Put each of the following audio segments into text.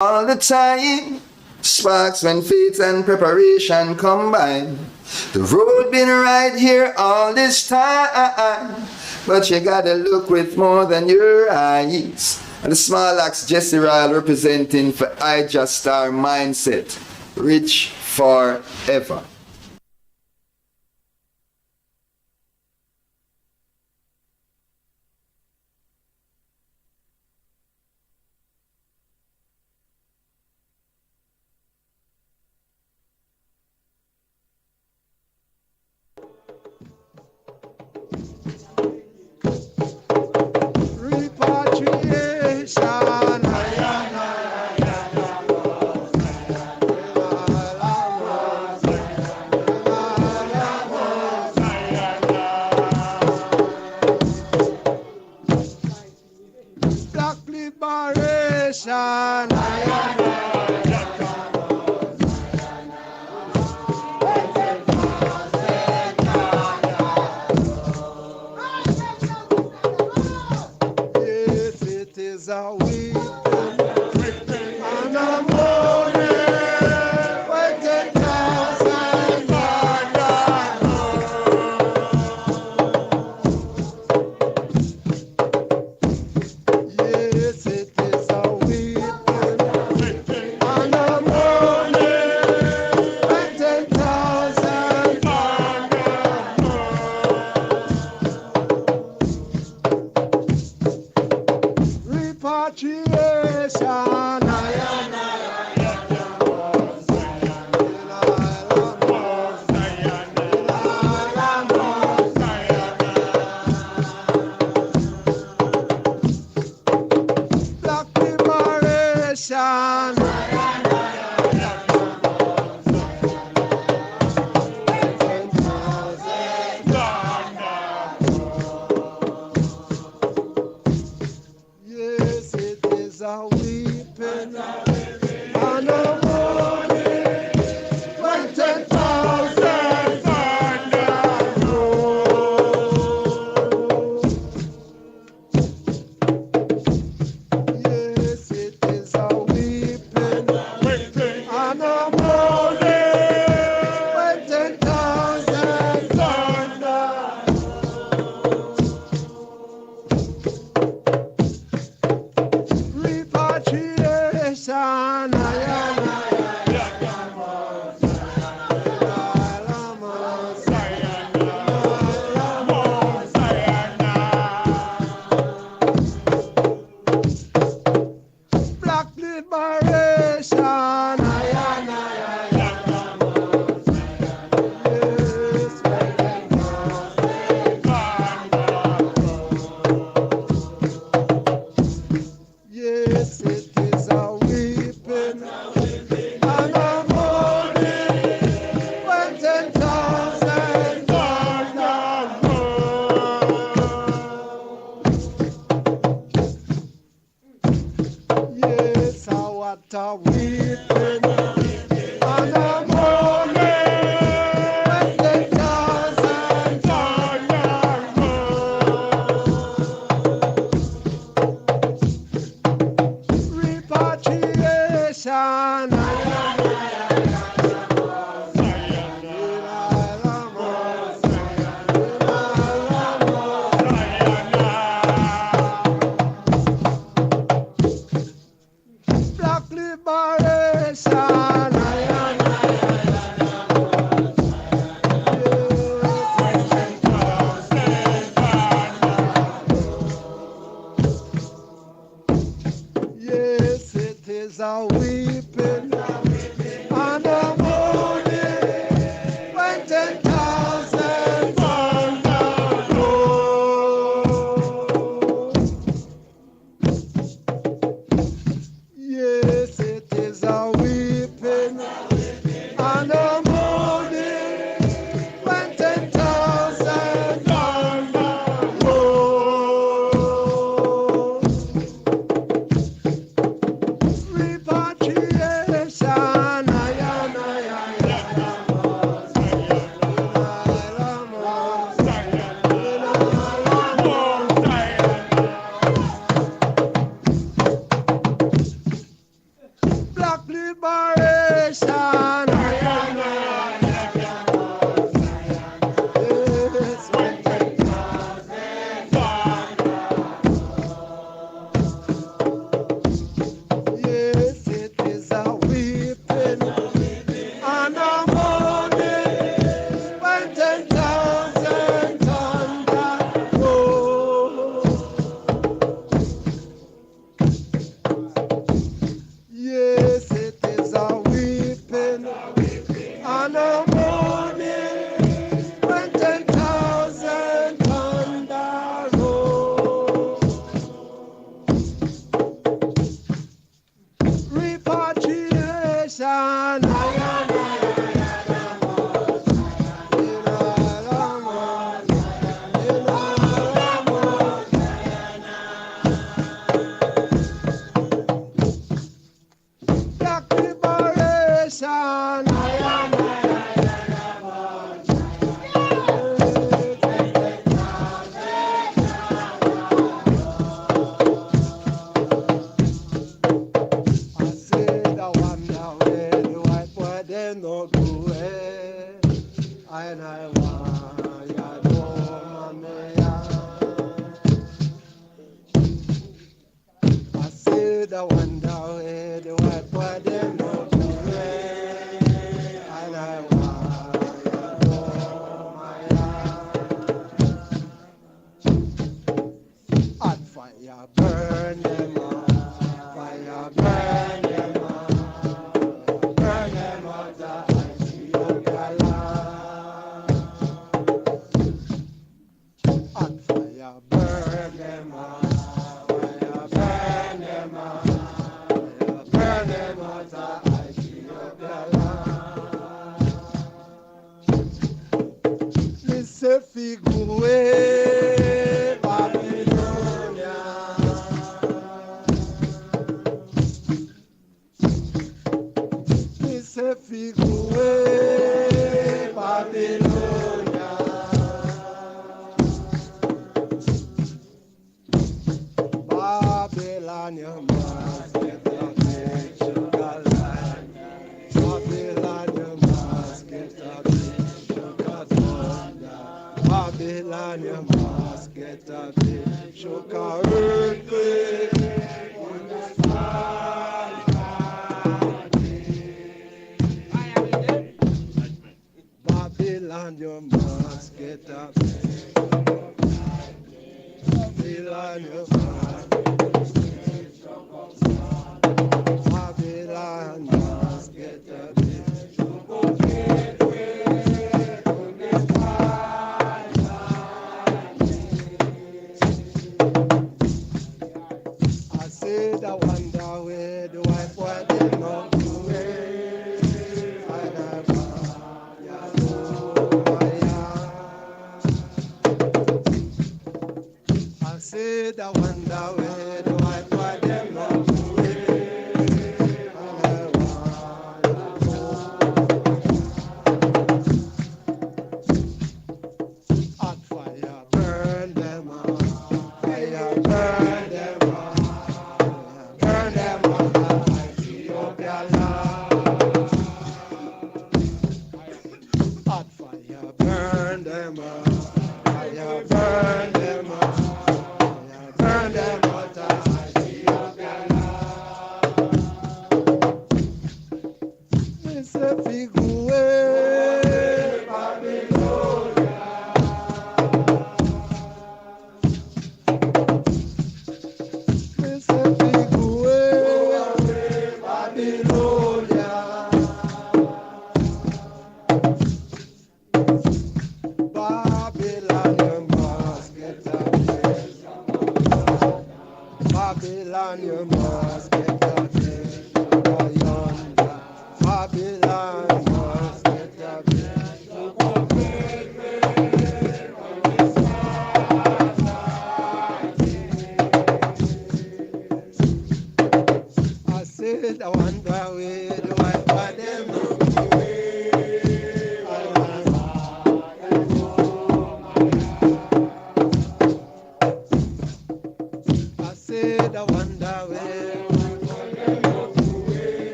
all the time. Sparks when faith and preparation combine. The road been right here all this time, but you gotta look with more than your eyes. And the small axe Jesse Ryle representing for I Just Star Mindset, rich forever.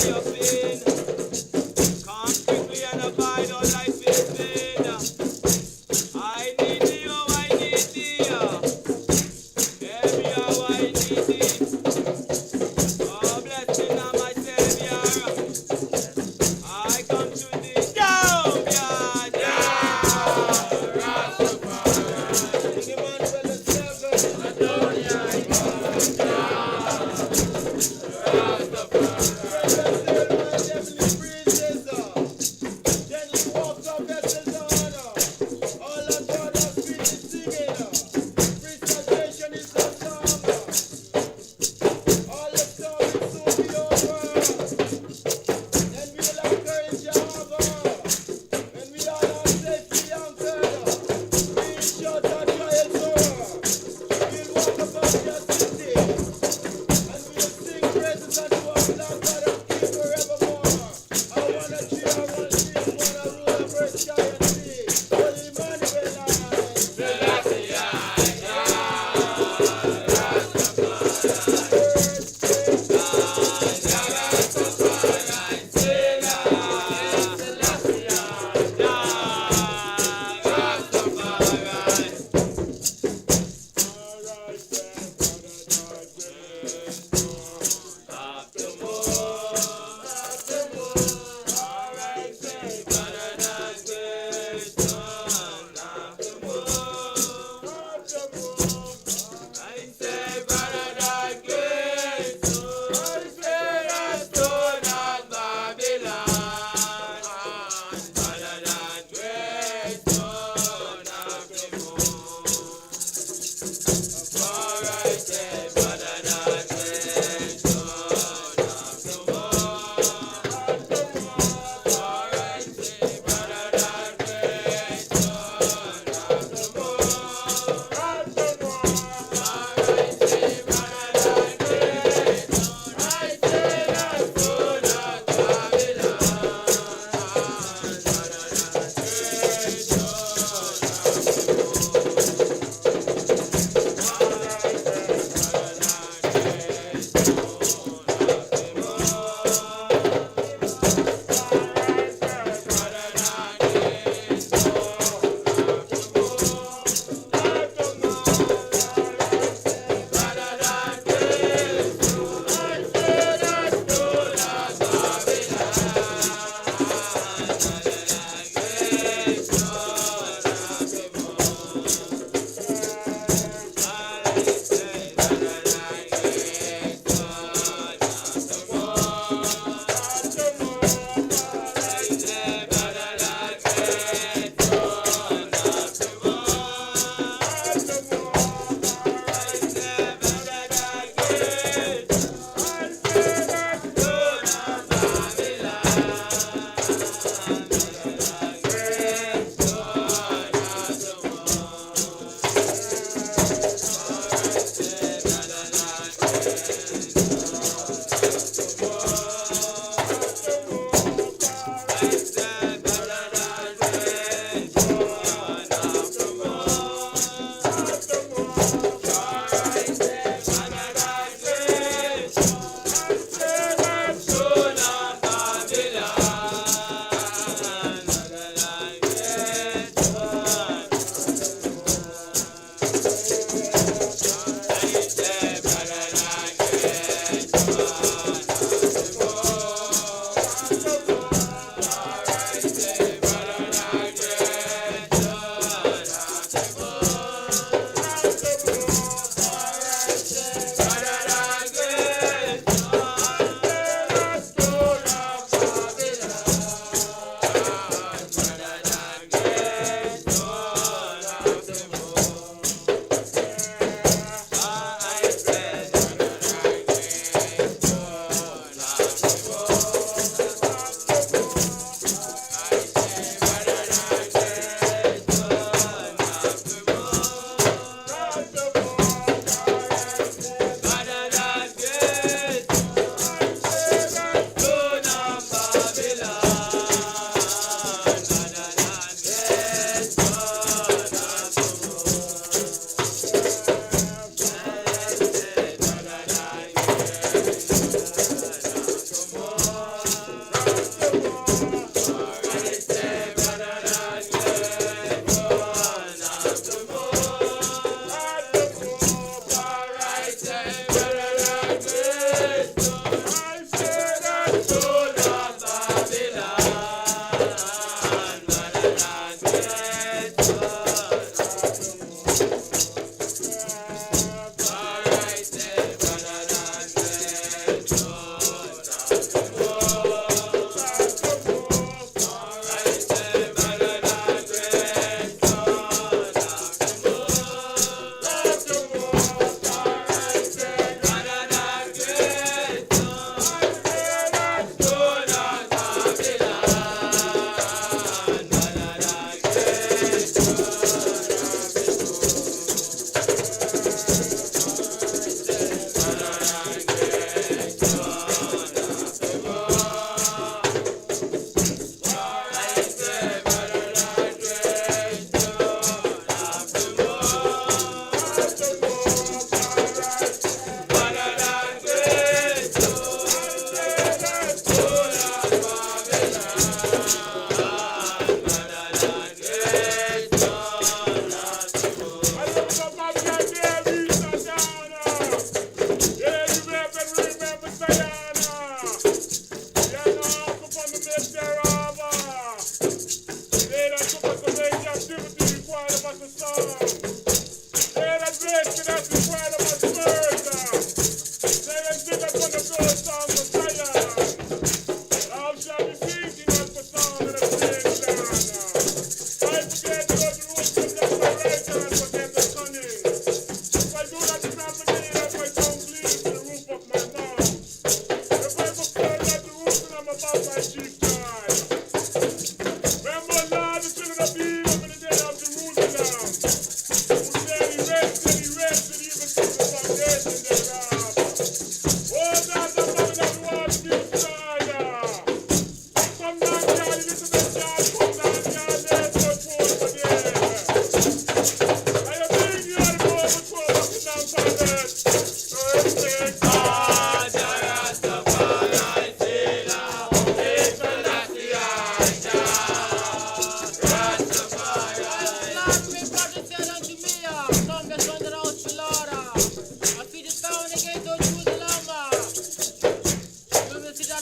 your pain. Come quickly and abide, all life is vain. I need thee, oh, I need thee. Every hour I need thee. Oh, blessing of my Savior. I come to thee. Down, yeah, Rastafari. King Emmanuel the Seven.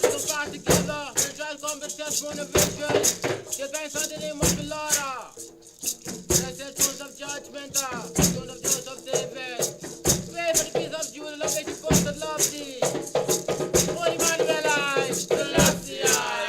So far together, we try to come to test one of vision. Give thanks unto the name of the Lord. Blessed tools of judgment, tools of Joseph David. Pray for the peace of Judah, love that you both that love thee. Holy Emmanuel, I, Celestia,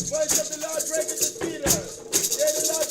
Voice of the Lord breaketh the cedars. Yea, the Lord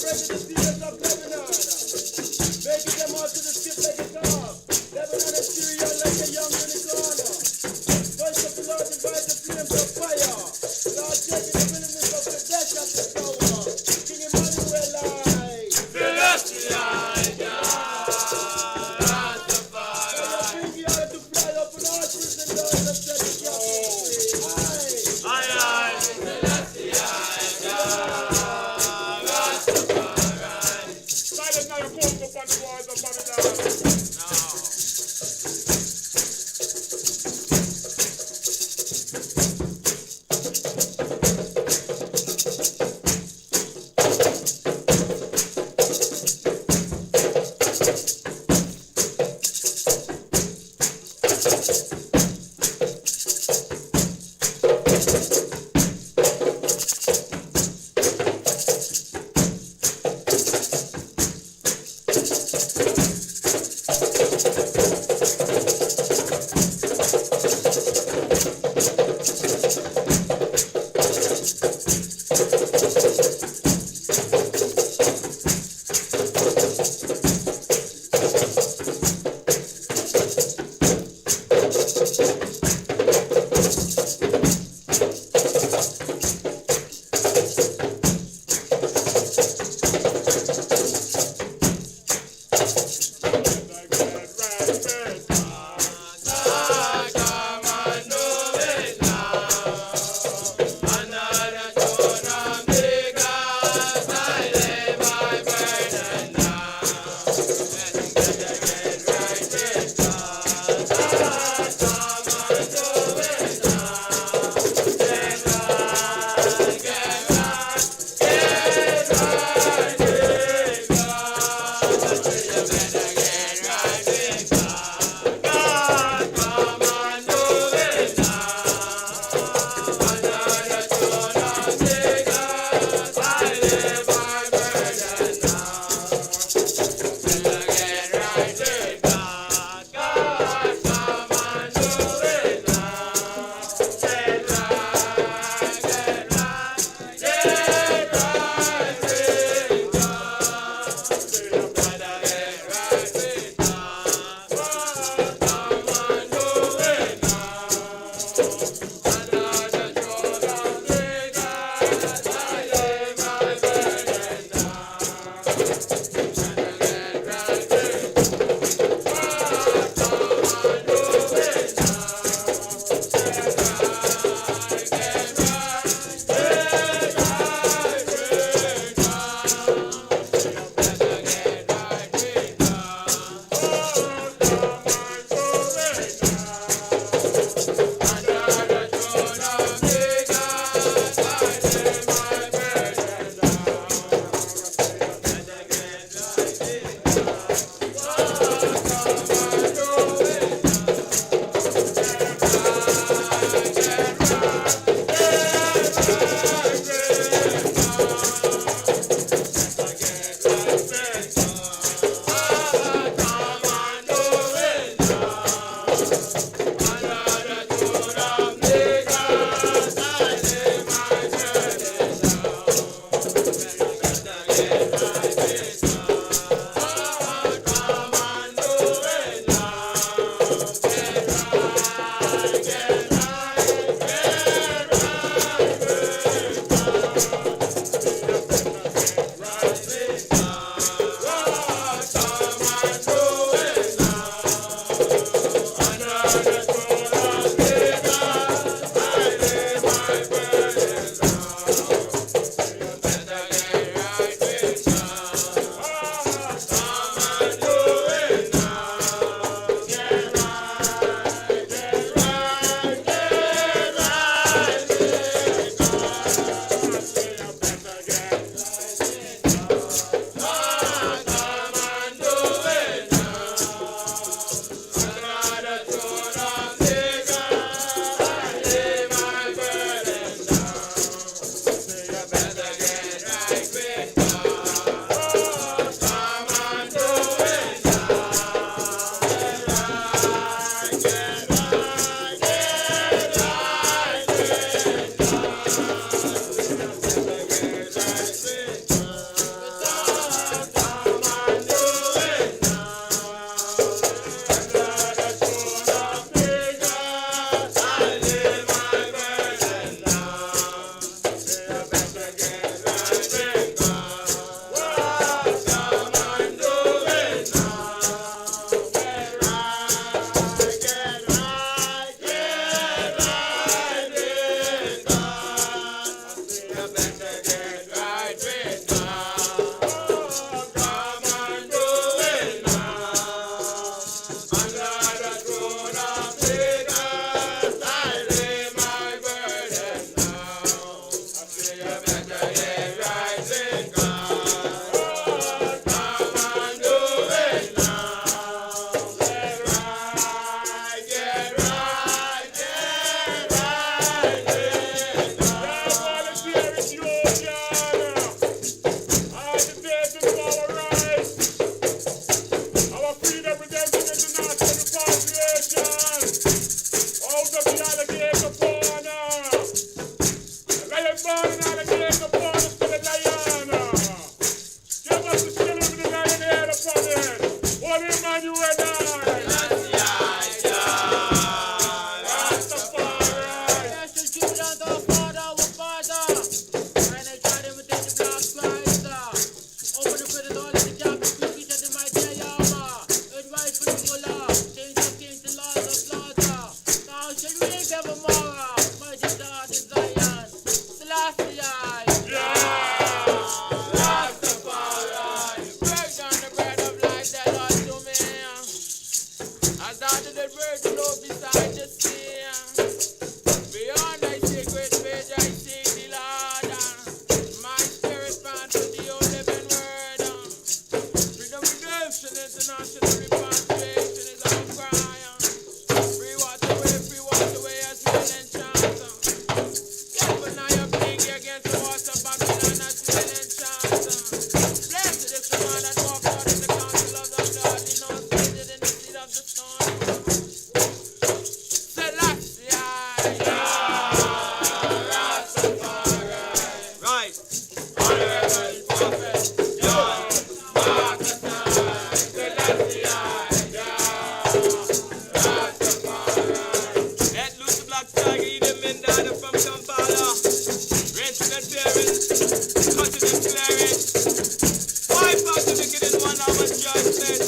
Wipe out the wickedest one of a judgment.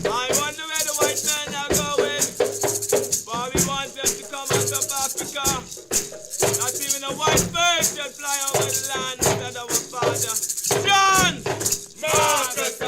I wonder where the white men are going. For we want them to come out of Africa. Not even a white bird can fly over the land instead of a father. John! Marcus!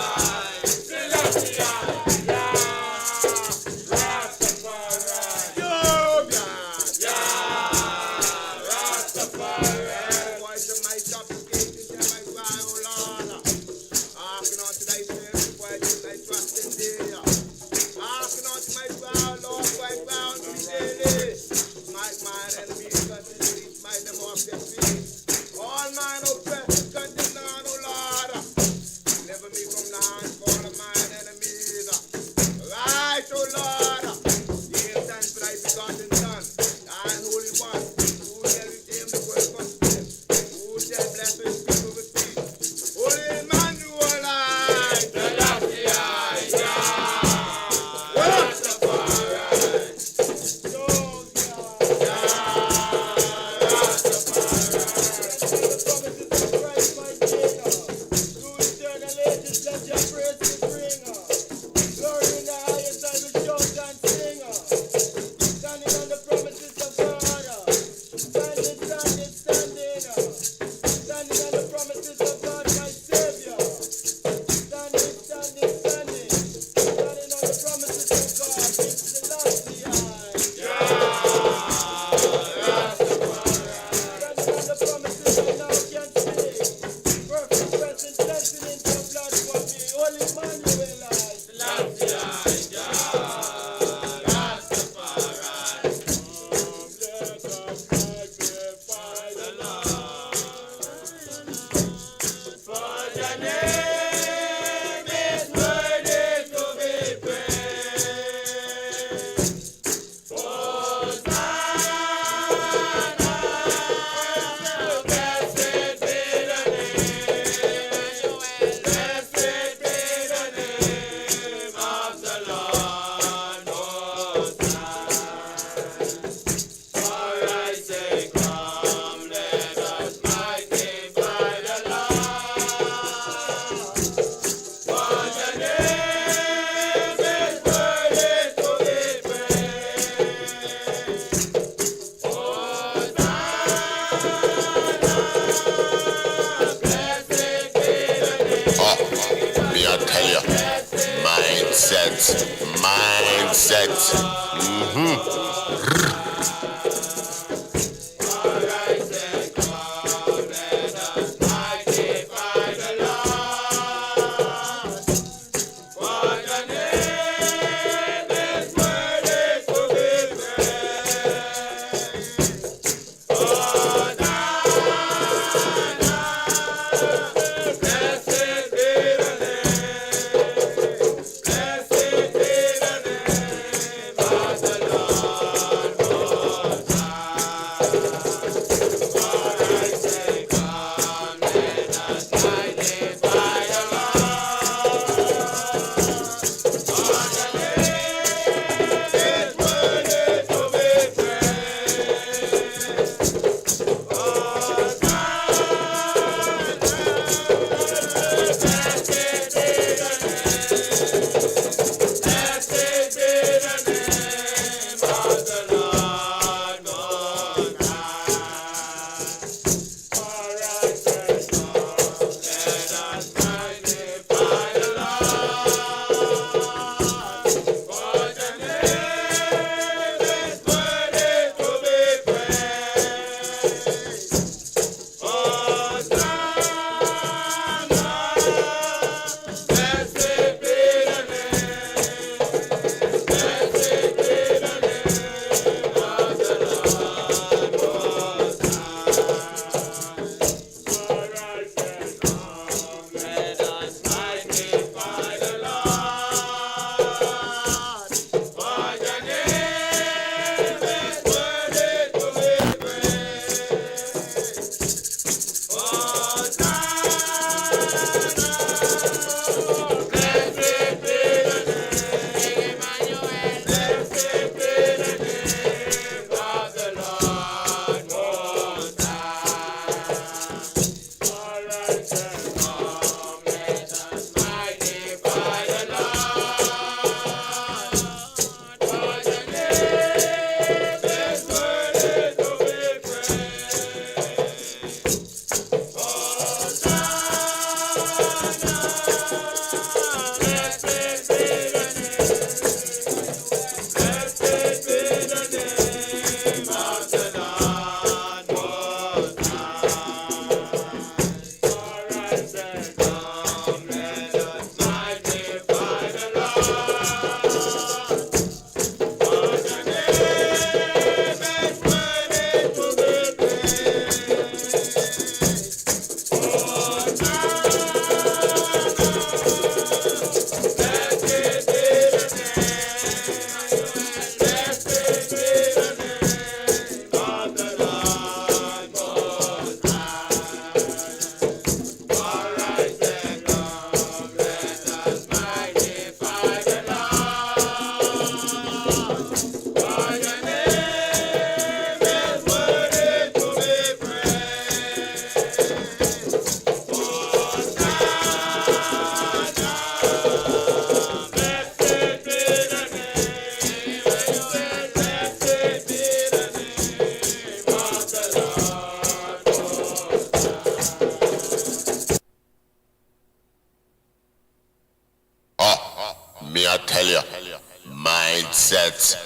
Mindset. Me I tell you, mindset.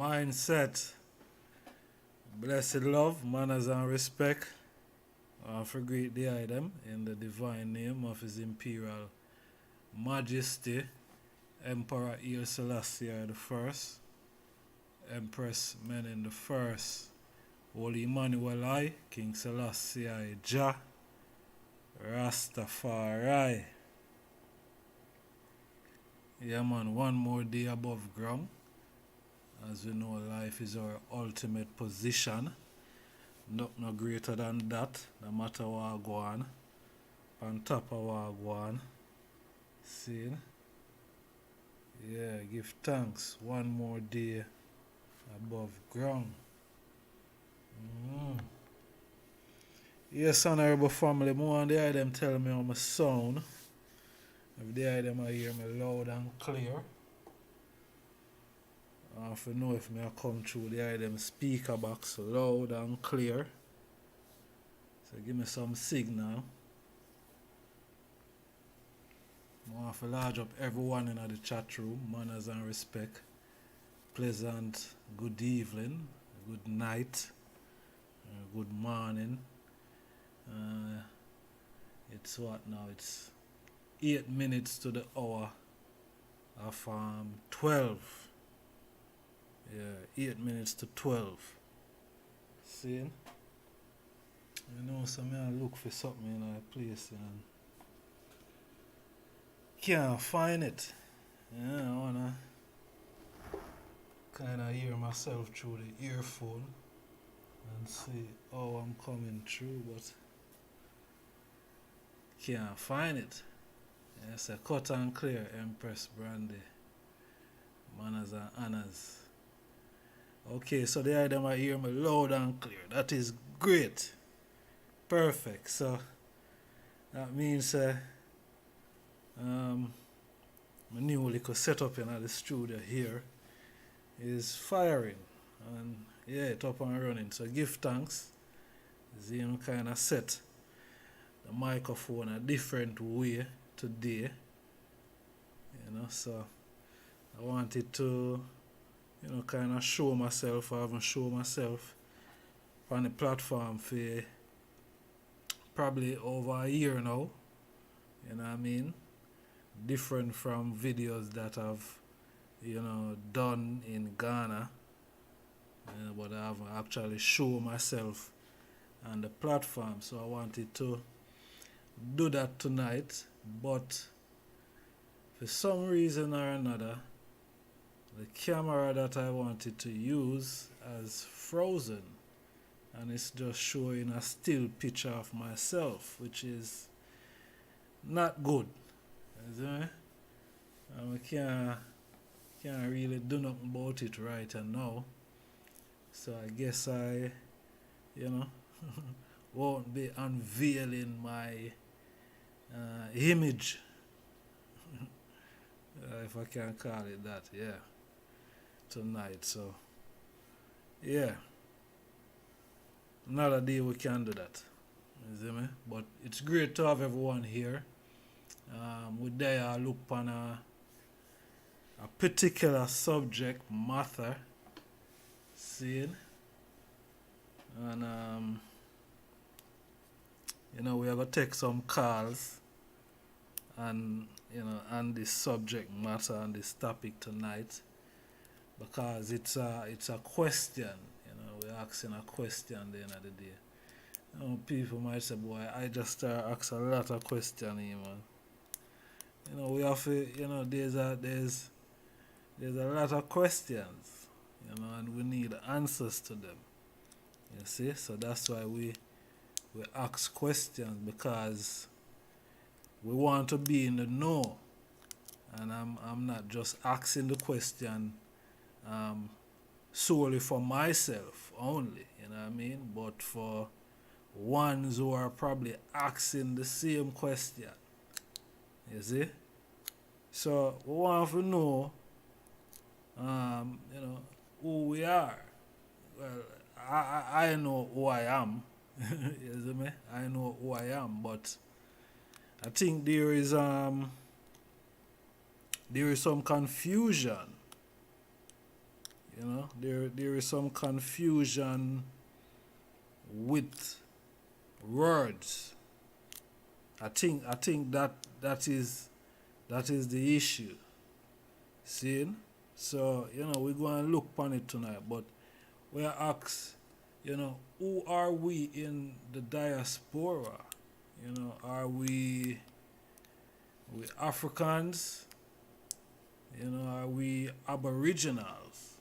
Mindset. Blessed love, manners and respect. For great day them in the divine name of His Imperial Majesty, Emperor Haile Selassie I, Empress Menen I, Holy Emmanuel I, King Selassie I, Jah, Rastafari. Yeah man, one more day above ground. As we know, life is our ultimate position. No greater than that, no matter what go on. On top of what go on. See? Yeah, give thanks. One more day above ground. Yes, honorable family, more and hear them tell me how my sound. If they hear them, I hear me loud and clear. If you know if me I come through, they hear them speaker box loud and clear. So give me some signal. I want to large up everyone in the chat room, manners and respect. Pleasant good evening, good night, good morning. It's what now? It's 8 minutes to the hour of 12. Yeah, 8 minutes to 12. See? You know, so I look for something in a place and can't find it. Yeah, I wanna kinda hear myself through the earphone and see how I'm coming through, but can't find it. Yeah, it's a cut and clear, Empress Brandy. Manners and honors. Okay, so the item I hear me loud and clear. That is great. Perfect. So that means my new little setup in the studio here is firing. And yeah, it's up and running. So give thanks. Zim kinda set the microphone a different way today. You know, so I wanted to, you know, kind of show myself. I haven't shown myself on the platform for probably over a year now. You know what I mean? Different from videos that I've, you know, done in Ghana. But I haven't actually shown myself and the platform. So I wanted to do that tonight, but for some reason or another, the camera that I wanted to use has frozen, and it's just showing a still picture of myself, which is not good. You see me? And we can't really do nothing about it right now. So I guess I, won't be unveiling my image, if I can call it that, tonight. So, another day we can do that. You see me? But it's great to have everyone here. We there look on a particular subject matter, seeing, and we are gonna take some calls, and on this subject matter and this topic tonight, because it's a question. We're asking a question at the end of the day. People might say, boy, I just ask a lot of questions here, man. We have to, there's a lot of questions, and we need answers to them. You see? So that's why we ask questions, because we want to be in the know. And I'm not just asking the question solely for myself only, you know what I mean? But for ones who are probably asking the same question. You see? So we want to know, who we are. Well, I know who I am. You see me? I know who I am, but I think there is some confusion. There is some confusion with words. I think that is the issue. See? So, we're going to look upon it tonight, but we ask, who are we in the diaspora? Are we Africans? Are we Aboriginals?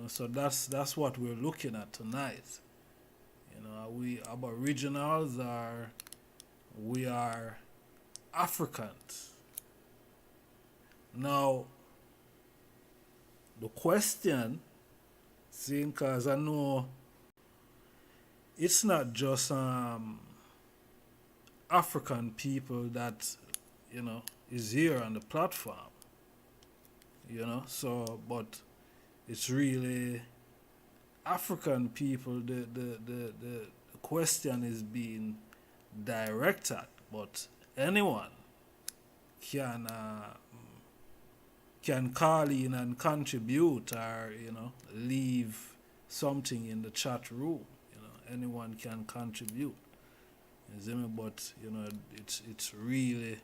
So that's what we're looking at tonight. Are we Aboriginals, or we are Africans? Now, the question, seeing, because I know it's not just African people that is here on the platform, so, but it's really African people. The question is being directed, but anyone can call in and contribute, or leave something in the chat room. Anyone can contribute. You see me? But it's really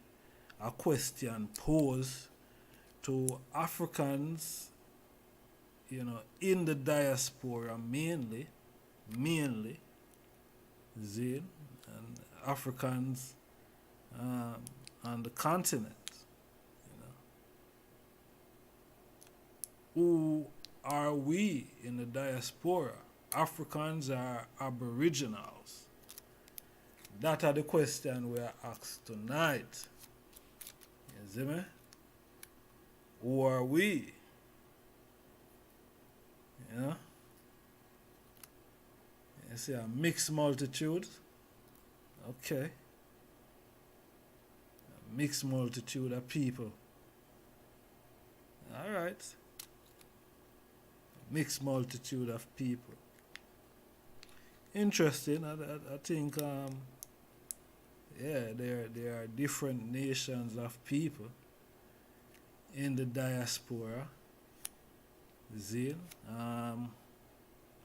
a question posed to Africans, in the diaspora mainly, and Africans on the continent. Who are we in the diaspora? Africans or Aboriginals? That are the questions we are asked tonight. You see me? Who are we? You see a mixed multitude? Okay. A mixed multitude of people. Alright. Mixed multitude of people. Interesting. I think there are different nations of people in the diaspora.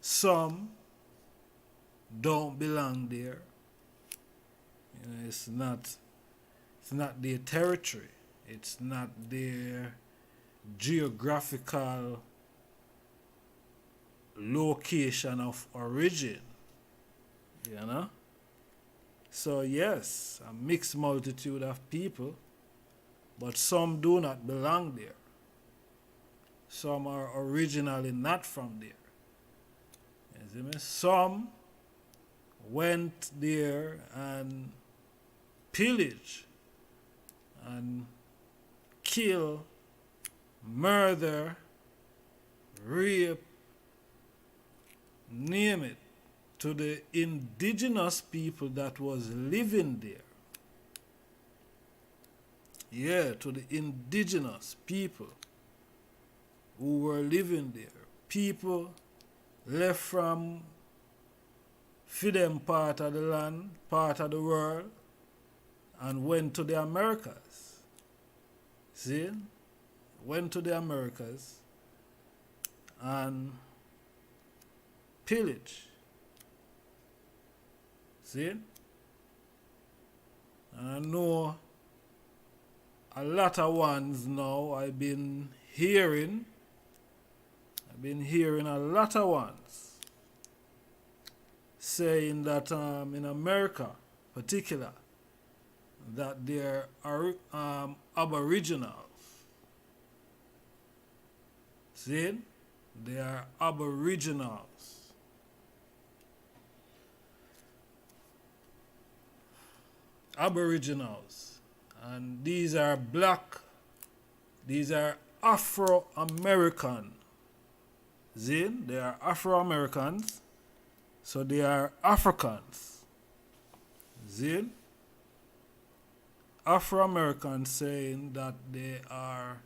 Some don't belong there. It's not their territory. It's not their geographical location of origin. You know? So yes, a mixed multitude of people, but some do not belong there. Some are originally not from there. You see me? Some went there and pillage and kill, murder, rape, name it, to the indigenous people that was living there. Yeah, to the indigenous people who were living there. People left from for them part of the land, part of the world, and went to the Americas. See? Went to the Americas and pillage. See? And I know a lot of ones now I've been hearing a lot of ones saying that in America particular that there are Aboriginals. See? They are Aboriginals. Aboriginals. And these are black, these are Afro-American. See? They are Afro-Americans. So they are Africans. See? Afro-Americans saying that they are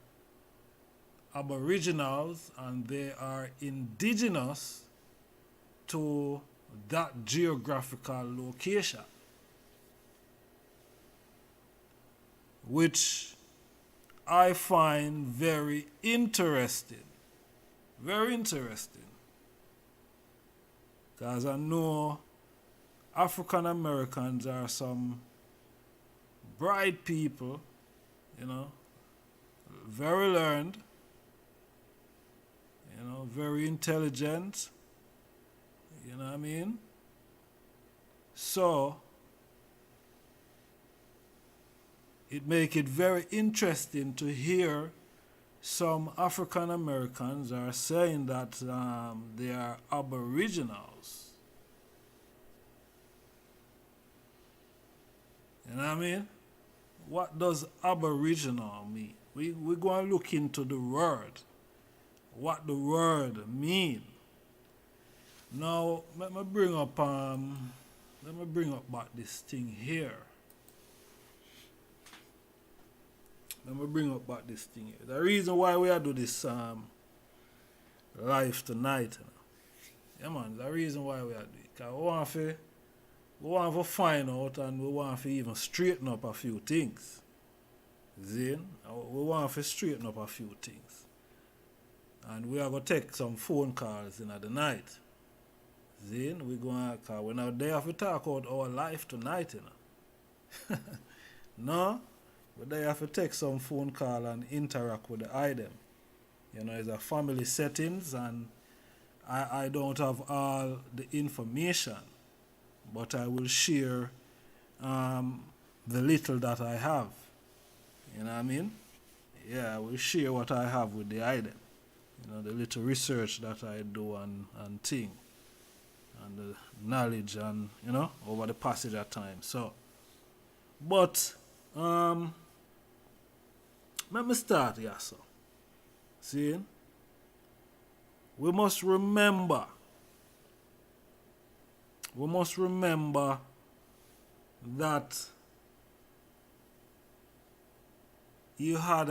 Aboriginals and they are indigenous to that geographical location, which I find very interesting. Very interesting. Because I know African Americans are some bright people, you know, very learned, you know, very intelligent, you know what I mean? So, it makes it very interesting to hear some African Americans are saying that they are Aboriginals. You know what I mean? What does Aboriginal mean? We're going to look into the word, what the word mean. Now, let me bring up about this thing here. Let me bring up about this thing here. The reason why we are do this live tonight, you know? Yeah, man, the reason why we are doing it. Because we want to find out and we want to even straighten up a few things. See? We want to straighten up a few things. And we are going to take some phone calls in the night. See? We're going to, we're not there to talk about our life tonight, you know. No? But they have to take some phone call and interact with the item. You know, it's a family settings and I don't have all the information, but I will share the little that I have. You know what I mean? Yeah, I will share what I have with the item. You know, the little research that I do and thing. And the knowledge and, you know, over the passage of time. So, but, let me start here, so. See? We must remember that you had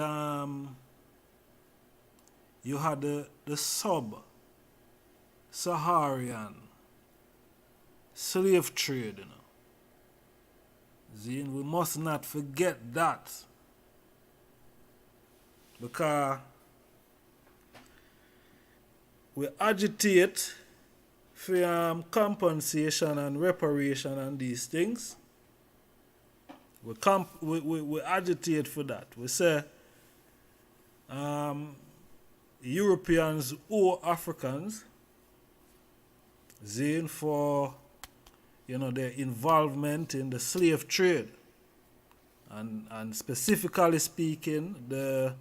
the sub-Saharan slave trade, you know. See? We must not forget that. Because we agitate for compensation and reparation and these things. We agitate for that. We say Europeans owe Africans for their involvement in the slave trade. And specifically speaking, the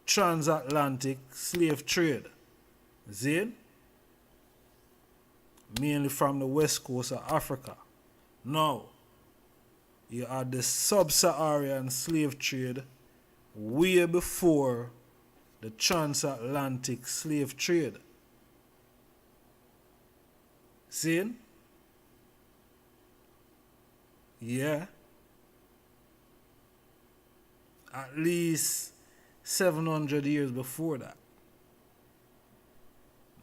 transatlantic slave trade. See? Mainly from the west coast of Africa. Now, you had the sub-Saharan slave trade way before the transatlantic slave trade. See? Yeah. At least 700 years before that.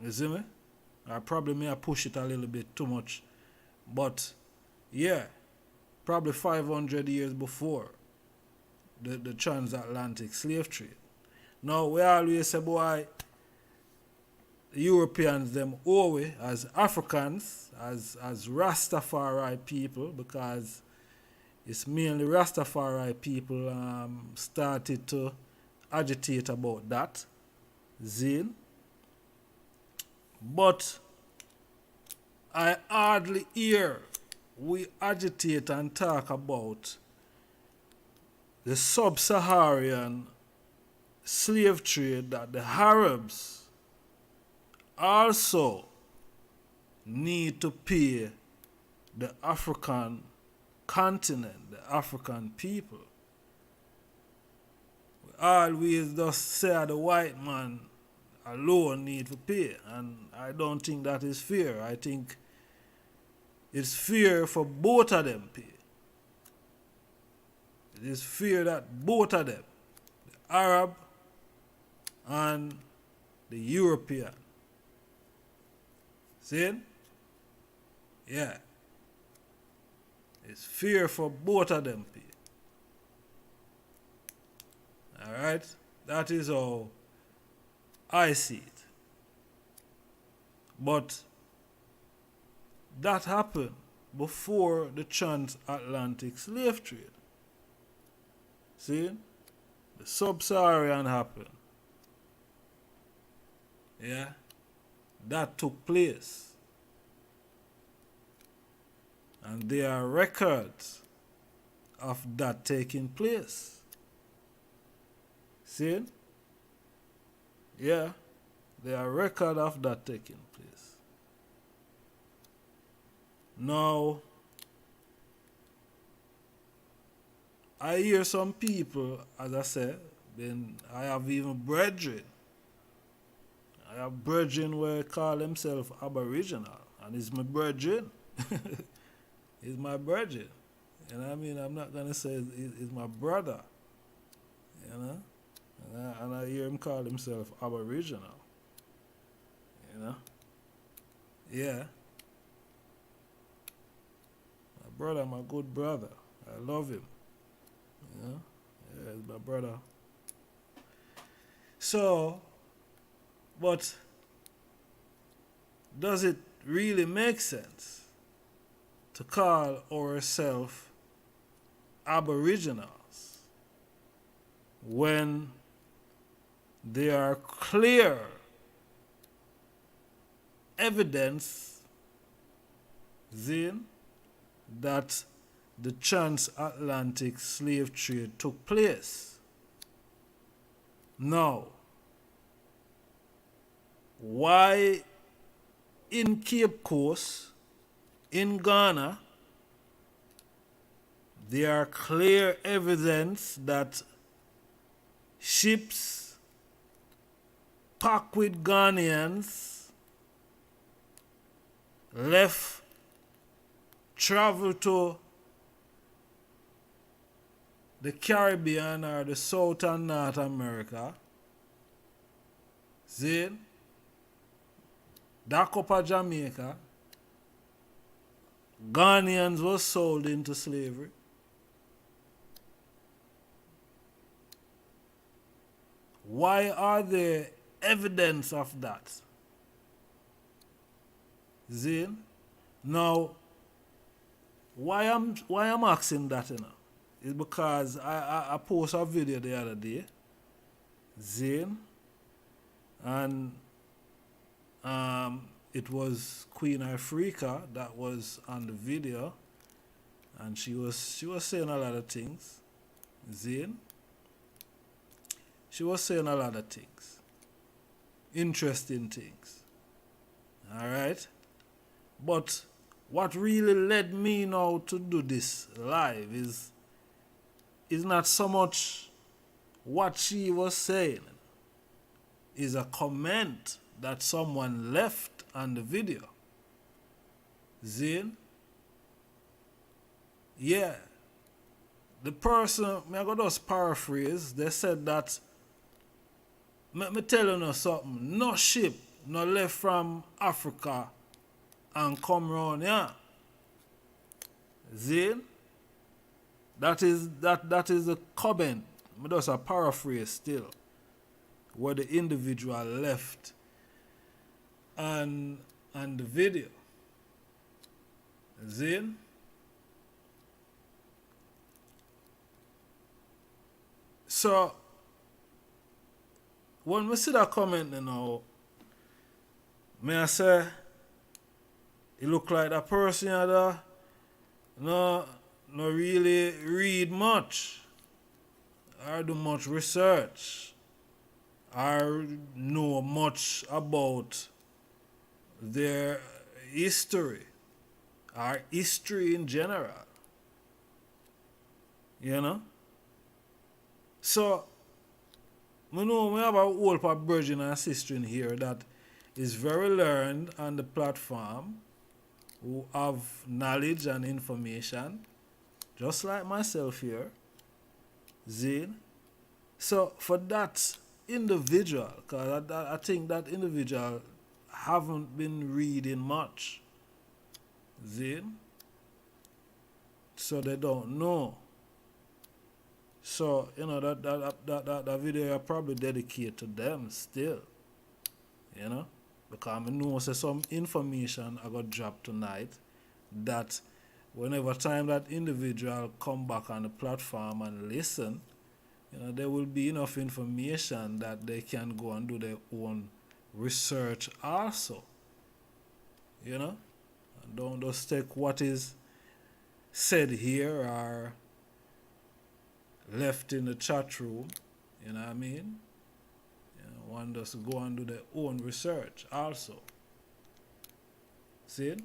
You see me? I probably may have pushed it a little bit too much. But, yeah, probably 500 years before the transatlantic slave trade. Now, we always say, boy, the Europeans, them owe we as Africans, as Rastafari people, because it's mainly Rastafari people started to agitate about that. Zine. But I hardly hear we agitate and talk about the sub-Saharan slave trade that the Arabs also need to pay the African continent, the African people. We always just say the white man alone need to pay, and I don't think that is fair. I think it's fair for both of them pay. It is fair that both of them, the Arab and the European. See? Yeah. It's fair for both of them pay. Alright? That is how I see it. But that happened before the transatlantic slave trade. See? The sub-Saharan happened. Yeah? That took place. And there are records of that taking place. See? Yeah, there are records of that taking place. Now, I hear some people, as I said, then I have even brethren. I have brethren where call themselves Aboriginal, and it's my brethren. It's my brethren. You know what I mean? I'm not going to say it's my brother. You know? And I hear him call himself Aboriginal. You know? Yeah. My brother, my good brother. I love him. You know? Yeah, he's my brother. So, but does it really make sense to call ourselves Aboriginals when there are clear evidence then that the transatlantic slave trade took place? Now, why in Cape Coast, in Ghana, there are clear evidence that ships packed with Ghanaians travel to the Caribbean or the South and North America. See? That up of Jamaica, Ghanaians were sold into slavery. Why are there evidence of that? Zane? Now, why I'm asking that, is because I posted a video the other day, Zane, and it was Queen Africa that was on the video, and she was saying a lot of things. Zane, she was saying a lot of things, interesting things. All right, but what really led me now to do this live is not so much what she was saying, is a comment that someone left on the video. Zane? Yeah. The person, I got just paraphrase, they said that, let me tell you now something, no ship, no left from Africa and come round here. Zane? That is the comment, but that's a paraphrase still, where the individual left and the video. Zane? So when we see that comment now, may I say it look like that person had no really read much or do much research or know much about their history or history in general. You know? So, we know we have a whole Aboriginal sister in here that is very learned on the platform, who have knowledge and information, just like myself here, Zane. So, for that individual, because I think that individual haven't been reading much, Zane, so they don't know. So, you know, that video I probably dedicate to them still. You know? Because I know some information I got dropped tonight that whenever time that individual come back on the platform and listen, you know, there will be enough information that they can go and do their own research also. You know? And don't just take what is said here or left in the chat room, you know what I mean? You know, one does go and do their own research also. See?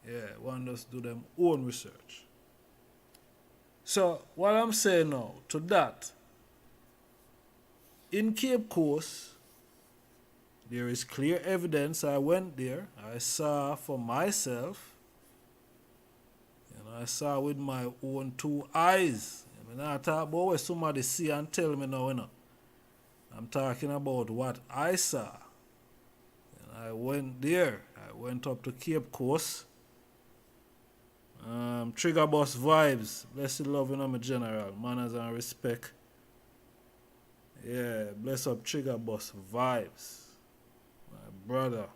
Yeah, one does do their own research. So, what I'm saying now, to that, in Cape Coast, there is clear evidence. I went there, I saw for myself, I saw with my own two eyes. I mean, I talk about what somebody see and tell me now, you know. I'm talking about what I saw. And I went there. I went up to Cape Coast. Trigger Boss Vibes. Blessed love, you know, my general. Manners and respect. Yeah, bless up Trigger Boss Vibes. My brother.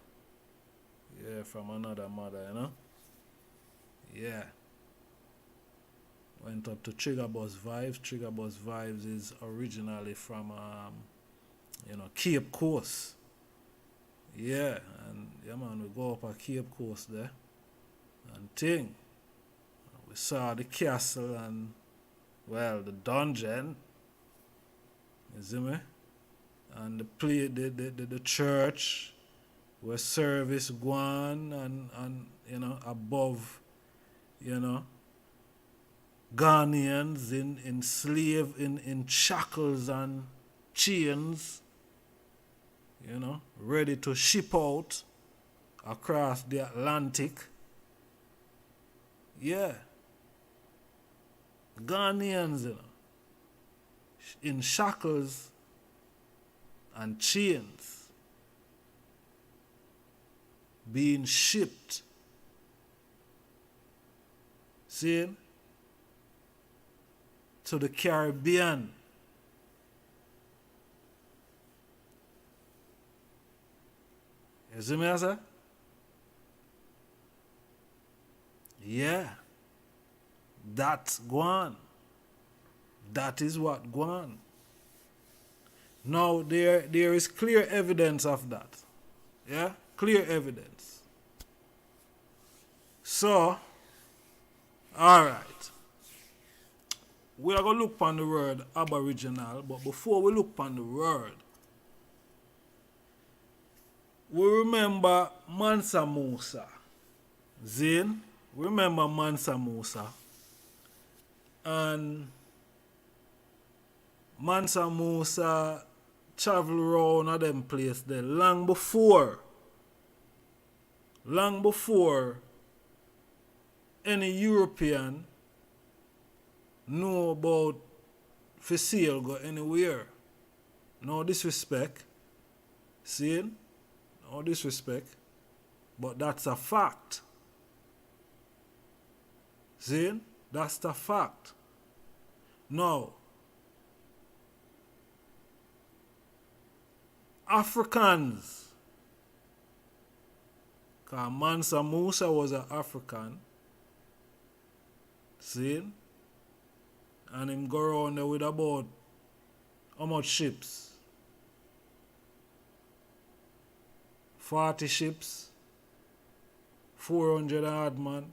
Yeah, from another mother, you know. Yeah. Went up to Trigger Boss Vibes. Trigger Boss Vibes is originally from, Cape Coast. Yeah, and yeah, man, we go up at Cape Coast there and thing. We saw the castle and, well, the dungeon. You see me? And the church where service go on and you know, above, you know, Ghanaians in shackles and chains, you know, ready to ship out across the Atlantic. Yeah. Ghanaians, you know, in shackles and chains, being shipped. See? To the Caribbean. You see me, sir? Yeah. That's gone. That is what gone. Now there is clear evidence of that. Yeah? Clear evidence. So, alright. We are going to look on the word Aboriginal, but before we look on the word, we remember Mansa Musa. Zane, remember Mansa Musa. And Mansa Musa travel around at them place there long before any European know about for sale go anywhere. No disrespect. See? No disrespect. But that's a fact. See? That's the fact. Now, Africans, because Mansa Musa was an African, see? And him go around there with about how much ships? 40 ships, 400 odd man.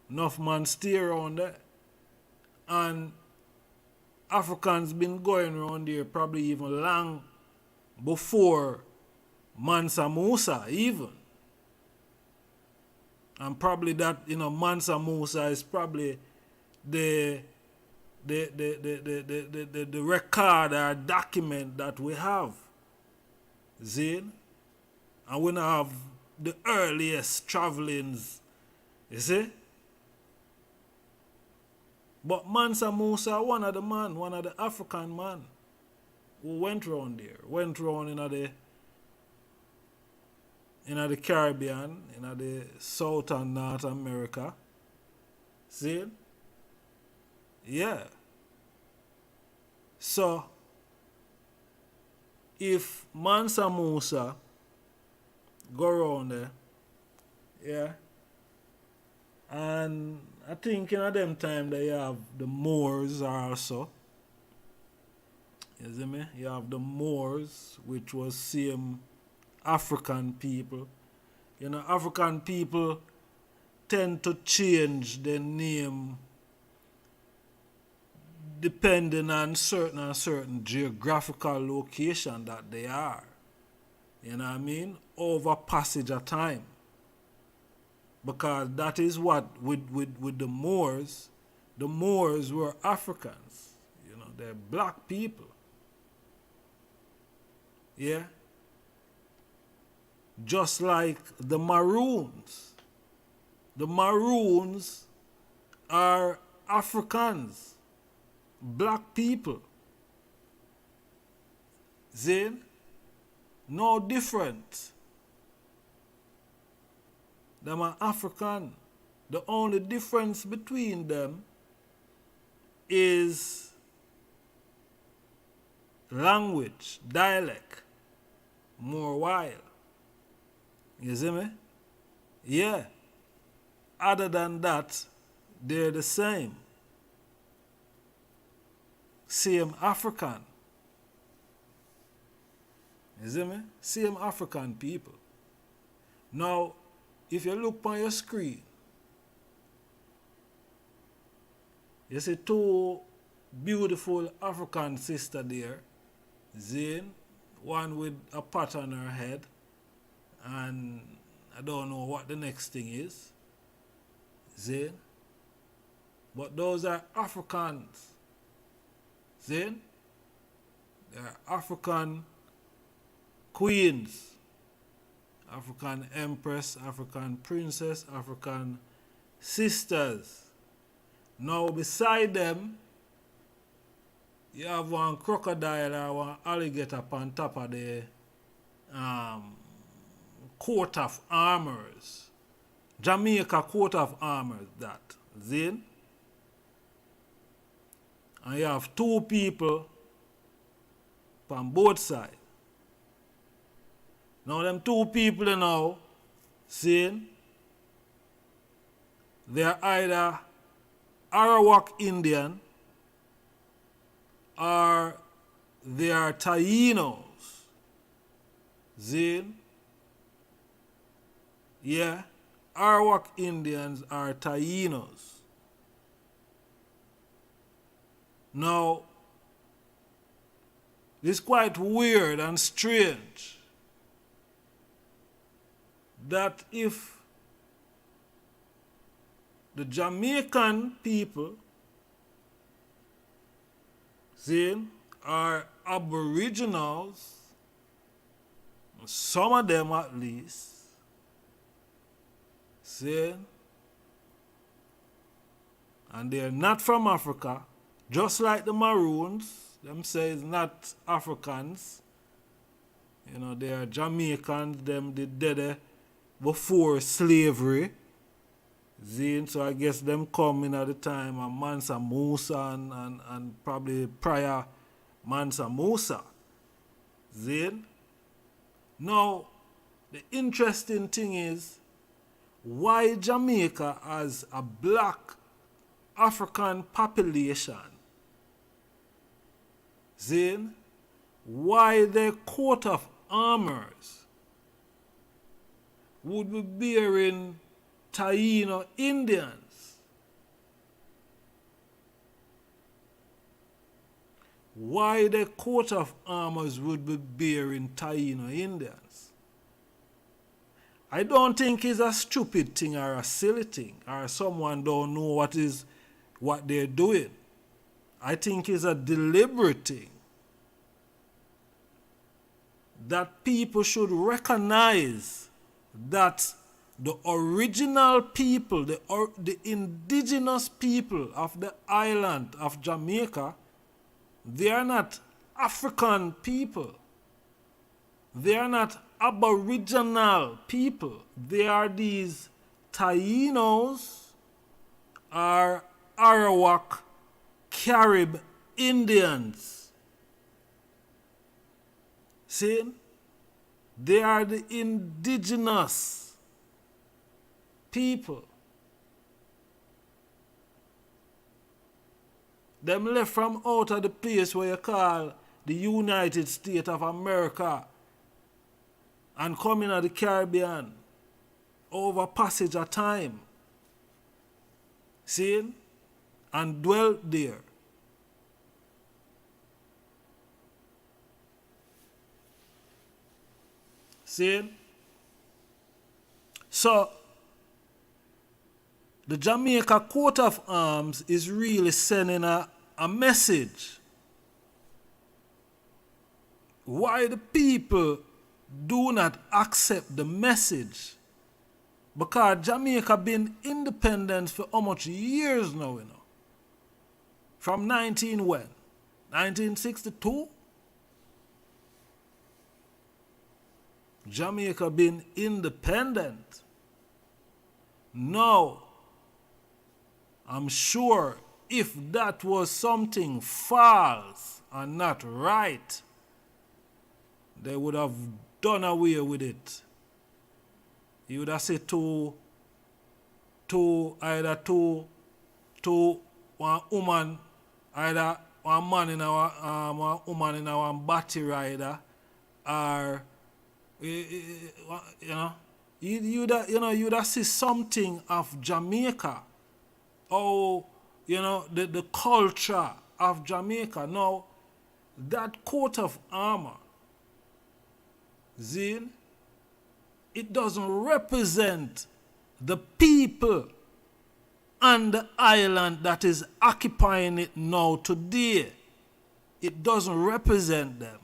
Enough man stay around there. And Africans been going around there probably even long before Mansa Musa even. And probably that, Mansa Musa is probably the record or document that we have. Zane? And we now have the earliest travelings, you see? But Mansa Musa, one of the African man who went round there, went round in the Caribbean, in the South and North America. See? Yeah. So, if Mansa Musa go around there, yeah, and I think in them time they have the Moors also. You see me? You have the Moors, which was same African people. African people tend to change their name depending on certain geographical location that they are. You know what I mean? Over passage of time. Because that is what, with the Moors were Africans. They're black people. Yeah? Just like the Maroons. The Maroons are Africans. Black people. Zane? No different. Them are African. The only difference between them is language, dialect, more wild. You see me? Yeah. Other than that, they're the same. Same African. You see me? Same African people. Now, if you look on your screen, you see two beautiful African sisters there. Zane, one with a pot on her head, and I don't know what the next thing is. Zane. But those are Africans. Zane. They are African queens. African empress, African princess, African sisters. Now beside them, you have one crocodile or one alligator up on top of the coat of armors. Jamaica coat of armors, that. Zane? And you have two people on both sides. Now them two people now, saying they're either Arawak Indian or they are Tainos. Zin? Yeah. Arawak Indians are Tainos. Now, it's quite weird and strange that if the Jamaican people, see, are Aboriginals, some of them at least, see, and they're not from Africa, just like the Maroons, them say it's not Africans. You know, they are Jamaicans, them did there before slavery. Zine, so I guess them coming at the time of Mansa Musa and probably prior Mansa Musa. Zine. Now, the interesting thing is why Jamaica has a black African population. Zine, why their coat of armors would be bearing Taino Indians. Why the coat of armors would be bearing Taino Indians? I don't think it's a stupid thing or a silly thing or someone don't know what they're doing. I think it's a deliberate thing that people should recognize that the original people, the indigenous people of the island of Jamaica, they are not African people. They are not Aboriginal people. They are these Tainos or Arawak Carib Indians. See? They are the indigenous people. Them left from out of the place where you call the United States of America and come into the Caribbean over passage of time. See? And dwelt there. See? So, the Jamaica coat of arms is really sending a message. Why the people do not accept the message? Because Jamaica been independent for how much years now, you know? From 1962? Jamaica been independent. Now, I'm sure if that was something false and not right, they would have done away with it. You would have said to one woman, either one man in our one woman in our battery rider, or you'd have see something of Jamaica. Oh, the culture of Jamaica. Now, that coat of armor, Zine, it doesn't represent the people on the island that is occupying it now today. It doesn't represent them.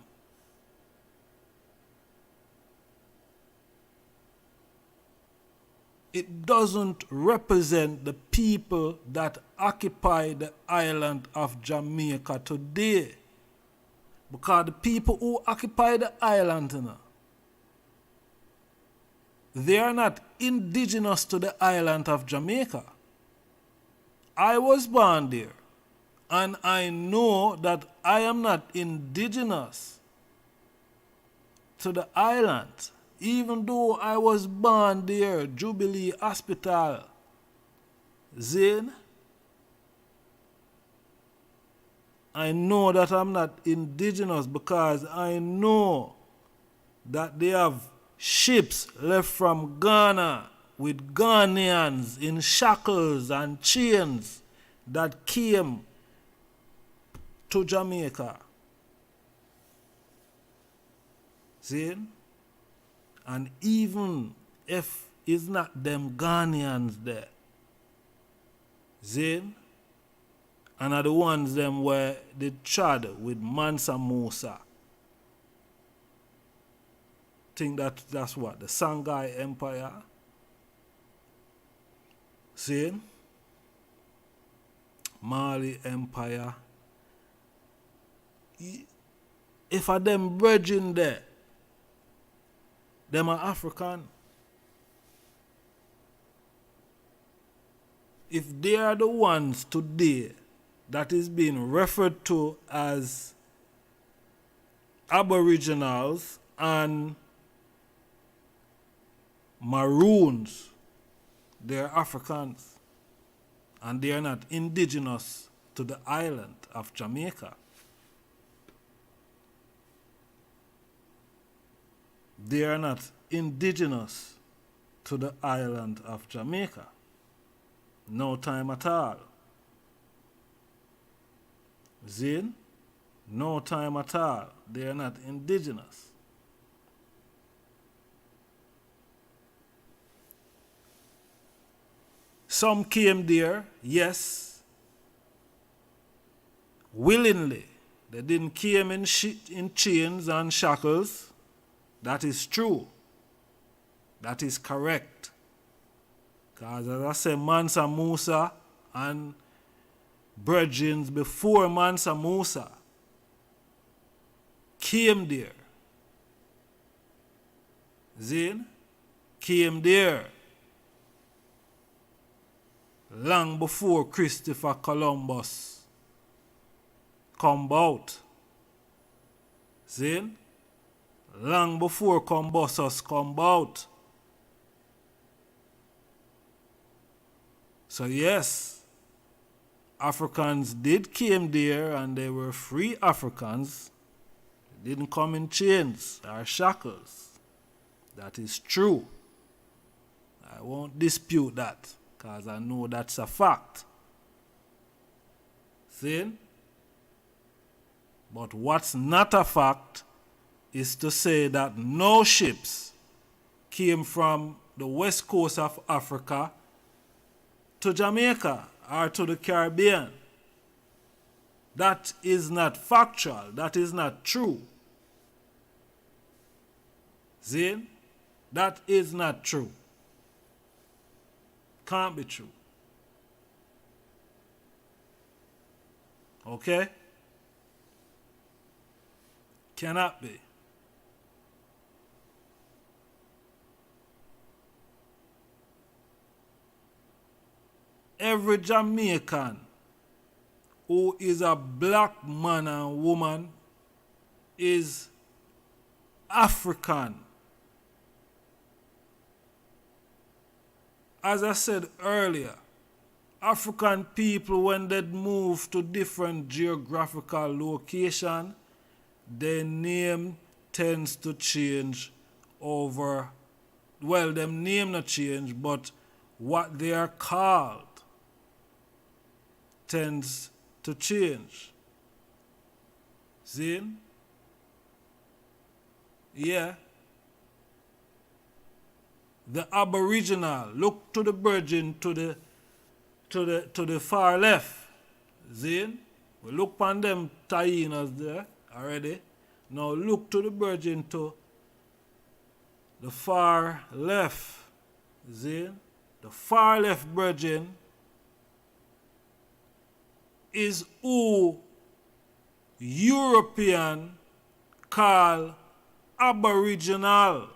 It doesn't represent the people that occupy the island of Jamaica today. Because the people who occupy the island, they are not indigenous to the island of Jamaica. I was born there, and I know that I am not indigenous to the island. Even though I was born there, Jubilee Hospital, Zane, I know that I'm not indigenous because I know that they have ships left from Ghana with Ghanaians in shackles and chains that came to Jamaica. See? And even if it's not them Ghanaians there, see? And are the ones them where they trod with Mansa Musa. Think that's what? The Songhai Empire? See? Mali Empire. If are them brethren there, them are African. If they are the ones today that is being referred to as Aboriginals and Maroons, they are Africans. And they are not indigenous to the island of Jamaica. They are not indigenous to the island of Jamaica. No time at all. Zin? No time at all. They are not indigenous. Some came there, yes, willingly. They didn't came in chains and shackles. That is true. That is correct. Because as I say, Mansa Musa and brethren before Mansa Musa came there. Zin? Came there long before Christopher Columbus come about. Zin? Long before Columbus come about. So yes, Africans did came there and they were free Africans. They didn't come in chains or shackles. That is true. I won't dispute that because I know that's a fact. See? But what's not a fact is to say that no ships came from the west coast of Africa to Jamaica or to the Caribbean. That is not factual. That is not true. See? That is not true. Can't be true. Okay? Cannot be. Every Jamaican who is a black man and woman is African. As I said earlier, African people, when they move to different geographical location, their name tends to change over, well, them name not change, but what they are called tends to change. See? Yeah. The Aboriginal, look to the virgin to the far left. See? We look upon them hyenas there already. Now look to the virgin to the far left. See? The far left virgin is who European call Aboriginal.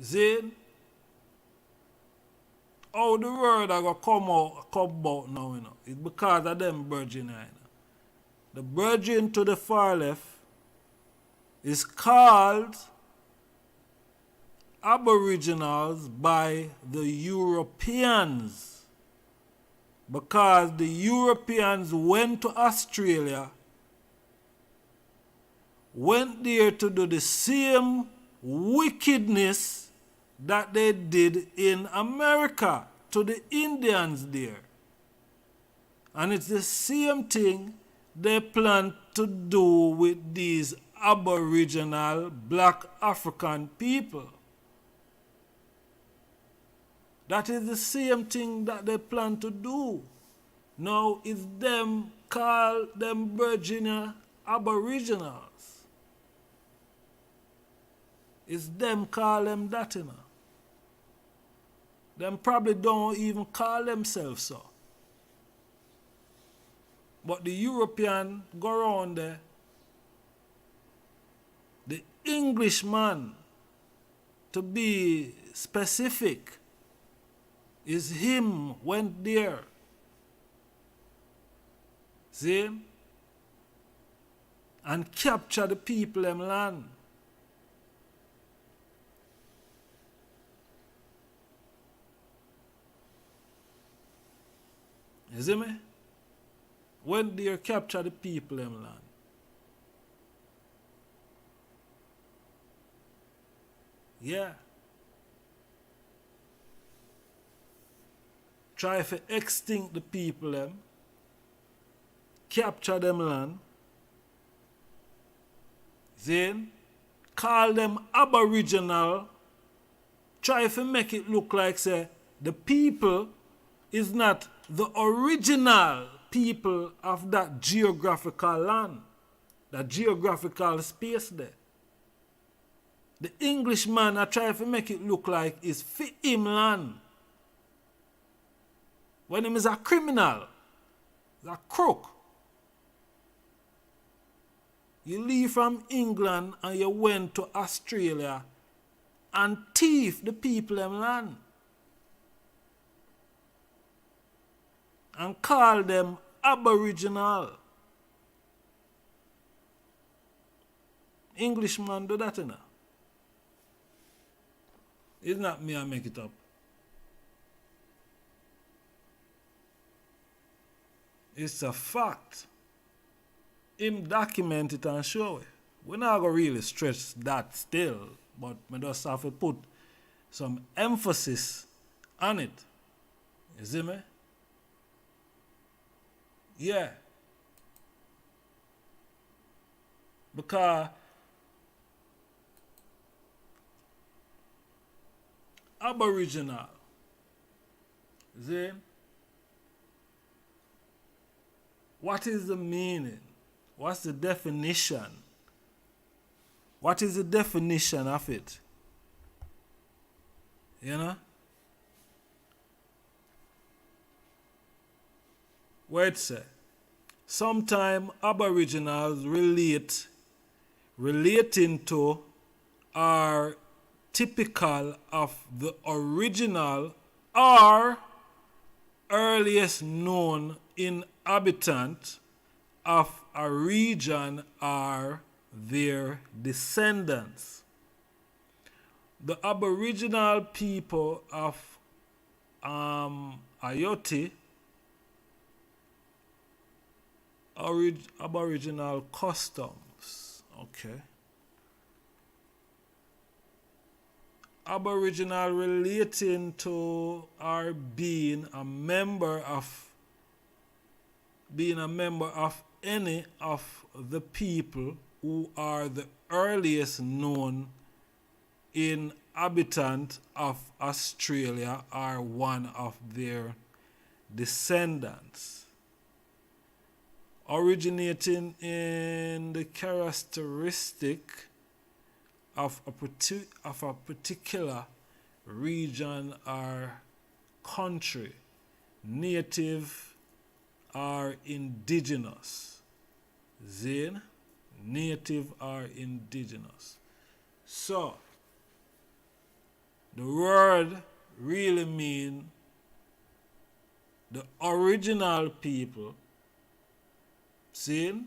See? How the word are going to come out now, you know? It's because of them virgin. You know? The virgin to the far left is called Aboriginals by the Europeans. because the Europeans went to Australia, went there to do the same wickedness that they did in America to the Indians there. And it's the same thing they plan to do with these Aboriginal black African people. That is the same thing that they plan to do. Now it's them call them Virginia Aboriginals. It's them call them that, you know. Them probably don't even call themselves so. But the European go around there. The Englishman, to be specific, is him went there. See? And capture the people them land. You see me? Went there, capture the people them land. Yeah. Try to extinct the people them. Capture them land. Then call them Aboriginal. Try to make it look like say the people is not the original people of that geographical land, that geographical space there. The Englishman are trying to make it look like it's fit him land. When him is a criminal, a crook. You leave from England and you went to Australia and thief the people them land. And call them Aboriginal. Englishman do that, you know. It's not me, I make it up. It's a fact. Him document it and show it. We're not going to really stretch that still, but we just have to put some emphasis on it. You see me? Yeah. Because Aboriginal, see? What is the meaning? What's the definition? What is the definition of it? You know? Where it say, sometime Aboriginals relating to are typical of the original or earliest known inhabitant of a region are their descendants. The Aboriginal people of Ayoti, Aboriginal customs, okay. Aboriginal relating to or being a member of any of the people who are the earliest known inhabitant of Australia are one of their descendants. Originating in the characteristic of a particular region or country, native or indigenous. Zane, native or indigenous. So, the word really means the original people. See,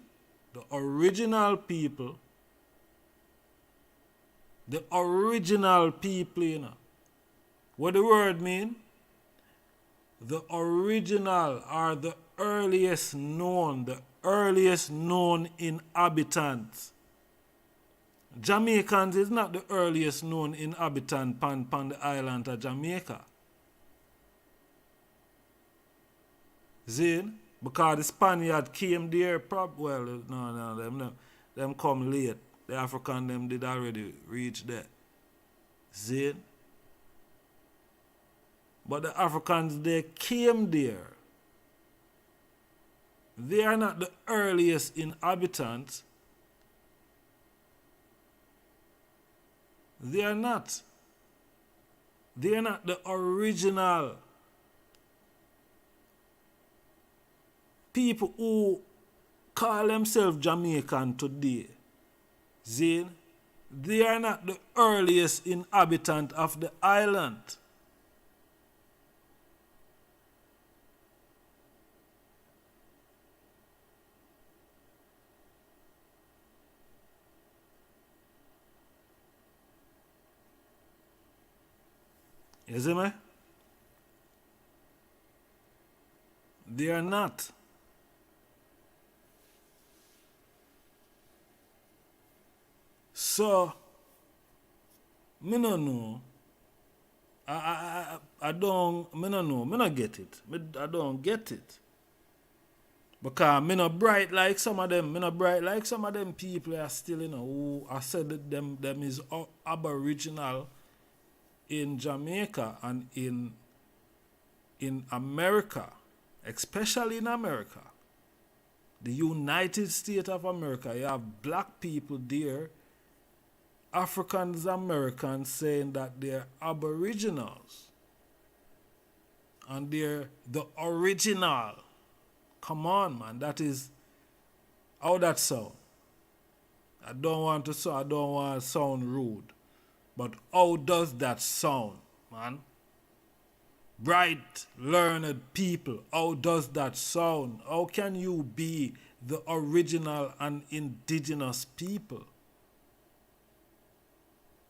the original people. The original people, you know. What the word mean? the original or the earliest known inhabitants. Jamaicans is not the earliest known inhabitant pan the island of Jamaica. See? Because the Spaniard came there, them come late. The African them did already reach there. See? But the Africans, they came there. They are not the earliest inhabitants. They are not. They are not the original people who call themselves Jamaican today. See? They are not the earliest inhabitant of the island. You see me? They are not. So, me no know. I don't, me no know. Me not get it. I don't get it. Because me not bright like some of them. Me not bright like some of them people are still, who I said that them is Aboriginal in Jamaica and in America, especially in America, the United States of America. You have black people there, Africans, Americans saying that they're Aboriginals and they're the original. Come on, man, that is how that sound. I don't want to sound rude. But how does that sound, man? Bright, learned people, how does that sound? How can you be the original and indigenous people?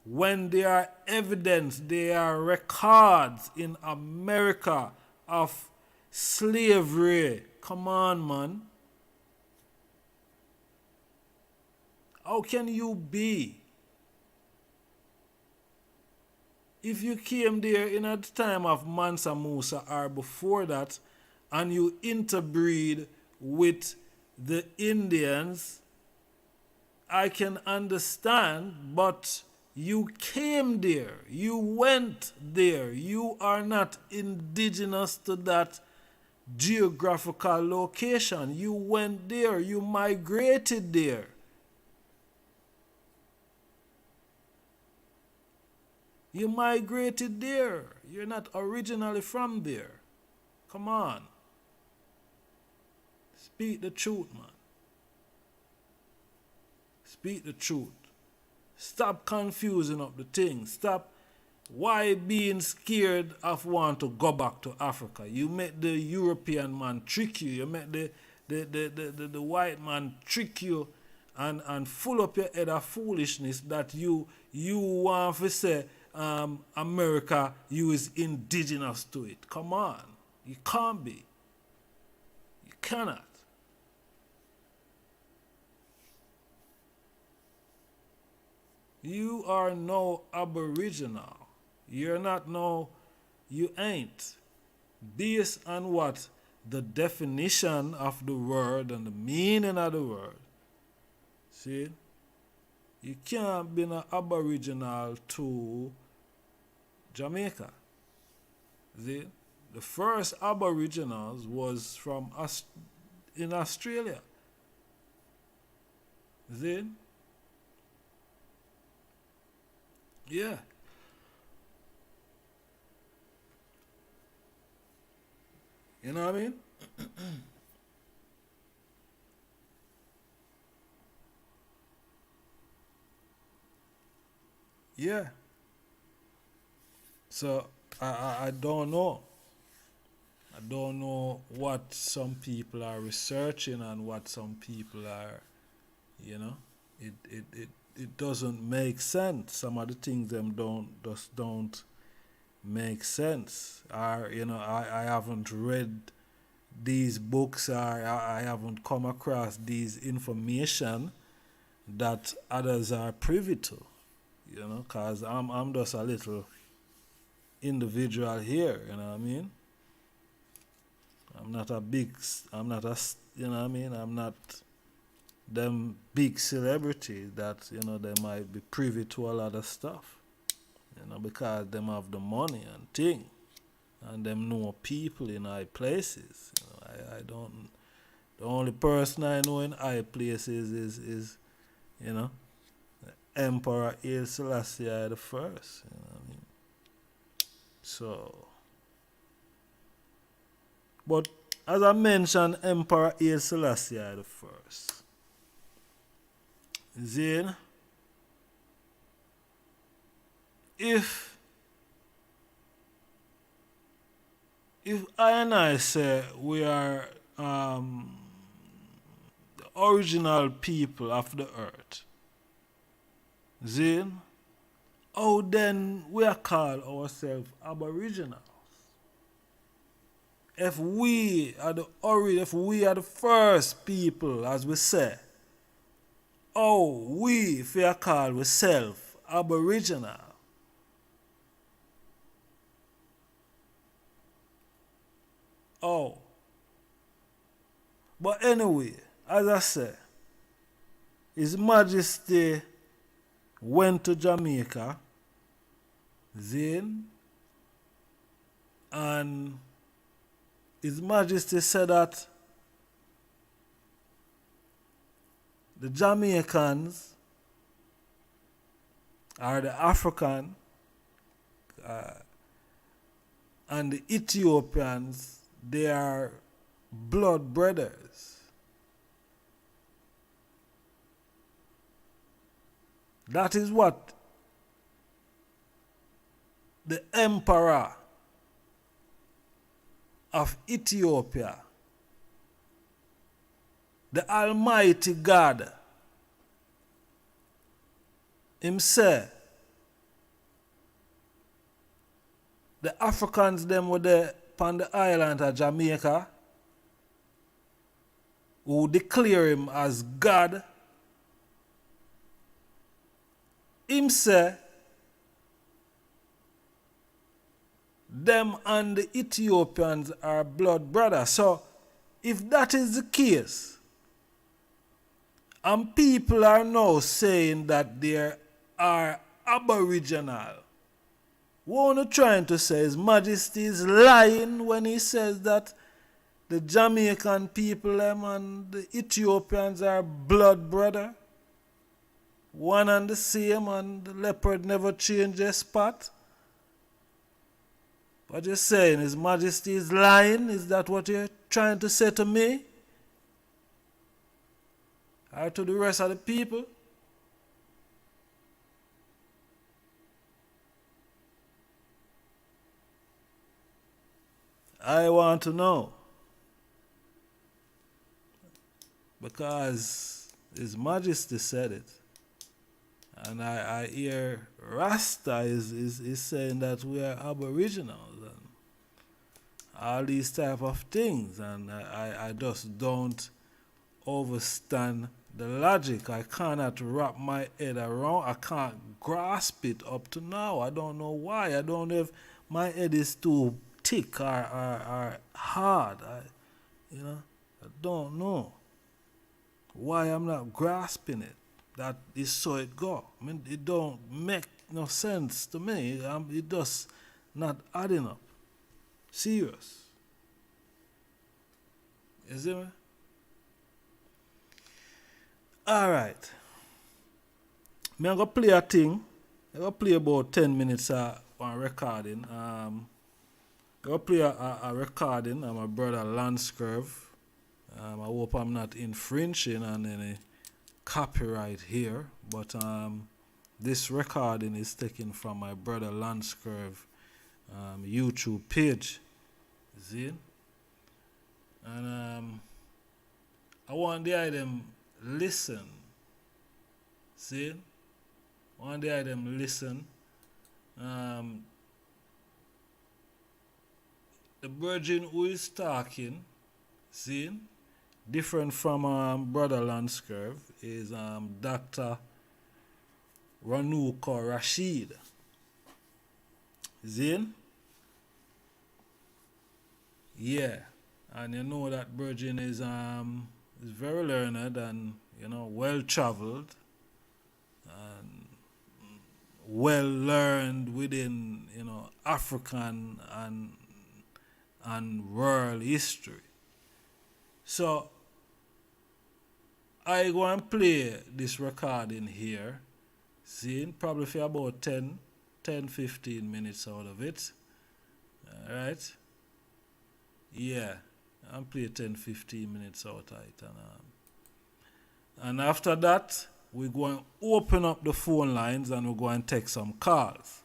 When there are evidence, there are records in America of slavery. Come on, man. How can you be? If you came there in a time of Mansa Musa or before that, and you interbreed with the Indians, I can understand, but you came there, you went there, you are not indigenous to that geographical location. You went there, you migrated there. You migrated there. You're not originally from there. Come on. Speak the truth, man. Speak the truth. Stop confusing up the things. Stop. Why being scared of want to go back to Africa? You make the European man trick you. You make the white man trick you and full up your head of foolishness that you want to say America, you is indigenous to it. Come on. You can't be. You cannot. You are no Aboriginal. You're not no, you ain't. Based on what? The definition of the word and the meaning of the word. See? You can't be an Aboriginal to Jamaica. See? The first Aboriginals was from in Australia. See? Yeah. You know what I mean? Yeah. So I don't know. I don't know what some people are researching and what some people are, it doesn't make sense. Some of the things them don't make sense. Or, you know, I haven't read these books, or I haven't come across these information that others are privy to, you know, because I'm just a little individual here, you know what I mean? I'm not a, you know what I mean? I'm not them big celebrity that, you know, they might be privy to a lot of stuff, you know, because them have the money and thing, and them know people in high places. You know, I don't. The only person I know in high places is you know, Emperor Haile Selassie the First. You know what I mean? So, but as I mentioned, Emperor Haile Selassie the First. Then, if I and I say we are the original people of the earth, then how then we are called ourselves Aboriginals? If we are the first people, as we say, how we if we are called ourselves Aboriginal? Oh. But anyway, as I said, His Majesty went to Jamaica, then, and His Majesty said that the Jamaicans are the African and the Ethiopians, they are blood brothers. That is what the Emperor of Ethiopia, the Almighty God, him say, the Africans them were there upon the island of Jamaica, who declare him as God. Him say, them and the Ethiopians are blood brothers. So, if that is the case, and people are now saying that they are Aboriginal, what are you trying to say? His Majesty is lying when he says that the Jamaican people them and the Ethiopians are blood brother? One and the same, and the leopard never change their spot? What you're saying, His Majesty is lying? Is that what you're trying to say to me? Or to the rest of the people? I want to know. Because His Majesty said it. And I hear Rasta is saying that we are Aboriginals and all these type of things, and I just don't understand the logic. I cannot wrap my head around. I can't grasp it up to now. I don't know why. I don't know if my head is too thick or hard. I don't know why I'm not grasping it. That is so it go. I mean, it don't make no sense to me. It does not adding up. Serious. You see me? Alright. I'm going to play a thing. I'm going to play about 10 minutes on recording. I'm going to play a recording of my brother Lanscurve. I hope I'm not infringing on any copyright here, but this recording is taken from my brother Lanscurve YouTube page. See? And I want the item listen. See? I want the item listen the virgin who is talking, see, different from Brother Lanscurve, is Dr. Ranuko Rashid. Zin? Yeah. And you know that virgin is very learned and, you know, well traveled and well learned within, you know, African and world history. So I go and play this recording here, see, probably for about 10-15 minutes out of it. Alright? Yeah, I'll play 10-15 minutes out of it. And after that, we're going to open up the phone lines and we're going to take some calls.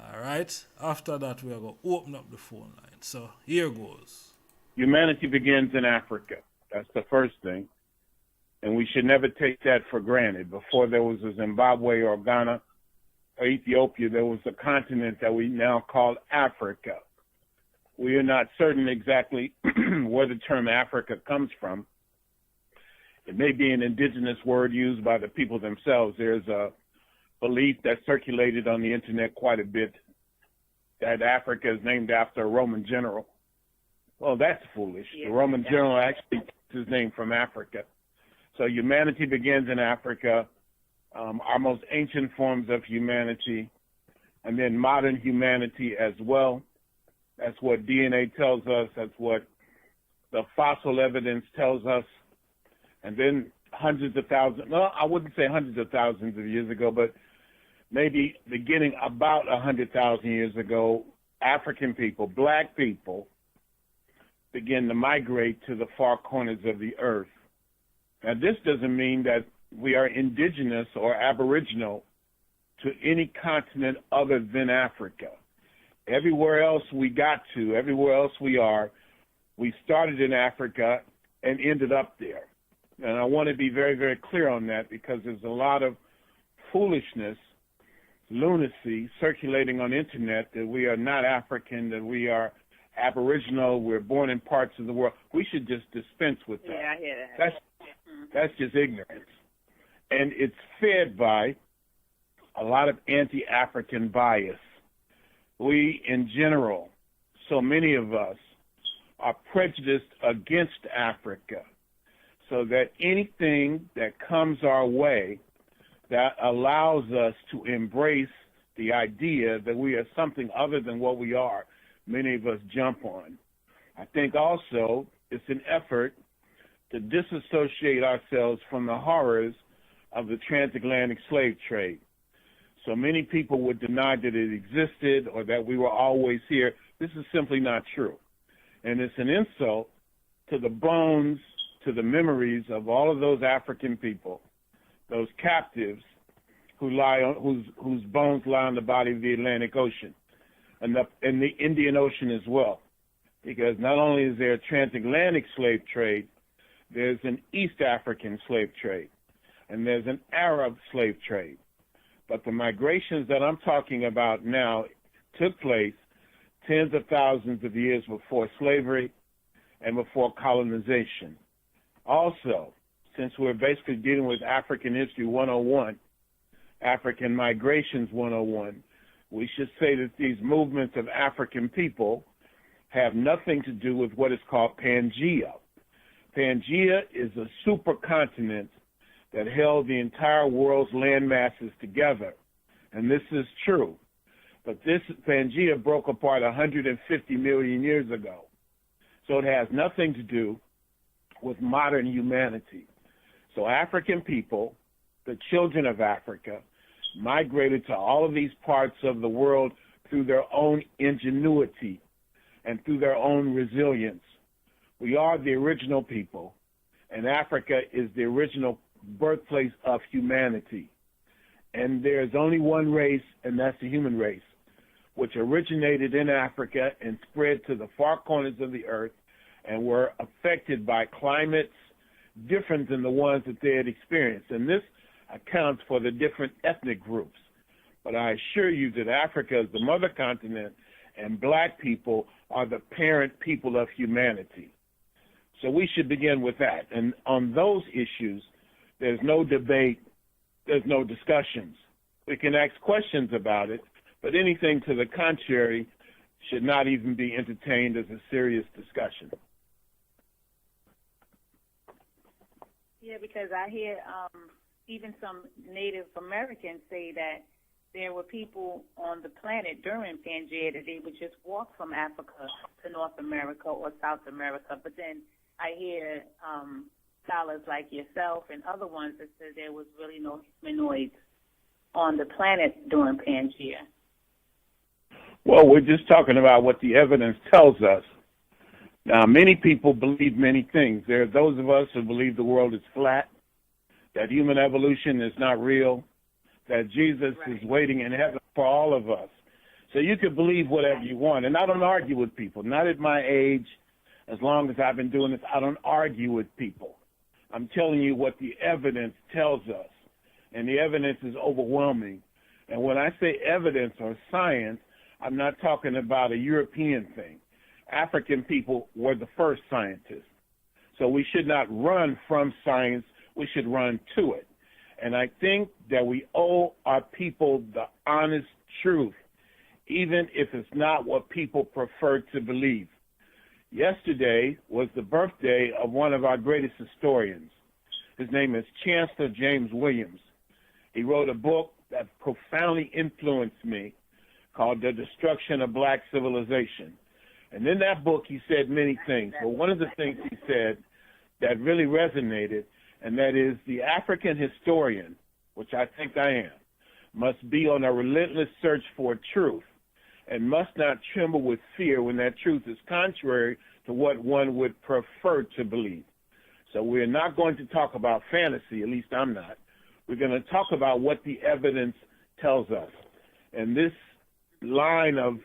Alright? After that, we're going to open up the phone lines. So here goes. Humanity begins in Africa. That's the first thing. And we should never take that for granted. Before there was a Zimbabwe or Ghana or Ethiopia, there was a continent that we now call Africa. We are not certain exactly where the term Africa comes from. It may be an indigenous word used by the people themselves. There's a belief that circulated on the internet quite a bit that Africa is named after a Roman general. Well, that's foolish. Yeah, the Roman general actually took his name from Africa. So humanity begins in Africa, our most ancient forms of humanity, and then modern humanity as well. That's what DNA tells us. That's what the fossil evidence tells us. And then hundreds of thousands, well, I wouldn't say hundreds of thousands of years ago, but maybe beginning about 100,000 years ago, African people, black people, begin to migrate to the far corners of the earth. Now, this doesn't mean that we are indigenous or aboriginal to any continent other than Africa. Everywhere else we got to, everywhere else we are, we started in Africa and ended up there. And I want to be very, very clear on that because there's a lot of foolishness, lunacy circulating on the internet that we are not African, that we are Aboriginal, we're born in parts of the world. We should just dispense with that. Yeah, I hear that. That's just ignorance. And it's fed by a lot of anti-African bias. We, in general, so many of us, are prejudiced against Africa, so that anything that comes our way that allows us to embrace the idea that we are something other than what we are, many of us jump on. I think also it's an effort to disassociate ourselves from the horrors of the transatlantic slave trade. So many people would deny that it existed or that we were always here. This is simply not true. And it's an insult to the bones, to the memories of all of those African people, those captives whose bones lie on the body of the Atlantic Ocean and the Indian Ocean as well. Because not only is there a transatlantic slave trade, there's an East African slave trade, and there's an Arab slave trade. But the migrations that I'm talking about now took place tens of thousands of years before slavery and before colonization. Also, since we're basically dealing with African History 101, African Migrations 101, we should say that these movements of African people have nothing to do with what is called Pangea. Pangea is a supercontinent that held the entire world's land masses together, and this is true. But this Pangea broke apart 150 million years ago, so it has nothing to do with modern humanity. So African people, the children of Africa, migrated to all of these parts of the world through their own ingenuity and through their own resilience. We are the original people, and Africa is the original birthplace of humanity. And there's only one race, and that's the human race, which originated in Africa and spread to the far corners of the earth and were affected by climates different than the ones that they had experienced. And this accounts for the different ethnic groups. But I assure you that Africa is the mother continent, and black people are the parent people of humanity. So we should begin with that. And on those issues, there's no debate, there's no discussions. We can ask questions about it, but anything to the contrary should not even be entertained as a serious discussion. Yeah, because I hear even some Native Americans say that there were people on the planet during Pangea that they would just walk from Africa to North America or South America. But then I hear scholars like yourself and other ones that said there was really no humanoids on the planet during Pangea. Well, we're just talking about what the evidence tells us. Now, many people believe many things. There are those of us who believe the world is flat, that human evolution is not real, that Jesus is waiting in heaven for all of us. So you can believe whatever you want. And I don't argue with people. Not at my age. As long as I've been doing this, I don't argue with people. I'm telling you what the evidence tells us. And the evidence is overwhelming. And when I say evidence or science, I'm not talking about a European thing. African people were the first scientists. So we should not run from science. We should run to it. And I think that we owe our people the honest truth, even if it's not what people prefer to believe. Yesterday was the birthday of one of our greatest historians. His name is Chancellor James Williams. He wrote a book that profoundly influenced me called The Destruction of Black Civilization. And in that book, he said many things. But one of the things he said that really resonated, and that is the African historian, which I think I am, must be on a relentless search for truth and must not tremble with fear when that truth is contrary to what one would prefer to believe. So we're not going to talk about fantasy, at least I'm not. We're going to talk about what the evidence tells us. And this line of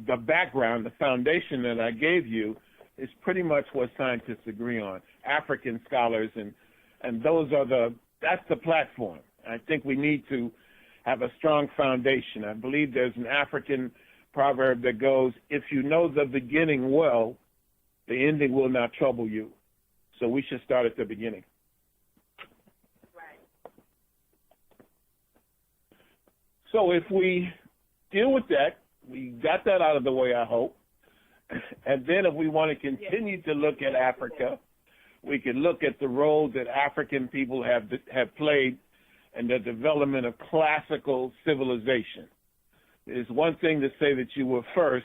the background, the foundation that I gave you, is pretty much what scientists agree on, African scholars, and that's the platform. I think we need to have a strong foundation. I believe there's an African proverb that goes, if you know the beginning well, the ending will not trouble you. So we should start at the beginning. Right. So if we deal with that, we got that out of the way, I hope. And then if we want to continue to look at Africa, we can look at the role that African people have played in the development of classical civilization. It's one thing to say that you were first.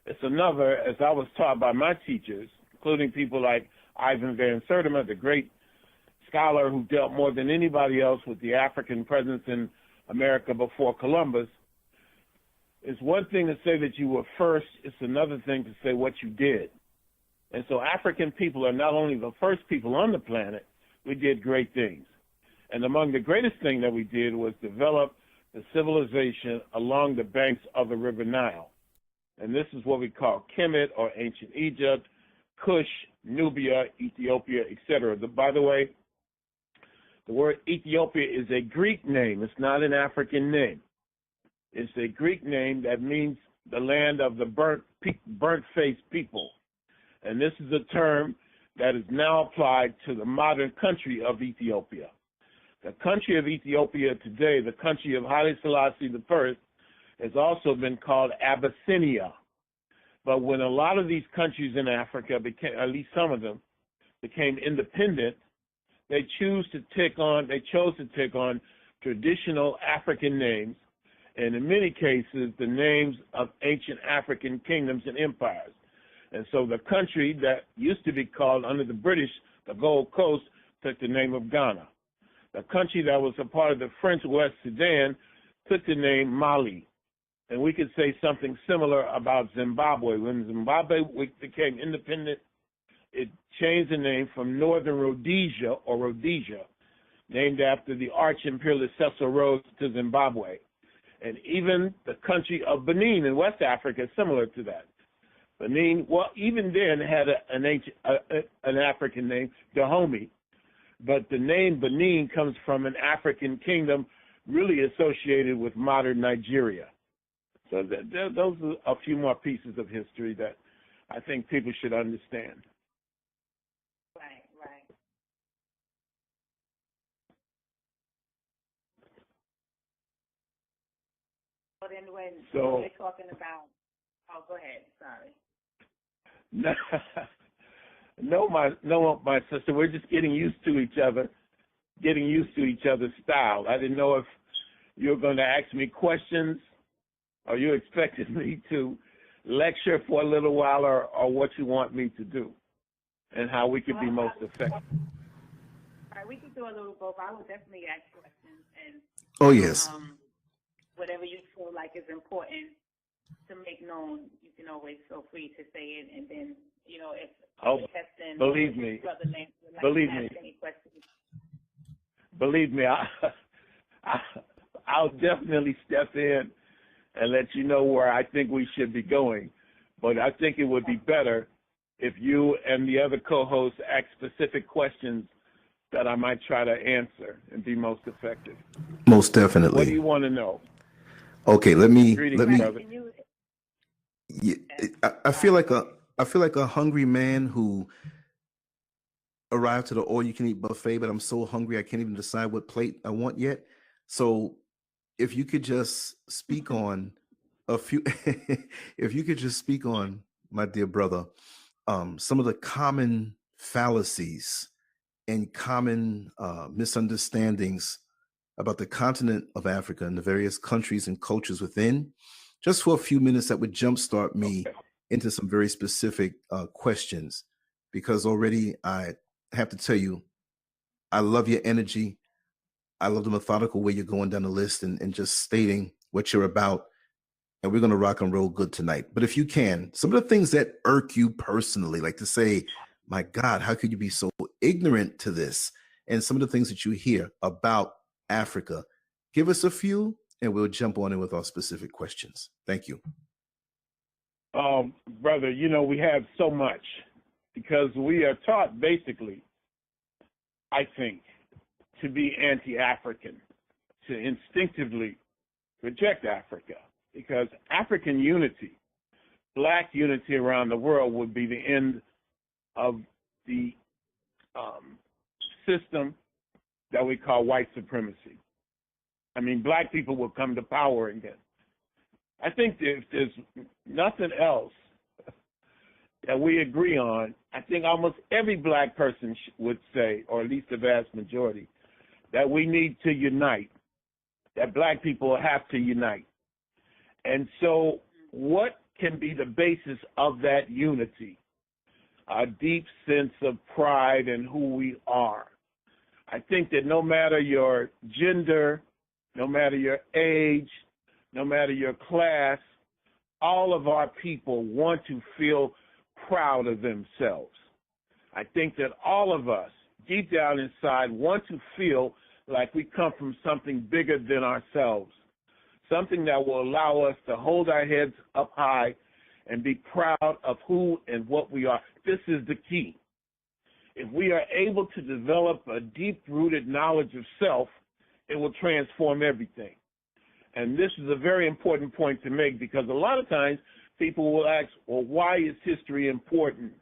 It's another, as I was taught by my teachers, including people like Ivan Van Sertima, the great scholar who dealt more than anybody else with the African presence in America before Columbus. It's one thing to say that you were first. It's another thing to say what you did. And so African people are not only the first people on the planet, we did great things. And among the greatest thing that we did was develop the civilization along the banks of the River Nile. And this is what we call Kemet, or ancient Egypt, Kush, Nubia, Ethiopia, etc. By the way, the word Ethiopia is a Greek name. It's not an African name. It's a Greek name that means the land of the burnt-faced people. And this is a term that is now applied to the modern country of Ethiopia. The country of Ethiopia today, the country of Haile Selassie I, has also been called Abyssinia. But when a lot of these countries in Africa became, at least some of them, became independent, they chose to take on traditional African names, and in many cases, the names of ancient African kingdoms and empires. And so the country that used to be called under the British, the Gold Coast, took the name of Ghana. The country that was a part of the French West Sudan took the name Mali. And we could say something similar about Zimbabwe. When Zimbabwe became independent, it changed the name from Northern Rhodesia, or Rhodesia, named after the arch-imperialist Cecil Rhodes, to Zimbabwe. And even the country of Benin in West Africa is similar to that. Benin, well, even then had an African name, Dahomey. But the name Benin comes from an African kingdom really associated with modern Nigeria. So those are a few more pieces of history that I think people should understand. Right, right. But then when we're talking about, oh, go ahead. Sorry. No, my sister. We're just getting used to each other, getting used to each other's style. I didn't know if you were going to ask me questions, or you expected me to lecture for a little while, or what you want me to do, and how we could be most effective. All right, we can do a little both. I would definitely ask questions, and oh yes, whatever you feel like is important to make known, you can always feel free to say it, and then if testing, believe me, any questions. Believe me, I'll definitely step in and let you know where I think we should be going. But I think it would be better if you and the other co-hosts ask specific questions that I might try to answer and be most effective. Most definitely. What do you want to know? Okay, let me. Brother. Yeah, I feel like a hungry man who arrived to the all-you-can-eat buffet, but I'm so hungry I can't even decide what plate I want yet. So, if you could just speak on a few, if you could just speak on, my dear brother, some of the common fallacies and common misunderstandings about the continent of Africa and the various countries and cultures within, just for a few minutes, that would jumpstart me into some very specific questions, because already I have to tell you, I love your energy. I love the methodical way you're going down the list and just stating what you're about. And we're going to rock and roll good tonight. But if you can, some of the things that irk you personally, like to say, my God, how could you be so ignorant to this? And some of the things that you hear about Africa, give us a few and we'll jump on in with our specific questions. Thank you. Brother, we have so much because we are taught basically, I think, to be anti-African, to instinctively reject Africa, because African unity, black unity around the world, would be the end of the system that we call white supremacy. I mean, black people will come to power again. I think if there's nothing else that we agree on, I think almost every black person would say, or at least the vast majority, that we need to unite, that black people have to unite. And so what can be the basis of that unity? A deep sense of pride in who we are. I think that no matter your gender, no matter your age, no matter your class, all of our people want to feel proud of themselves. I think that all of us, deep down inside, want to feel like we come from something bigger than ourselves, something that will allow us to hold our heads up high and be proud of who and what we are. This is the key. If we are able to develop a deep-rooted knowledge of self, it will transform everything. And this is a very important point to make, because a lot of times people will ask, well, why is history important?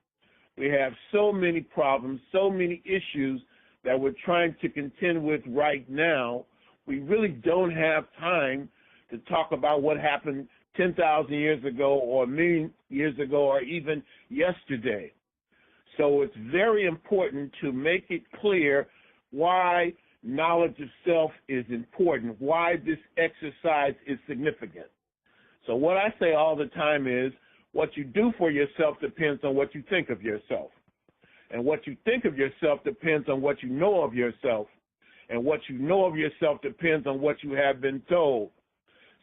We have so many problems, so many issues that we're trying to contend with right now. We really don't have time to talk about what happened 10,000 years ago or a million years ago or even yesterday. So it's very important to make it clear why knowledge of self is important, why this exercise is significant. So what I say all the time is, what you do for yourself depends on what you think of yourself. And what you think of yourself depends on what you know of yourself. And what you know of yourself depends on what you have been told.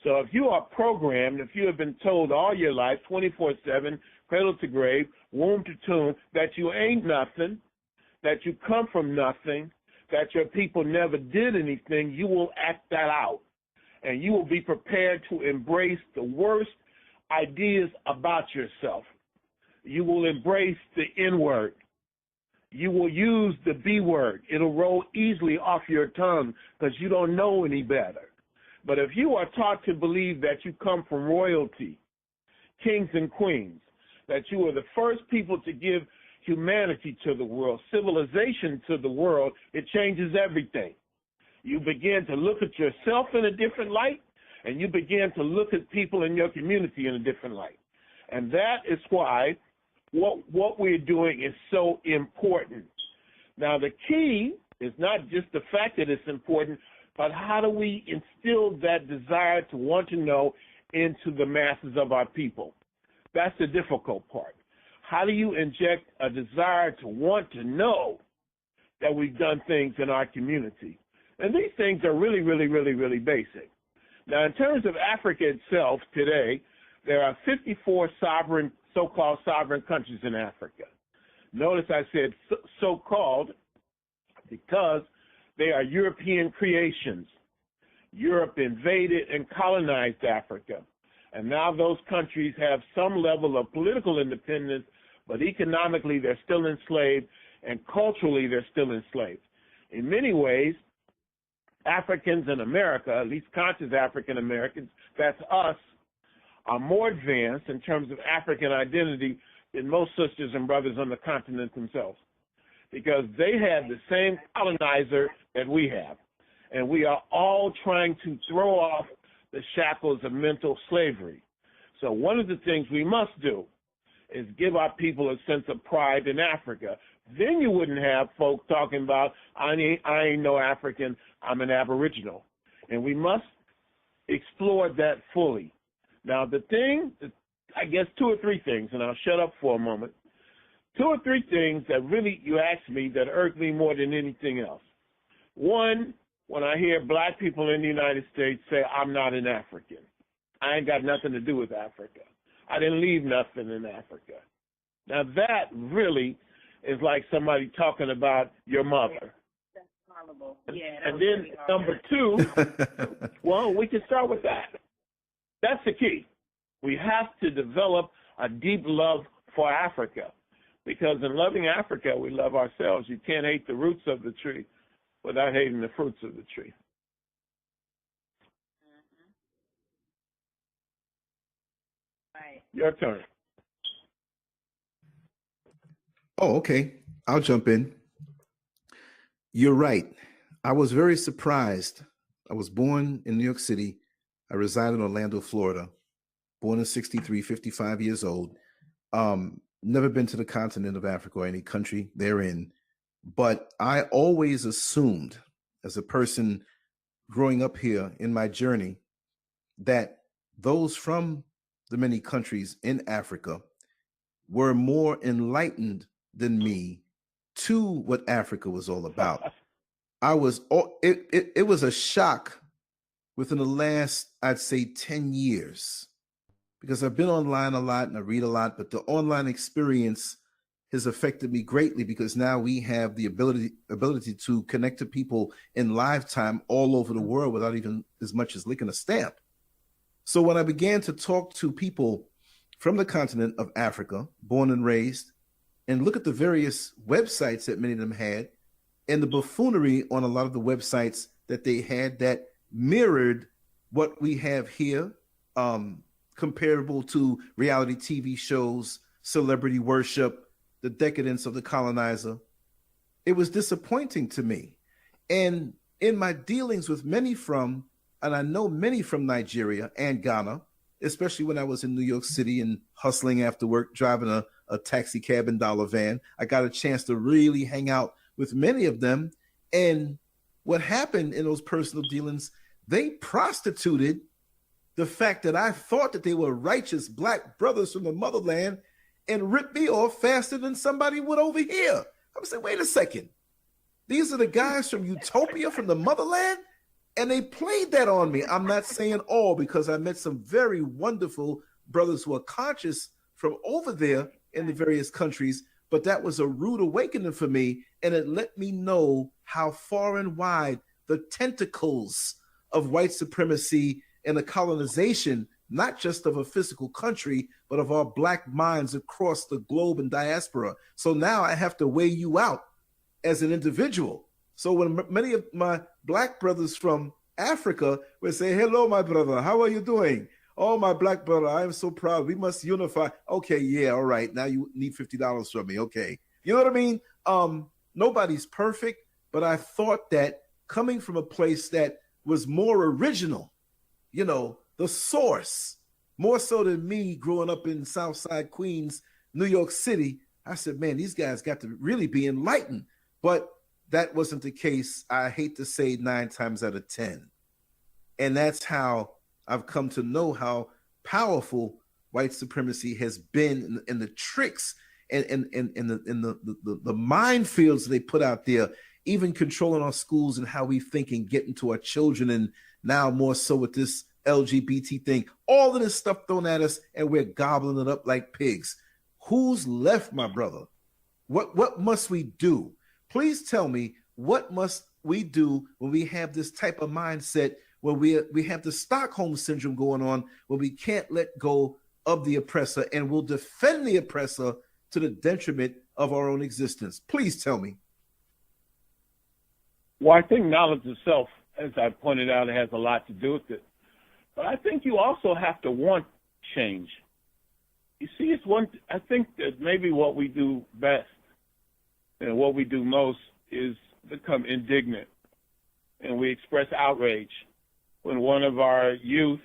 So if you are programmed, if you have been told all your life, 24/7, cradle to grave, womb to tomb, that you ain't nothing, that you come from nothing, that your people never did anything, you will act that out. And you will be prepared to embrace the worst ideas about yourself. You will embrace the N word. You will use the B word. It'll roll easily off your tongue because you don't know any better. But if you are taught to believe that you come from royalty, kings and queens, that you are the first people to give humanity to the world, civilization to the world, it changes everything. You begin to look at yourself in a different light, and you begin to look at people in your community in a different light. And that is why what we're doing is so important. Now, the key is not just the fact that it's important, but how do we instill that desire to want to know into the masses of our people? That's the difficult part. How do you inject a desire to want to know that we've done things in our community? And these things are really, really, really, really basic. Now, in terms of Africa itself today, there are 54 sovereign, so-called sovereign countries in Africa. Notice I said so-called because they are European creations. Europe invaded and colonized Africa. And now those countries have some level of political independence, but economically they're still enslaved, and culturally they're still enslaved. In many ways, Africans in America, at least conscious African Americans, that's us, are more advanced in terms of African identity than most sisters and brothers on the continent themselves, because they had the same colonizer that we have. And we are all trying to throw off the shackles of mental slavery. So one of the things we must do is give our people a sense of pride in Africa. Then you wouldn't have folk talking about, I ain't no African, I'm an Aboriginal. And we must explore that fully. Now, the thing, I guess 2 or 3 things, and I'll shut up for a moment. 2 or 3 things that really, you asked me, that irk me more than anything else. One, when I hear black people in the United States say, I'm not an African. I ain't got nothing to do with Africa. I didn't leave nothing in Africa. Now, that really is like somebody talking about your mother. That's horrible. Yeah. And then number 2, well, we can start with that. That's the key. We have to develop a deep love for Africa, because in loving Africa, we love ourselves. You can't hate the roots of the tree without hating the fruits of the tree. Right. Your turn. Oh, okay. I'll jump in. You're right. I was very surprised. I was born in New York City. I reside in Orlando, Florida. Born in 63, 55 years old. Never been to the continent of Africa or any country therein. But I always assumed, as a person growing up here in my journey, that those from the many countries in Africa were more enlightened than me to what Africa was all about. It was a shock within the last, I'd say, 10 years, because I've been online a lot and I read a lot, but the online experience has affected me greatly, because now we have the ability to connect to people in live time all over the world without even as much as licking a stamp. So when I began to talk to people from the continent of Africa, born and raised, and look at the various websites that many of them had, and the buffoonery on a lot of the websites that they had that mirrored what we have here, comparable to reality TV shows, celebrity worship, the decadence of the colonizer, it was disappointing to me. And in my dealings with many from, and I know many from Nigeria and Ghana, especially when I was in New York City and hustling after work, driving a taxi cab and dollar van, I got a chance to really hang out with many of them. And what happened in those personal dealings, they prostituted the fact that I thought that they were righteous black brothers from the motherland and ripped me off faster than somebody would over here. I'm saying, wait a second. These are the guys from Utopia, from the motherland? And they played that on me. I'm not saying all, because I met some very wonderful brothers who are conscious from over there in the various countries, but that was a rude awakening for me, and it let me know how far and wide the tentacles of white supremacy and the colonization, not just of a physical country, but of our black minds across the globe and diaspora. So now I have to weigh you out as an individual. So when many of my black brothers from Africa would say, hello, my brother. How are you doing? Oh, my black brother, I am so proud. We must unify. Okay, yeah, all right. Now you need $50 from me. Okay. You know what I mean? Nobody's perfect, but I thought that coming from a place that was more original, you know, the source, more so than me growing up in Southside Queens, New York City, I said, man, these guys got to really be enlightened. But that wasn't the case. I hate to say 9 times out of 10. And that's how I've come to know how powerful white supremacy has been in the tricks and the minefields they put out there, even controlling our schools and how we think and getting to our children. And now more so with this LGBT thing, all of this stuff thrown at us, and we're gobbling it up like pigs. Who's left, my brother? What must we do? Please tell me, what must we do when we have this type of mindset, where we have the Stockholm syndrome going on, where we can't let go of the oppressor and will defend the oppressor to the detriment of our own existence? Please tell me. Well, I think knowledge of self, as I pointed out, it has a lot to do with it. But I think you also have to want change. You see, it's one. I think that maybe what we do best and what we do most is become indignant, and we express outrage when one of our youth,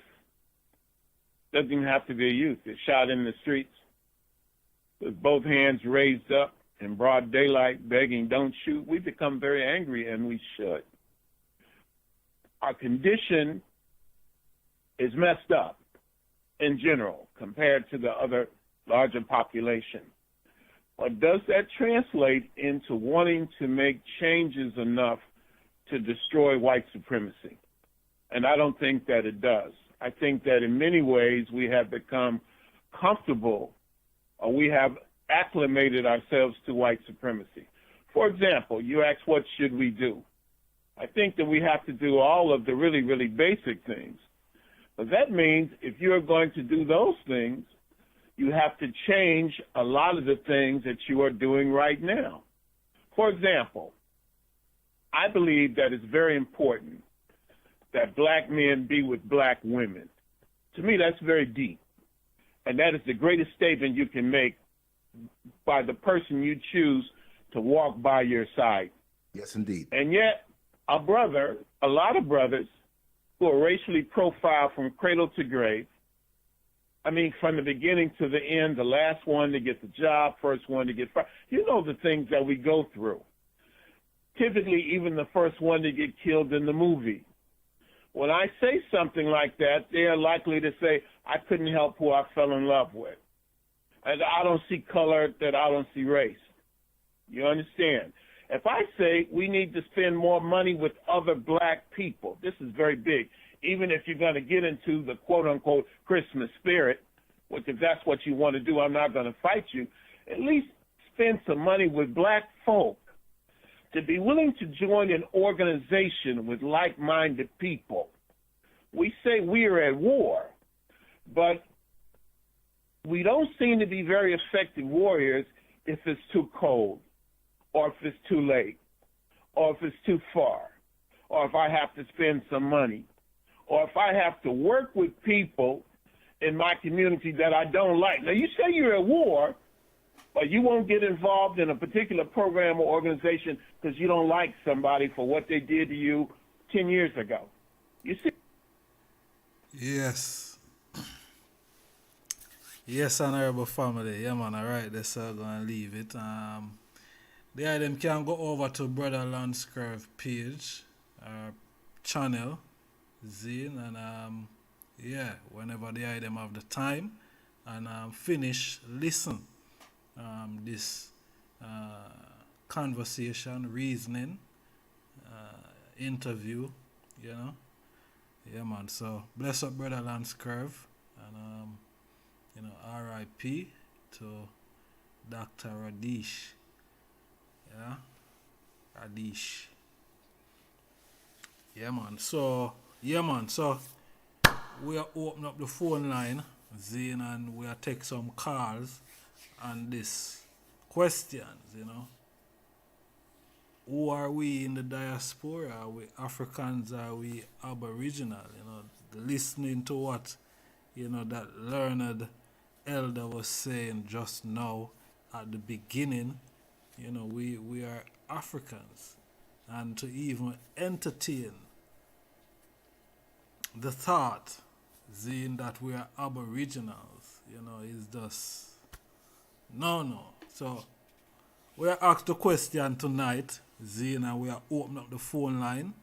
doesn't even have to be a youth, is shot in the streets with both hands raised up in broad daylight begging, don't shoot. We become very angry, and we should. Our condition is messed up in general compared to the other larger population. But does that translate into wanting to make changes enough to destroy white supremacy? And I don't think that it does. I think that in many ways we have become comfortable, or we have acclimated ourselves to white supremacy. For example, you ask, what should we do? I think that we have to do all of the really, really basic things. But that means if you're going to do those things, you have to change a lot of the things that you are doing right now. For example, I believe that it's very important that black men be with black women. To me, that's very deep. And that is the greatest statement you can make by the person you choose to walk by your side. Yes, indeed. And yet, a lot of brothers who are racially profiled from cradle to grave, I mean, from the beginning to the end, the last one to get the job, first one to get fired. You know the things that we go through. Typically, even the first one to get killed in the movie. When I say something like that, they are likely to say, I couldn't help who I fell in love with. And I don't see color, that I don't see race. You understand? If I say we need to spend more money with other black people, this is very big. Even if you're going to get into the quote-unquote Christmas spirit, which if that's what you want to do, I'm not going to fight you, at least spend some money with black folk. To be willing to join an organization with like-minded people. We say we are at war, but we don't seem to be very effective warriors if it's too cold, or if it's too late, or if it's too far, or if I have to spend some money, or if I have to work with people in my community that I don't like. Now, you say you're at war, but you won't get involved in a particular program or organization because you don't like somebody for what they did to you 10 years ago. You see? Yes. Yes, honorable family. Yeah, man, all right. That's all going to leave it. The item can go over to Brother Lance Curve page, channel, Zine, and yeah, whenever the item have the time, and finish, listen. This conversation, reasoning, interview, you know. Yeah, man. So, bless up, Brother Lance Curve. And, you know, R.I.P. to Dr. Radish. Yeah? Radish. Yeah, man. So, we are opening up the phone line, Zane, and we are take some calls on this questions, you know. who are we in the diaspora? Are we Africans? Are we Aboriginal? Listening to what, that learned elder was saying just now at the beginning, we are Africans. And to even entertain the thought, seeing that we are Aboriginals, is just no. So we are asked a question tonight, and we are opening up the phone line.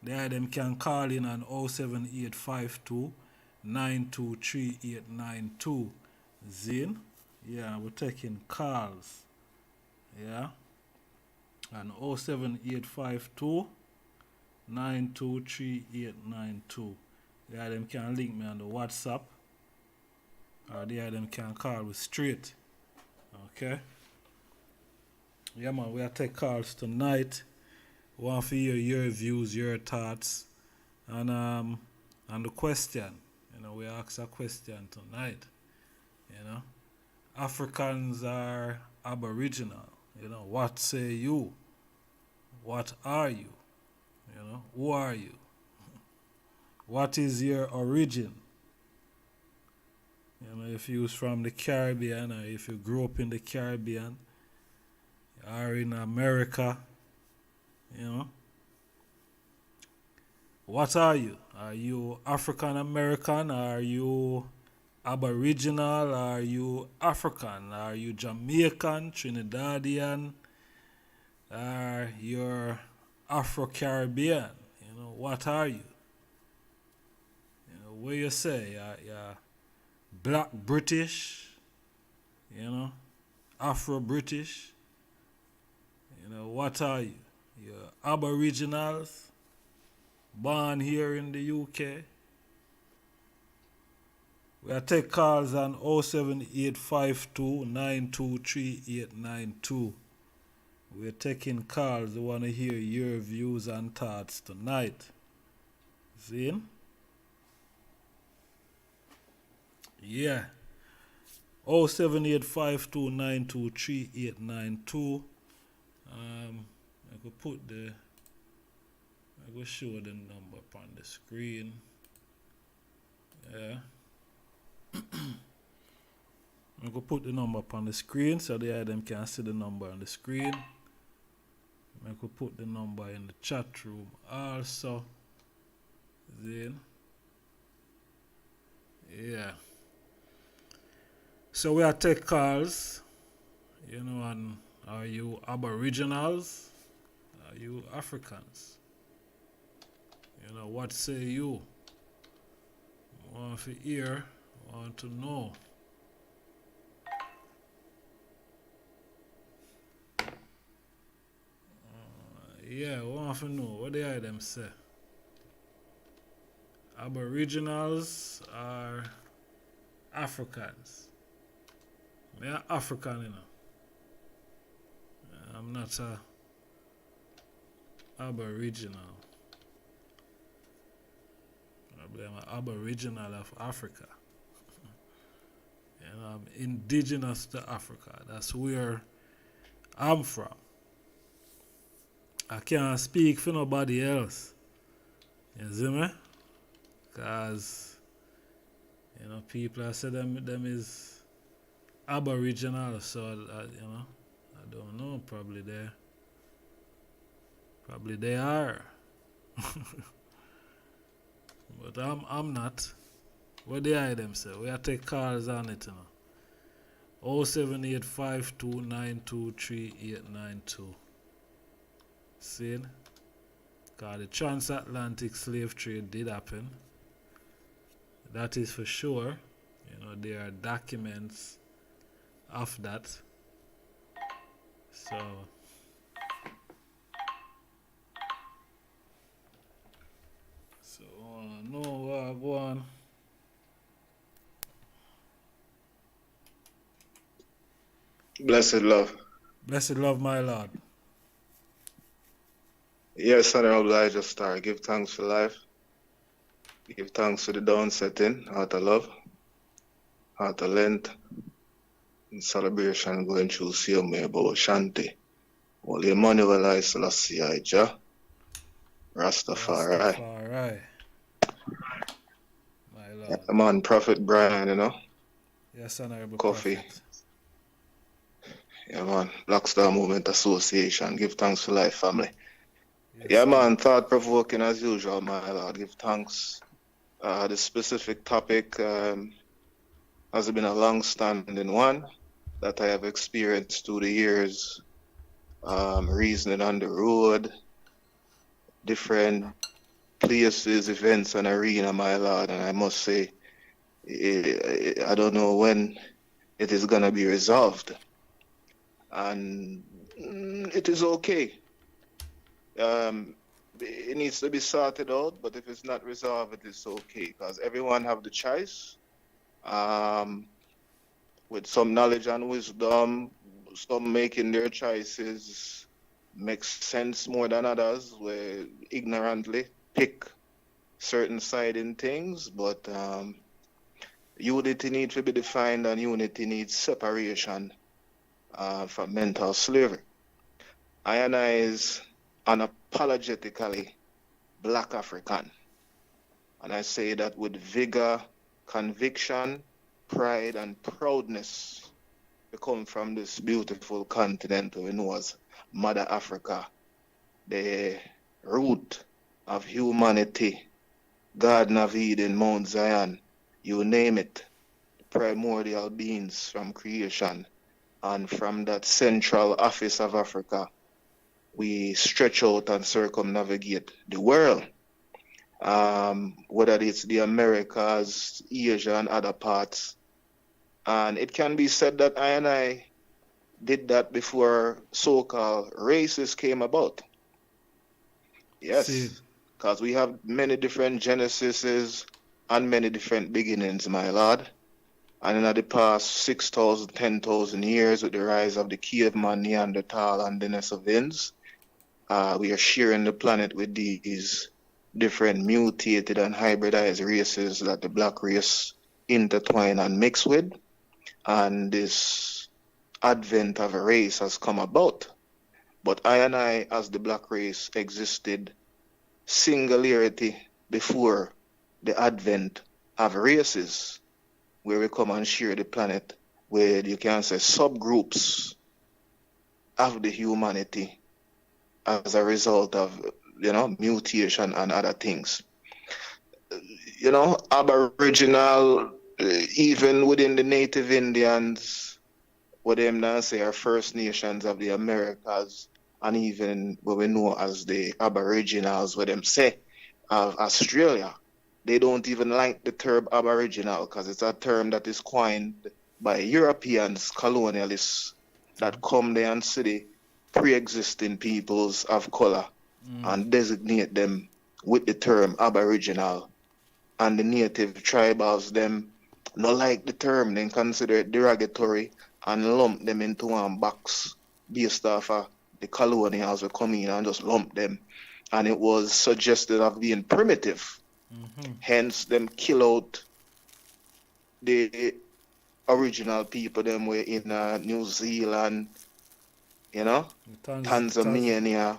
There them can call in on 07852 923892. Zine, yeah, we're taking calls. Yeah. And 07852 923892. Yeah, them can link me on the WhatsApp. Or there them can call me straight. Okay. Yeah, man, we'll take calls tonight. We want to hear your views, your thoughts, and the question. We ask a question tonight. Africans are Aboriginal. What say you? What are you? Who are you? What is your origin? If you was from the Caribbean, or if you grew up in the Caribbean, or in America, what are you? Are you African American? Are you Aboriginal? Are you African? Are you Jamaican, Trinidadian? Are you Afro-Caribbean? What are you? What you say? You're Black British? Afro-British? What are you? You're Aboriginals? Born here in the UK? We'll take calls on 07852 923892. We're taking calls. We want to hear your views and thoughts tonight. See? Yeah. 07852 923892. I could put the... I will show the number upon the screen. Yeah. I will put the number up on the screen so the them can see the number on the screen. I could put the number in the chat room also. Then, yeah. So we are take calls, and are you Aboriginals? Are you Africans? What say you? Want to hear, want to know. Yeah, want to know. What they are them say? Aboriginals are Africans. Me are African, I'm not a Aboriginal. I'm an Aboriginal of Africa. I'm indigenous to Africa. That's where I'm from. I can't speak for nobody else. You see me? Because, people have said them is Aboriginal, so, I don't know, probably they are. But I'm not. What they are them say? We have to take calls on it, 07852 923892. See? Because the transatlantic slave trade did happen. That is for sure. There are documents of that. So no, go on. Blessed love. Blessed love, my Lord. Yes, Honorable, I just start. Give thanks for life. Give thanks for the dawn setting. Heart of love. Heart of length. In celebration going through Siome about Shanti. Holy Emmanuel I Selassie I Jah. Rastafari. Rastafari. My Lord. Yeah, man, Prophet Brian, you know. Yes, Honorable Coffee. Prophet. Yeah, man. Black Star Movement Association. Give thanks for life, family. Yes, Yeah, sir. man. Thought provoking as usual, my Lord. Give thanks. The specific topic has been a long standing one that I have experienced through the years. Reasoning on the road, different places, events, and arena, my Lord. And I must say, I don't know when it is going to be resolved. And it is okay. It needs to be sorted out, but if it's not resolved, it is okay, because everyone have the choice. With some knowledge and wisdom, some making their choices makes sense more than others, where ignorantly pick certain side in things, but unity needs to be defined, and unity needs separation from mental slavery. I is unapologetically Black African, and I say that with vigor, conviction, pride, and proudness to come from this beautiful continent we know as Mother Africa, the root of humanity, Garden of Eden, Mount Zion, you name it, primordial beings from creation, and from that central office of Africa, we stretch out and circumnavigate the world. Whether it's the Americas, Asia, and other parts. And it can be said that I did that before so-called races came about. Yes, because we have many different genesises and many different beginnings, my Lord. And in the past 6,000, 10,000 years, with the rise of the caveman, Neanderthal, and Denisovans, we are sharing the planet with these different mutated and hybridized races that the black race intertwine and mix with. And this advent of a race has come about. But I, as the black race, existed singularity before the advent of races, where we come and share the planet with, you can say, subgroups of the humanity as a result of, mutation and other things. Aboriginal, even within the native Indians, what them now say are First Nations of the Americas, and even what we know as the Aboriginals, what them say of Australia, they don't even like the term Aboriginal, because it's a term that is coined by Europeans, colonialists, that come there and see the pre-existing peoples of color and designate them with the term Aboriginal. And the native tribals, them not like the term, then consider it derogatory and lump them into one box based off of the colonials who come in and just lump them. And it was suggested of being primitive. Hence, them kill out the original people, them were in New Zealand, Tanzania,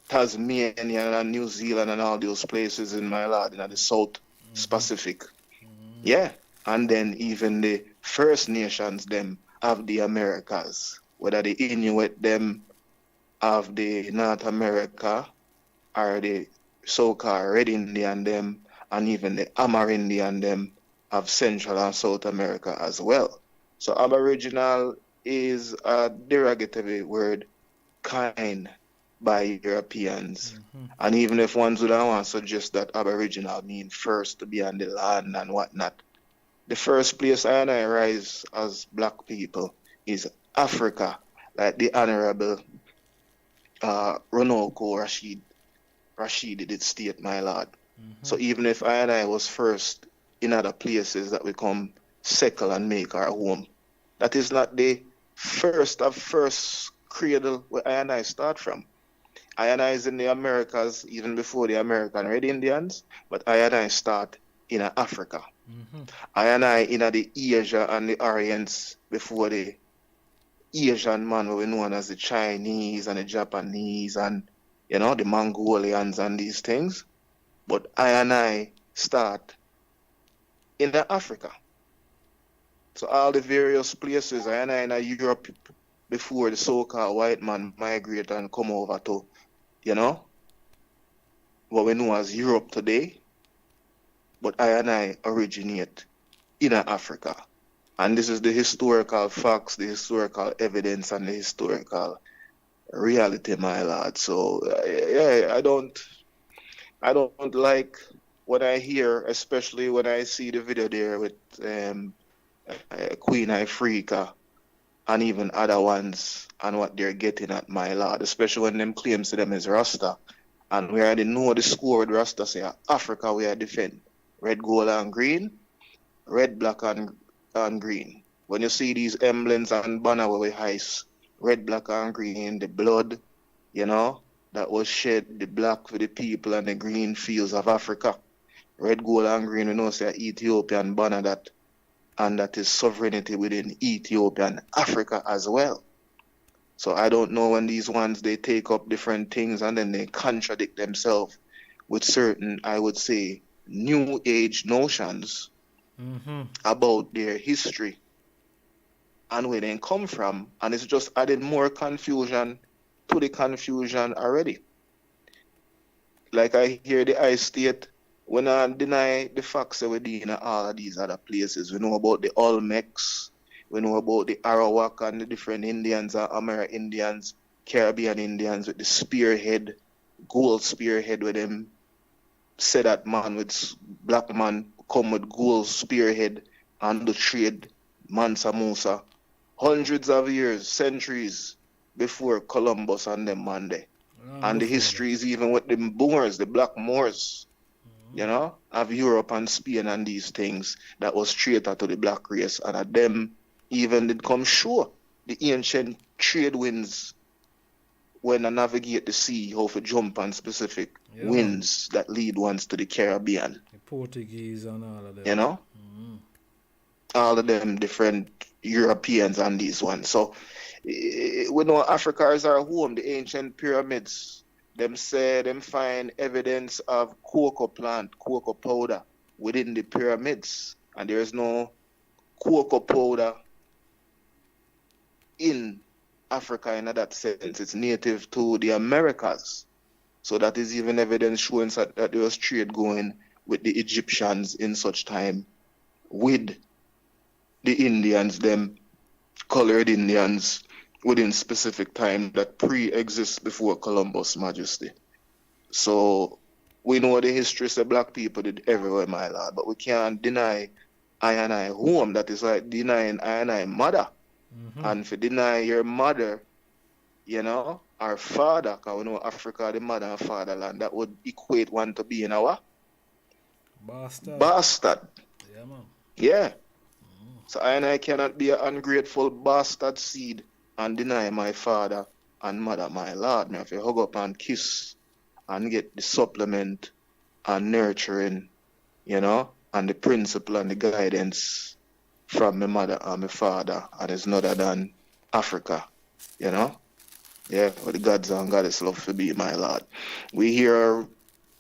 Tasmania and New Zealand and all those places in my Lord, in the South Pacific. Yeah. And then even the First Nations, them, of the Americas, whether the Inuit, them, of the North America, or the so-called Red Indian, them, and even the Amerindian, them, of Central and South America as well. So Aboriginal is a derogatory word coined by Europeans. And even if ones would want to suggest that Aboriginal mean first to be on the land and whatnot, the first place I rise as black people is Africa, like the Honorable Ronoko Rashid did state, my Lord. So even if I was first in other places that we come settle and make our home, that is not the first cradle where I start from. I is in the Americas even before the American Red Indians, but I start in Africa. I in the Asia and the Orients before the Asian man, what we know as the Chinese and the Japanese and, you know, the Mongolians and these things. But I start in Africa. So all the various places, I in Europe before the so-called white man migrate and come over to, you know, what we know as Europe today. But I originate in Africa. And this is the historical facts, the historical evidence, and the historical reality, my lord. So, yeah, I don't like what I hear, especially when I see the video there with Queen Ifrika and even other ones and what they're getting at, my lord, especially when them claims to them is Rasta. And we already know the score with Rasta say, Africa we are defend. Red, gold, and green. Red, black, and green. When you see these emblems and banner where we heist, red, black, and green, the blood, you know, that was shed, the black for the people and the green fields of Africa. Red, gold, and green, we know say Ethiopian banner that, and that is sovereignty within Ethiopian Africa as well. So I don't know when these ones, they take up different things and then they contradict themselves with certain, I would say, new age notions about their history and where they come from, and it's just adding more confusion to the confusion already. Like I hear the I state, when I deny the facts that we do in all of these other places, we know about the Olmecs, we know about the Arawak and the different Indians, Amerindians, Indians, Caribbean Indians with the spearhead, gold spearhead with them. Say that man with black man come with gold spearhead and the trade Mansa Musa. Hundreds of years, centuries before Columbus and them man there. And the history is even with the Moors, the black Moors, you know, of Europe and Spain and these things that was traitor to the black race. And of them even did come show the ancient trade winds when I navigate the sea, how to jump on specific winds that lead ones to the Caribbean. The Portuguese and all of them. You know? All of them different Europeans and these ones. So we know Africa is our home, the ancient pyramids. Them say them find evidence of cocoa plant, cocoa powder within the pyramids. And there is no cocoa powder in Africa in that sense. It's native to the Americas. So that is even evidence showing that there was trade going with the Egyptians in such time with the Indians, them colored Indians within specific time that pre-exists before Columbus' majesty. So we know the history say black people did everywhere, my lord, but we can't deny I home. That is like denying I mother. And if you deny your mother, you know, our father, because we know Africa, the mother and fatherland, that would equate one to being our bastard. Yeah, man. Yeah. So I cannot be an ungrateful bastard seed and deny my father and mother, my lord. Me have to hug up and kiss and get the supplement and nurturing, you know, and the principle and the guidance from my mother and my father, and it's none other than Africa, you know? Yeah, where the gods and goddess love to be, my lord. We hear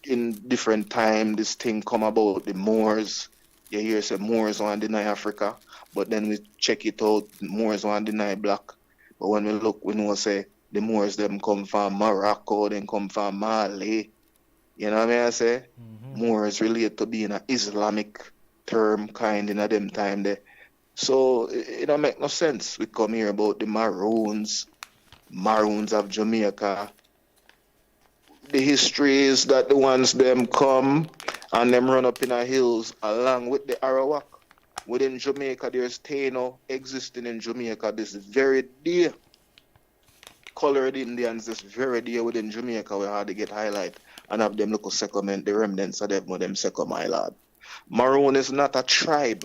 in different time this thing come about the Moors. You hear say Moors want to deny Africa, but then we check it out, Moors want to deny black. But when we look, we know say the Moors them come from Morocco, then come from Mali. You know what I say? Moors relate to being an Islamic term kind in a them time there. So it don't make no sense. We come here about the Maroons of Jamaica. The history is that the ones them come and them run up in the hills along with the Arawak. Within Jamaica, there's Taino existing in Jamaica this very day. Colored Indians this very day within Jamaica where hard to get highlight and have them local settlement, the remnants of them with them second, my lord. Maroon is not a tribe.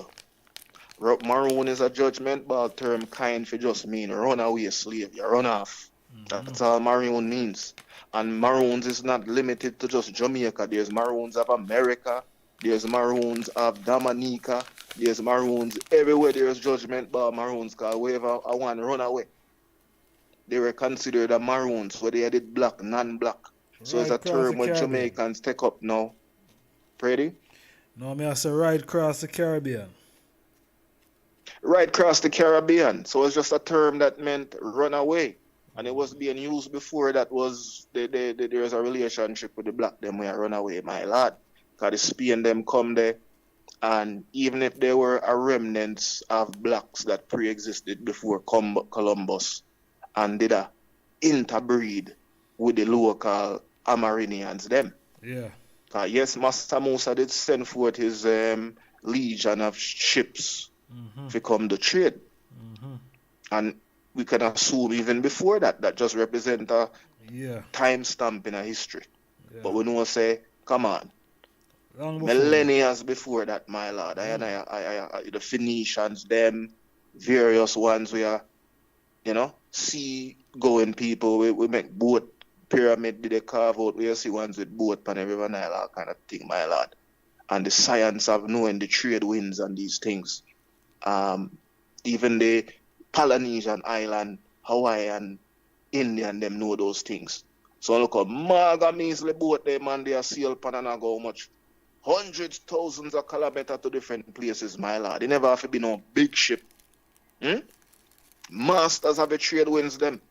Maroon is a judgment ball term kind for just mean runaway slave, you run off. That's all Maroon means. And Maroons is not limited to just Jamaica. There's Maroons of America, there's Maroons of Dominica, there's Maroons everywhere there's judgment ball Maroons, because wherever I want to run away. they were considered a maroons, where they did black, non-black. So it's Right a across the term where Caribbean. Jamaicans take up now. Pretty? No, me I say right across the Caribbean. Right across the Caribbean. So it's just a term that meant run away. And it was being used before that was there was a relationship with the black them where run away, my lad. Because the Spain them come there, and even if there were a remnants of blacks that pre-existed before Columbus and did a interbreed with the local Amerindians them. Yeah. Yes, Master Musa did send forth his legion of ships to come to trade. And we can assume even before that just represent a time stamp in a history. Yeah. But we know say, come on. Long before. Millennia before that, my lord. The Phoenicians, them, various ones where, sea going people, we make boat pyramid did they carve out, we see ones with boat pan every Nile, all kind of thing, my lord. And the science of knowing the trade winds and these things. Even the Polynesian island, Hawaiian, Indian, them know those things. So look at Maga measly boat there, man, they are sail pan and go much. Hundreds, thousands of kilometers to different places, my lord. They never have to be no big ship. Masters have a trade winds them.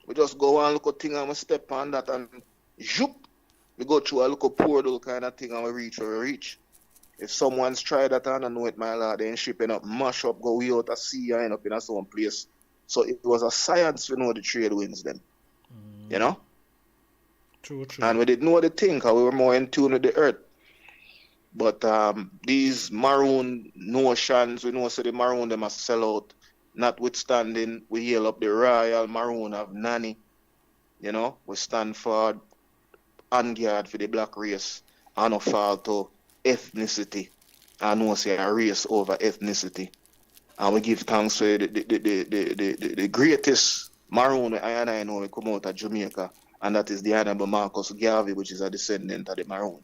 We just go and look at thing and we step on that and zoop. We go through a little portal kind of thing and we reach where we reach. If someone's tried that and I know it, my lord, they ain't shipping up, mash up, go way out at sea and end up in a some place. So it was a science to know the trade winds them. You know? True. And we didn't know the thing because we were more in tune with the earth. But these maroon notions, we know so the maroon them must sell out. Notwithstanding, we hail up the royal maroon of Nani. We stand for on guard for the black race and no fall to ethnicity. I know say a race over ethnicity. And we give thanks to the greatest maroon I know we come out of Jamaica, and that is the Honorable Marcus Garvey, which is a descendant of the maroon.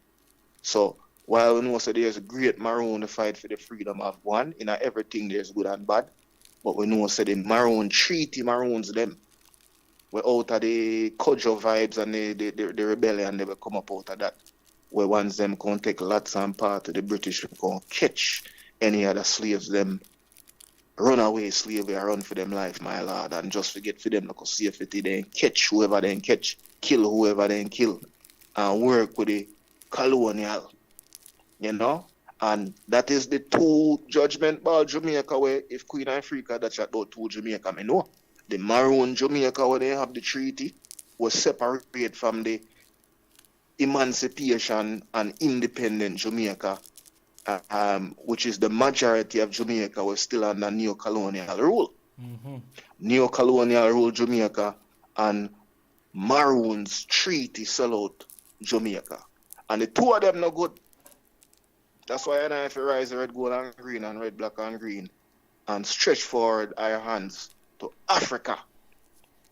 So while we know so there's a great maroon to fight for the freedom of one, in everything there's good and bad. But we know so the maroon treaty maroons them. We're out of the Kojo vibes and the rebellion, they will come up out of that. Where once them can take lots and part of the British can catch any other slaves them runaway slavery run for them life, my lord, and just forget for them like safety, then catch whoever they catch, kill whoever they kill, and work with the colonial, and that is the two judgment ball Jamaica where if Queen Africa that chat about two Jamaica, me know. The maroon Jamaica where they have the treaty was separate from the emancipation and independent Jamaica, which is the majority of Jamaica was still under neo-colonial rule. Neo-colonial rule Jamaica and Maroons treaty sell out Jamaica. And the two of them no good. That's why I have to rise red, gold and green and red, black and green and stretch forward our hands to Africa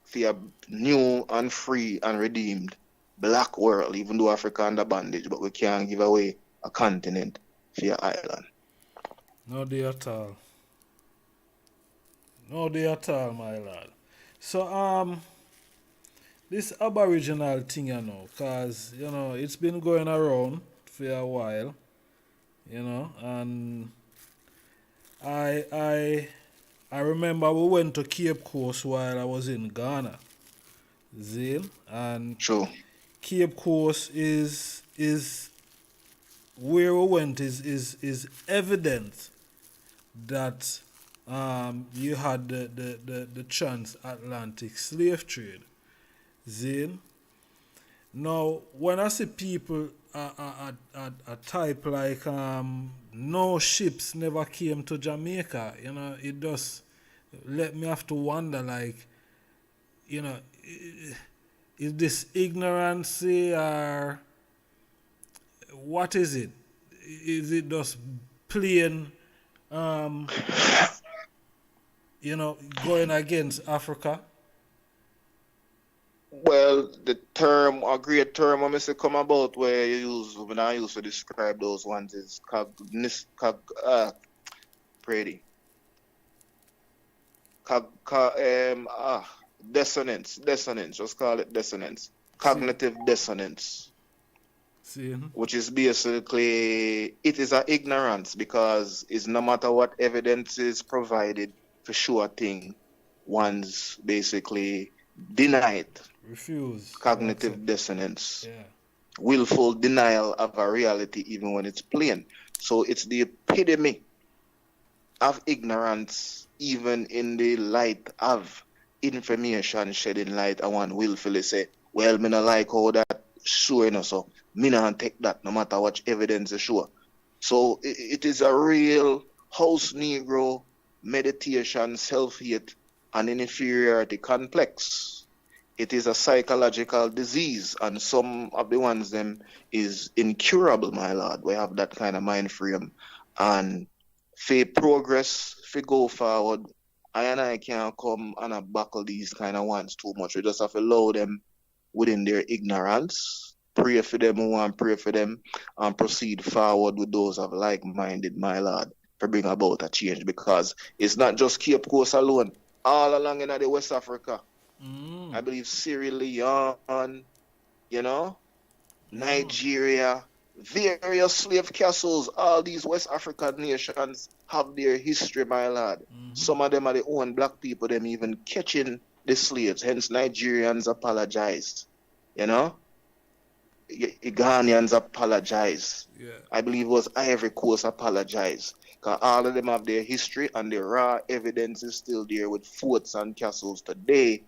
for a new and free and redeemed black world, even though Africa under bondage, but we can't give away a continent for your island. No day at all. No day at all, my lord. So, this Aboriginal thing, because, it's been going around for a while, and I remember we went to Cape Coast while I was in Ghana, Zane, and Sure. Cape Coast is where we went is evidence that you had the transatlantic slave trade. Zane. Now when I see people a type like no ships never came to Jamaica, it does let me have to wonder, like, is this ignorance or what is it? Is it just plain, going against Africa? Well, the term, a great term I must come about where you use when I used to describe those ones is dissonance, just call it dissonance, cognitive dissonance, See? which is basically, it is an ignorance because it's no matter what evidence is provided for sure thing, one's basically denied. Refuse. Cognitive dissonance. Yeah. Willful denial of a reality even when it's plain. So it's the epitome of ignorance even in the light of information shedding light. I want willfully say, well, me not like how that sure enough, so me not take that no matter what evidence is sure. So it is a real house Negro meditation, self-hate, and inferiority complex. It is a psychological disease, and some of the ones them is incurable, my lord. We have that kind of mind frame. And for progress, for go forward, I can't come and buckle these kind of ones too much. We just have to allow them within their ignorance, pray for them who want pray for them, and proceed forward with those of like-minded, my lord, to bring about a change. Because it's not just Cape Coast alone. All along in the West Africa, I believe Sierra Leone, Nigeria, various slave castles, all these West African nations have their history, my lord. Some of them are the own black people, them even catching the slaves, hence Nigerians apologize, Ghanaians apologize. Yeah. I believe it was Ivory Coast apologize. Because all of them have their history and the raw evidence is still there with forts and castles today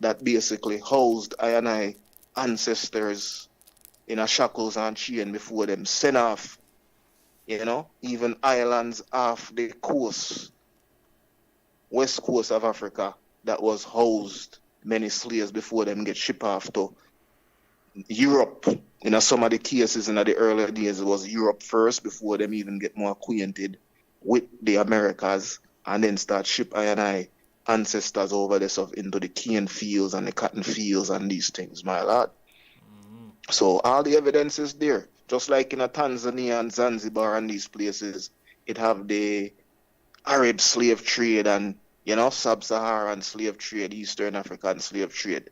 that basically housed I ancestors in a shackles and chain before them sent off, even islands off the coast, west coast of Africa, that was housed many slaves before them get shipped off to Europe. Some of the cases in the earlier days, it was Europe first before them even get more acquainted with the Americas and then start ship ancestors over there stuff into the cane fields and the cotton fields and these things, my lord. So all the evidence is there. Just like in Tanzania and Zanzibar and these places, it have the Arab slave trade and, sub-Saharan slave trade, Eastern African slave trade.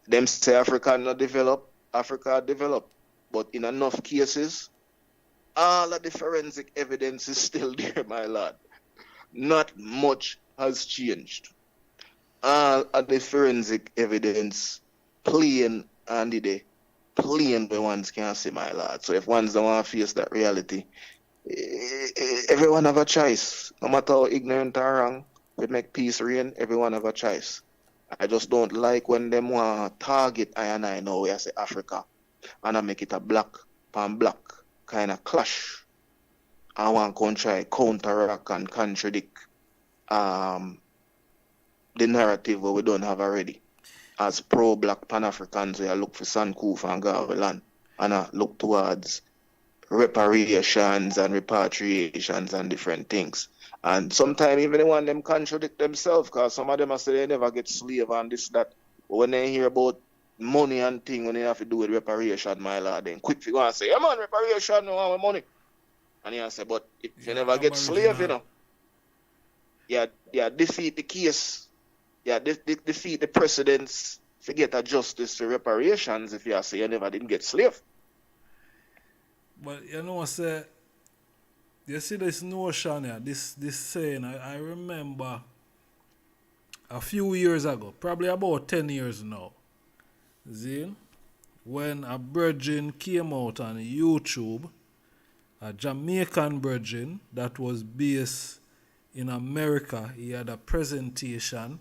Them say Africa not developed, Africa developed. But in enough cases, all of the forensic evidence is still there, my lord. Not much has changed. All of the forensic evidence, plain and the plain the ones can't see, my lord. So if ones don't want to face that reality, everyone have a choice. No matter how ignorant or wrong, we make peace reign, everyone have a choice. I just don't like when them want to target I know where I say Africa and I make it a black on black kind of clash. I want to try counteract and contradict the narrative what we don't have already. As pro-black Pan-Africans, we look for Sankofa and Garveland and I look towards reparations and repatriations and different things. And sometimes even the one them contradict themselves because some of them are say they never get slave and this, that. But when they hear about money and thing, when they have to do with reparation, my lord, then quick to go and say, yeah man, reparation, no want money. And he say, but if you never get slave, defeat the case. Defeat the precedents, forget a justice for reparations if you say you never didn't get slave. But say, you see this notion here, this saying, I remember a few years ago, probably about 10 years now, when a virgin came out on YouTube, a Jamaican virgin that was based in America, he had a presentation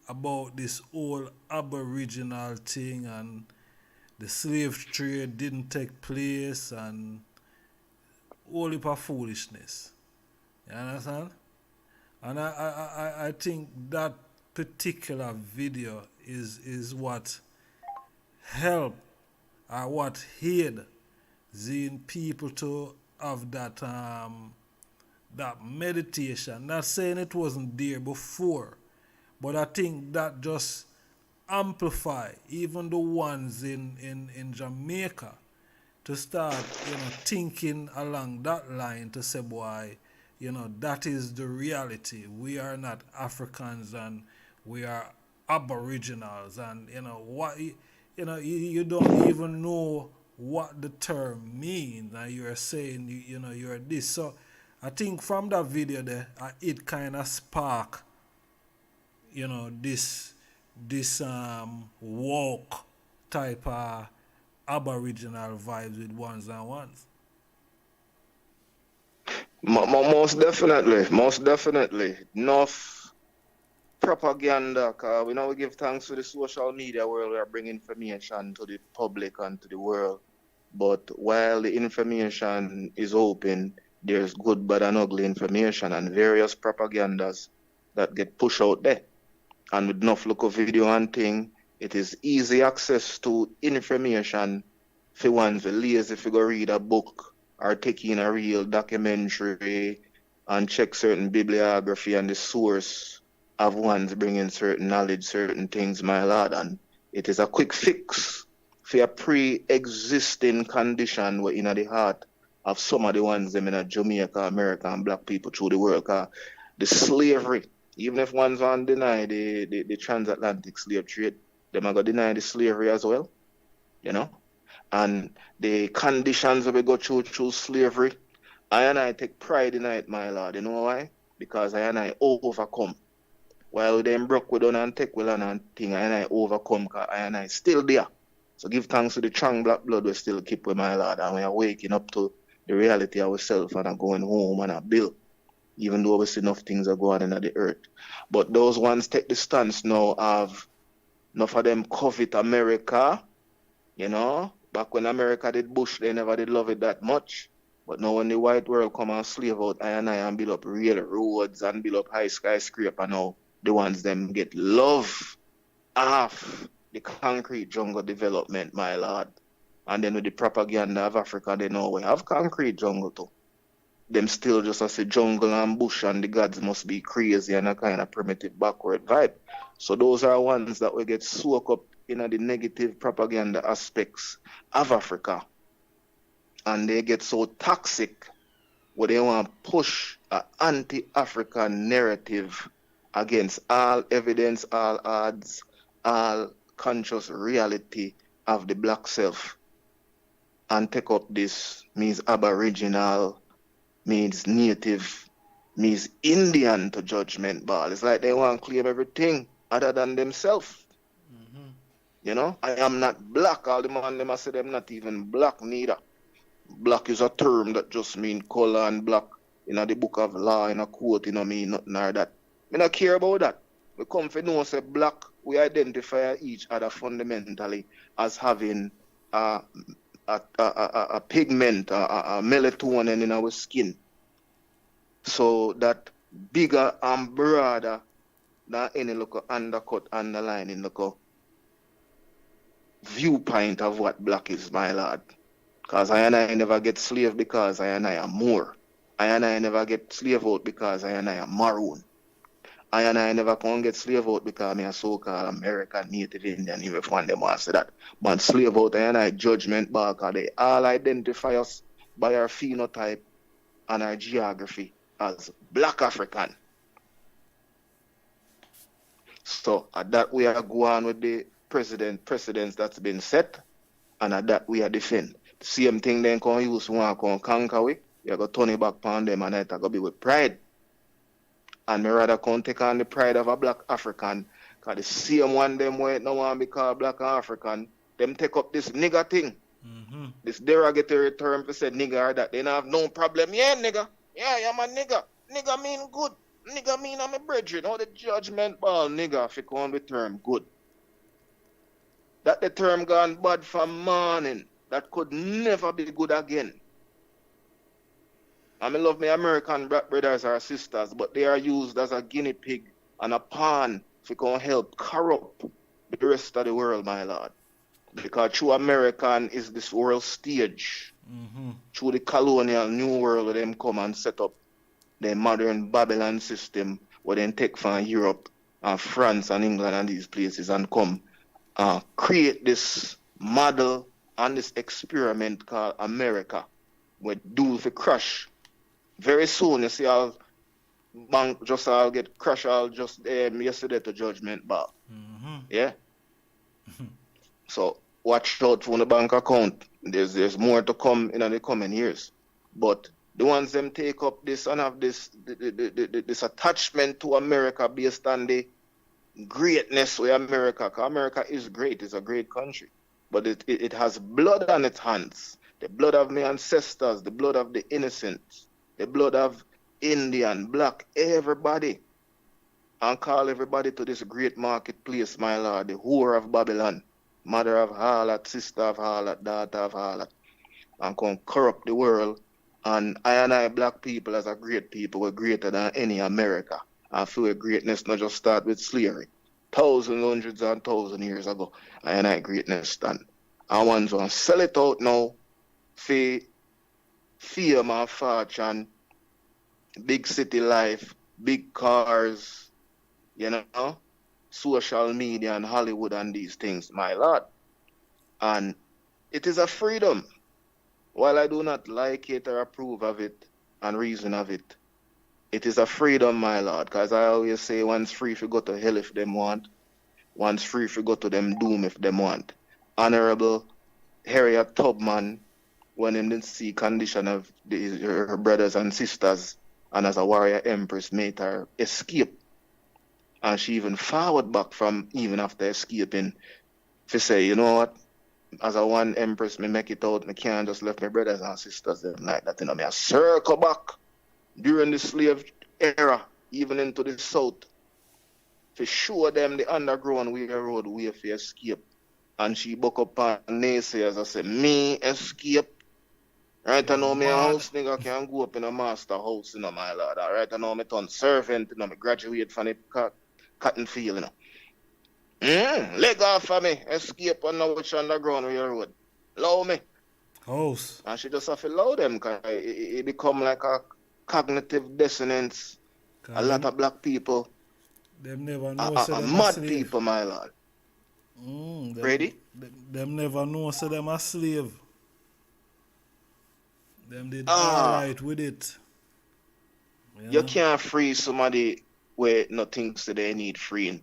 about this whole Aboriginal thing and the slave trade didn't take place and all heap of foolishness. You understand? And I think that particular video is what helped or what aided people to have that that meditation. Not saying it wasn't there before, but I think that just amplify even the ones in Jamaica to start thinking along that line to say, boy, that is the reality. We are not Africans, and we are Aboriginals, and you don't even know what the term means, and you're saying you're this. So I think from that video there, it kind of spark this walk type of Aboriginal vibes with ones and ones. Most definitely. Enough propaganda, cause we give thanks to the social media world. We are bringing information to the public and to the world. But while the information is open, there's good, bad, and ugly information and various propagandas that get pushed out there. And with enough local video and thing, it is easy access to information for ones who lazy if you go read a book or take in a real documentary and check certain bibliography and the source of ones bringing certain knowledge, certain things, my lord. And it is a quick fix for a pre-existing condition we're in the heart of some of the ones them in Jamaica, America, and black people through the world. The slavery, even if ones want to deny the transatlantic slave trade, them are going to deny the slavery as well, And the conditions that we go through slavery, I take pride in it, my lord. You know why? Because I overcome. While them broke we done and take well and thing, I overcome because I still there. So give thanks to the strong black blood we still keep with, my lord. And we are waking up to the reality of ourselves and are going home and are built. Even though we see enough things are going on the earth. But those ones take the stance now of enough of them covet America, Back when America did bush, they never did love it that much. But now when the white world come and slave out and build up real roads and build up high skyscraper now, the ones them get love off the concrete jungle development, my lord. And then with the propaganda of Africa, they know we have concrete jungle too. Them still just as a jungle and bush and the gods must be crazy and a kind of primitive backward vibe. So those are ones that will get soaked up in the negative propaganda aspects of Africa. And they get so toxic where they want to push an anti-African narrative against all evidence, all odds, all conscious reality of the black self. And take up this means Aboriginal, means native, means Indian to judgment ball. It's like they want to claim everything other than themselves. I am not black. All the man them say them not even black neither. Black is a term that just mean color, and black in the book of law in a quote, mean nothing or that. Me not care about that. We come for know say black, we identify each other fundamentally as having a pigment, a melatonin in our skin. So that bigger and broader than any local undercut, underlining local viewpoint of what black is, my lord. Because I never get slave because I am more. I never get slave out because I am maroon. I never can get slave out because I'm a so-called American Native Indian, even if one of them wants to say that. But slave out I judgment ball because they all identify us by our phenotype and our geography as black African. So at that we are going with the precedents that's been set, and at that we are defend. The same thing then can use one can conquer with, you go turn it back upon them and it go be with pride. And me rather can take on the pride of a black African, because the same one them way no one be called black African, them take up this nigger thing. This derogatory term for say nigger or that. They don't have no problem. Yeah, nigga. Yeah, I'm a nigger. Nigga mean good. Nigga mean I'm a brethren. All the judgment ball nigger if you call the term good. That the term gone bad from morning. That could never be good again. I love my American brothers or sisters, but they are used as a guinea pig and a pawn to help corrupt the rest of the world, my lord. Because true American is this world stage. Through the colonial new world where them come and set up the modern Babylon system where they take from Europe and France and England and these places and come create this model and this experiment called America, where do for crush Very soon, you see, I'll bank just I'll get crashed all just yesterday to Judgment Bar. Yeah. So watch out for the bank account. There's more to come in the coming years. But the ones them take up this and have this attachment to America based on the greatness of America. 'Cause America is great. It's a great country. But it has blood on its hands. The blood of my ancestors, the blood of the innocents, the blood of Indian, black, everybody. And call everybody to this great marketplace, my Lord, the whore of Babylon, mother of harlot, sister of harlot, daughter of harlot, and come corrupt the world. And I black people as a great people were greater than any America. And feel greatness not just start with slavery. Thousands, hundreds and thousands years ago, I greatness stand. And ones want to sell it out now for fame and fortune, big city life, big cars, you know, social media and Hollywood and these things, my Lord. And it is a freedom. While I do not like it or approve of it and reason of it, it is a freedom, my Lord. Because I always say one's free if you go to hell if them want. One's free if you go to them doom if them want. Honorable Harriet Tubman, when in the sea condition of her brothers and sisters, and as a warrior empress made her escape. And she even forward back from even after escaping to say, you know what, as a one empress, me make it out, me can't just left my brothers and sisters them like that, you know, me a circle back during the slave era, even into the south, to show them the underground railroad way for escape. And she buck up on naysayers and say, me escape. Right, I know me a house nigga can go up in a master house, you know, my Lord. All right, I know me turn servant, you know, me graduate from the cotton field, you know. Leg off of me, escape on the which underground railroad. Allow me. House. And she just have to allow them, because it become like a cognitive dissonance. A lot of black people, them never know mad people, my Lord. Ready? Them never know so them a slave. Them did alright with it. You can't free somebody where no things that they need freeing.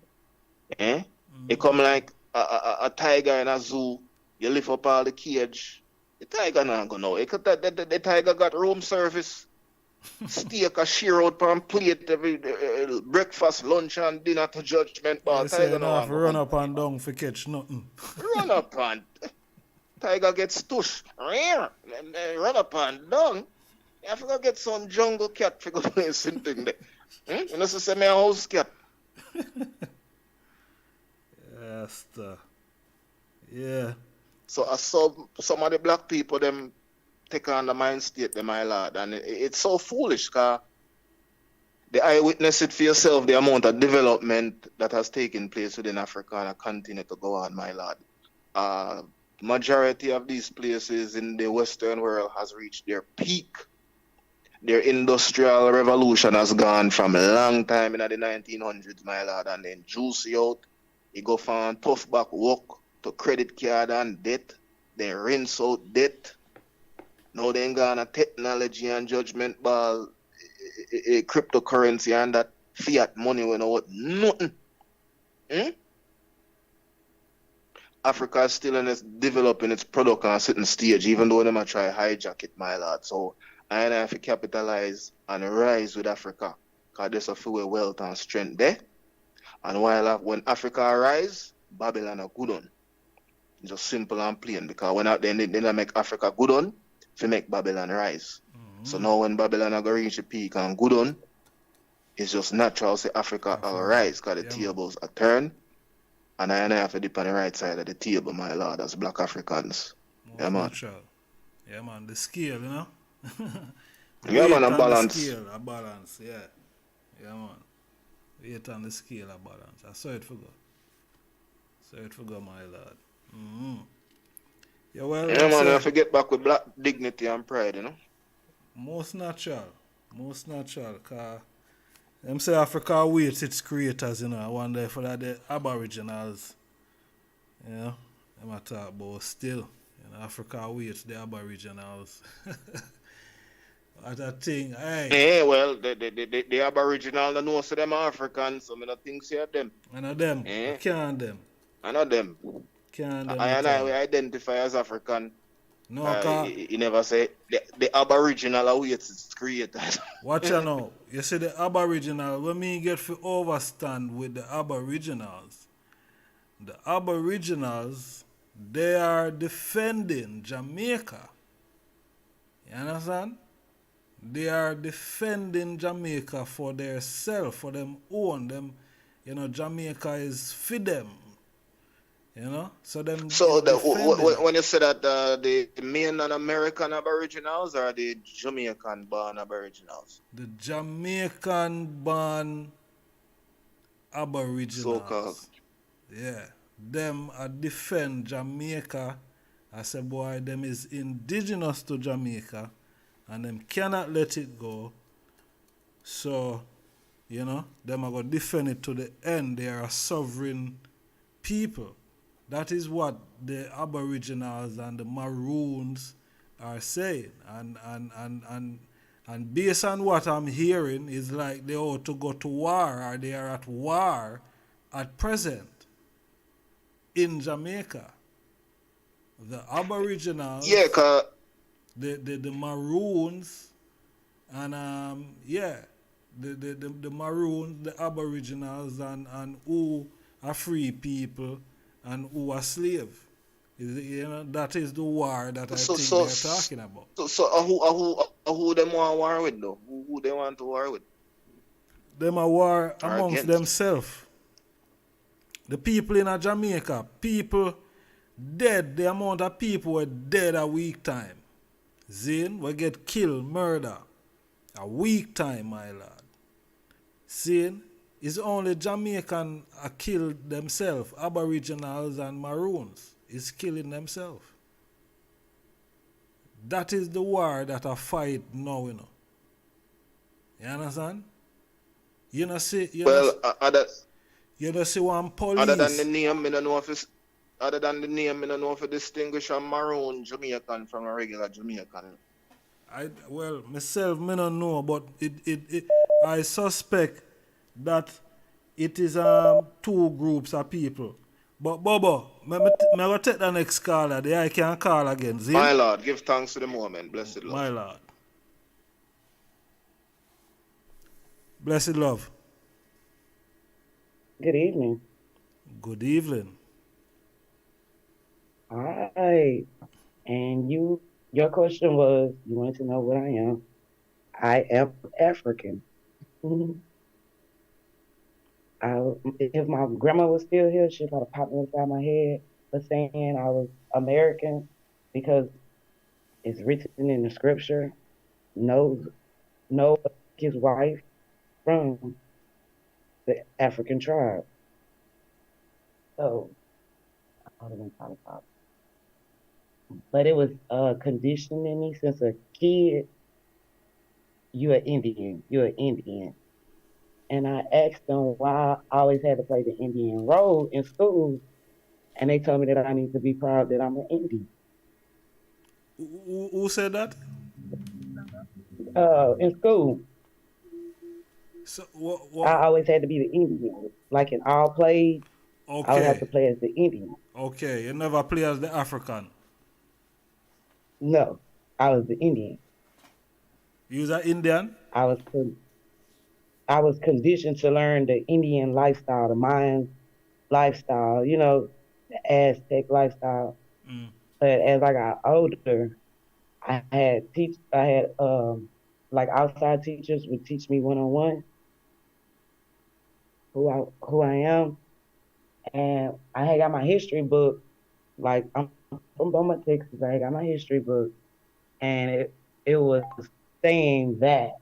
Eh? It come like a tiger in a zoo. You lift up all the cage. The tiger not gonna know. The tiger got room service. Steak a shear out per plate every breakfast, lunch and dinner to Judgment Bar. You say no have run up and down for catch nothing. Run up and tiger gets tush. Run up and down. You have to go get some jungle cat for go play something there. You know, so say me a house cat. Yes, yeah. So some of the black people them take on the mind state, my Lord, and it's so foolish, because the eyewitness it for yourself, the amount of development that has taken place within Africa and continue to go on, my Lord. Majority of these places in the Western world has reached their peak. Their industrial revolution has gone from a long time in the 1900s, my Lord, and then juicy out. You go from tough back work to credit card and debt, then rinse out debt. Now they ain't got a technology and Judgment Ball, cryptocurrency and that fiat money when what nothing. Africa is still in its developing its product on a certain stage, even though they might try hijack it, my Lord. So I have to capitalize and rise with Africa, because there's a few wealth and strength there. And when Africa rise, Babylon are good on. Just simple and plain, because when they make Africa good on, to make Babylon rise. So now when Babylon are going to reach the peak and good on, it's just natural to say Africa will rise, because the tables are turned, and I have to dip on the right side of the table, my Lord, as black Africans. Yeah, man. Yeah, man, the scale, you know? Yeah, man, a balance. The scale, a balance, yeah. Yeah, man. Weight on the scale, a balance. I saw it for go, my Lord. Yeah, well, yeah, man, I have to get back with black dignity and pride, you know? Most natural, because them say Africa waits its creators, you know. I wonder if that the Aboriginals, you know, them I talk about still. You know, Africa waits the Aboriginals. That thing, hey, Yeah, well, the Aboriginal, the know so them African, so I don't think say them. I know them, I Eh? can't them, I know them. can't them I at and I all. we identify as African. No, cause He never say the Aboriginal are ways it's created. watch you know. You see the Aboriginal, when me get to overstand with the Aboriginals, they are defending Jamaica. You understand? They are defending Jamaica for their self, for them own. Them, Jamaica is for them. So them, So defending it. when you say that the main and American Aboriginals or the Jamaican born Aboriginals, The Jamaican born so called. Aboriginals. Yeah. Them a defend Jamaica. I say boy, them is indigenous to Jamaica and them cannot let it go. So, them are gonna defend it to the end. They are a sovereign people. That is what the Aboriginals and the Maroons are saying. And based on what I'm hearing, is like they ought to go to war or they are at war at present in Jamaica. The Aboriginals, Yeah, cause the Maroons, and the Maroons, the Aboriginals, and who are free people and who are slave. That is the war that I think they're talking about. who them want war with though? Who they want to war with? Them a war Or amongst against? themselves. The people in a Jamaica, people dead, the amount of people were dead a week time. Zin, we get killed, murder. A week time, my lord. Seeing, it's only Jamaican are killed themselves. Aboriginals and Maroons is killing themselves. That is the war that I fight now, You understand? You know see, Well, you know see one police. other than the name, I don't know if it's other than the name, I don't know if it distinguish a Maroon Jamaican from a regular Jamaican. Myself, me don't know, but I suspect that it is two groups of people. But Bobo, me go take the next caller. The I can call again. See? My Lord, give thanks to the moment, blessed Lord. My Lord. Blessed love. Good evening. Good evening. All right. And your question was, you wanted to know what I am. I am African. If my grandma was still here, she'd probably pop me inside my head for saying I was American because it's written in the scripture. No his wife from the African tribe. So I would have been probably pop. But it was conditioned in me since a kid. You're an Indian. And I asked them why I always had to play the Indian role in school. And they told me that I need to be proud that I'm an Indian. Who said that? In school. So, I always had to be the Indian. Like in all plays, I would have to play as the Indian. Okay, you never play as the African? No, I was the Indian. You was an Indian? I was conditioned to learn the Indian lifestyle, the Mayan lifestyle, the Aztec lifestyle. But as I got older, I had like outside teachers would teach me one-on-one who I am, and I had got my history book. Like I'm from Beaumont, Texas. I had got my history book, and it was saying that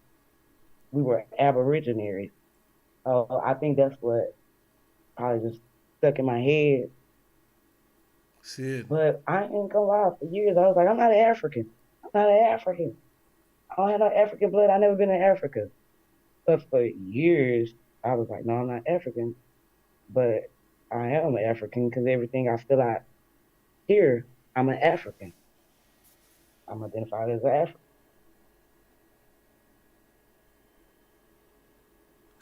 we were Aborigines. So I think that's what probably just stuck in my head. Shit. But I ain't gonna lie, for years I was like, I'm not an African. I don't have no African blood. I never been in Africa. But for years, I was like, no, I'm not African. But I am African because everything I fill out here, I'm an African. I'm identified as an African.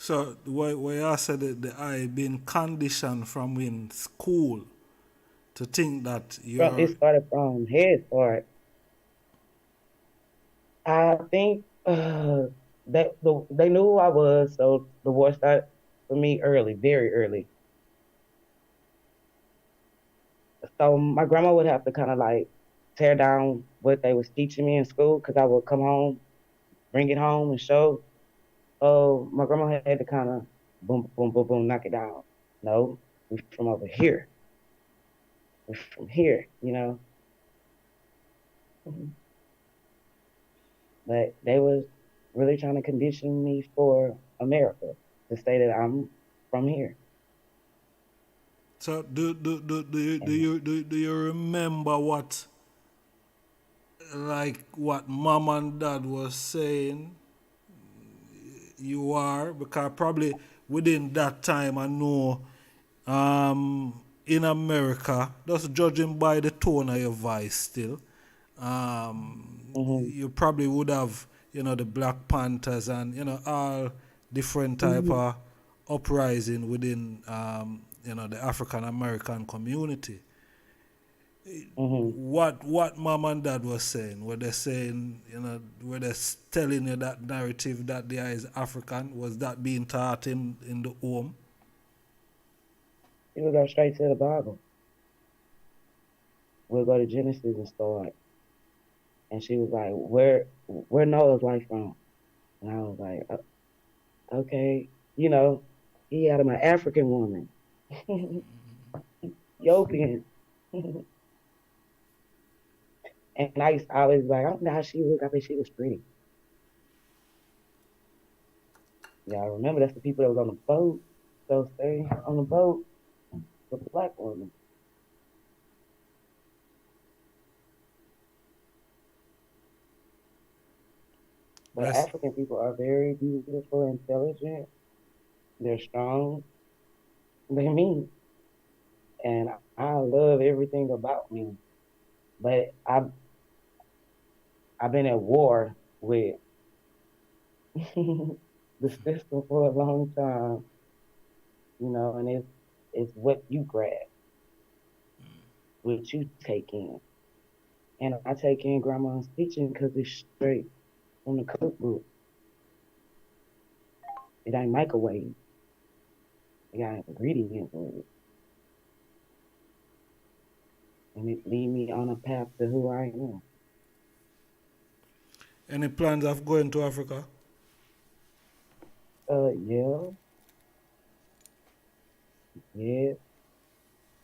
So where you said that the I been conditioned from in school to think that It you're started from head start. I think they knew who I was, so the war started for me early, very early. So my grandma would have to kind of like tear down what they was teaching me in school because I would come home, bring it home and show. So my grandma had to kind of boom, boom, boom, boom, knock it down. No, we from over here. We're from here, you know. Mhm. But they was really trying to condition me for America to say that I'm from here. so And do you remember what mom and dad was saying you are? Because probably within that time I know in America, just judging by the tone of your voice still, mhm, you probably would have, the Black Panthers and, all different type mhm, of uprising within, the African American community. mhm. What mom and dad was saying, were they saying, were they telling you that narrative that the eye is African? Was that being taught in the home? We would go straight to the Bible. We'll go to Genesis and start. And she was like, where Noah's wife from? And I was like, okay, you know, he had him an African woman, Ethiopian. And I used to always be like, I don't know how she looked. I think she was pretty. Yeah, I remember that's the people that was on the boat. So stay on the boat with the black woman. But That's African people are very beautiful, intelligent. They're strong. They're mean. And I love everything about me. But I've been at war with the system for a long time, you know, and it's what you grab, what you take in. And I take in grandma's teaching because it's straight from the cookbook. It ain't microwave. It got ingredients in it. And it lead me on a path to who I am. any plans of going to Africa? Yeah, yeah.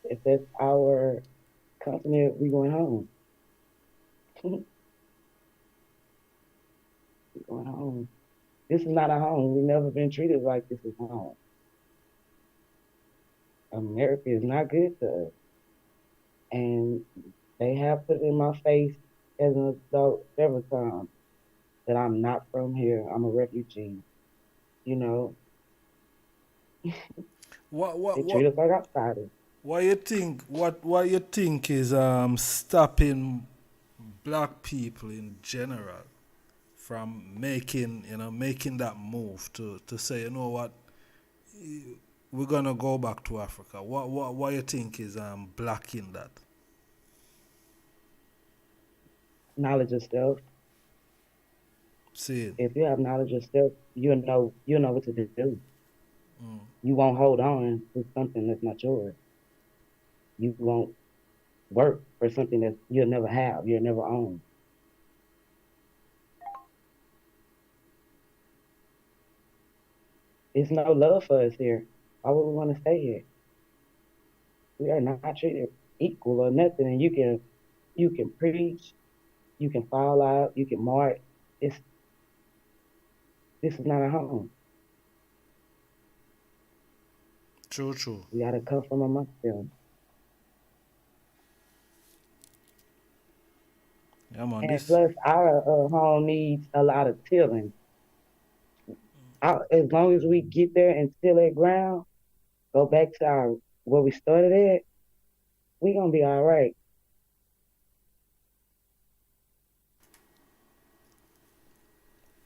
If that's our continent, we going home. We going home. This is not a home. We never been treated like this is home. America is not good to us. And they have put in my face as an adult several times that I'm not from here. I'm a refugee. You know, What what they treat what us like outsiders. what you think is stopping black people in general from making that move to say, you know what, we're gonna go back to Africa. What you think is blocking that? Knowledge of self. See, If you have knowledge of self, you'll know what to do. You won't hold on to something that's not yours. You won't work for something that you'll never have, you'll never own. There's no love for us here. Why would we want to stay here? We are not treated equal or nothing. And you can preach, you can fall out, you can march. It's This is not a home. true. We gotta come from amongst them. Yeah, man. And This plus, our home needs a lot of tilling. As long as we get there and till that ground, go back to our where we started at, we gonna be all right.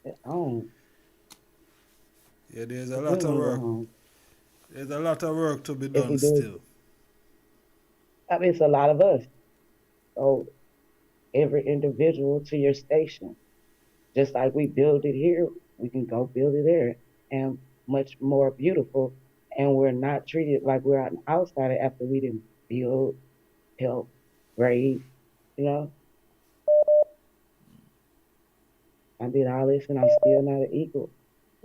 It's home. Yeah, there's a We lot don't of want to go work. home. There's a lot of work to be If we done do, still. I mean, it's a lot of us. So every individual to your station. Just like we build it here, we can go build it there, and much more beautiful. And we're not treated like we're an outsider after we didn't build, help, raise, you know. I did all this and I'm still not an equal.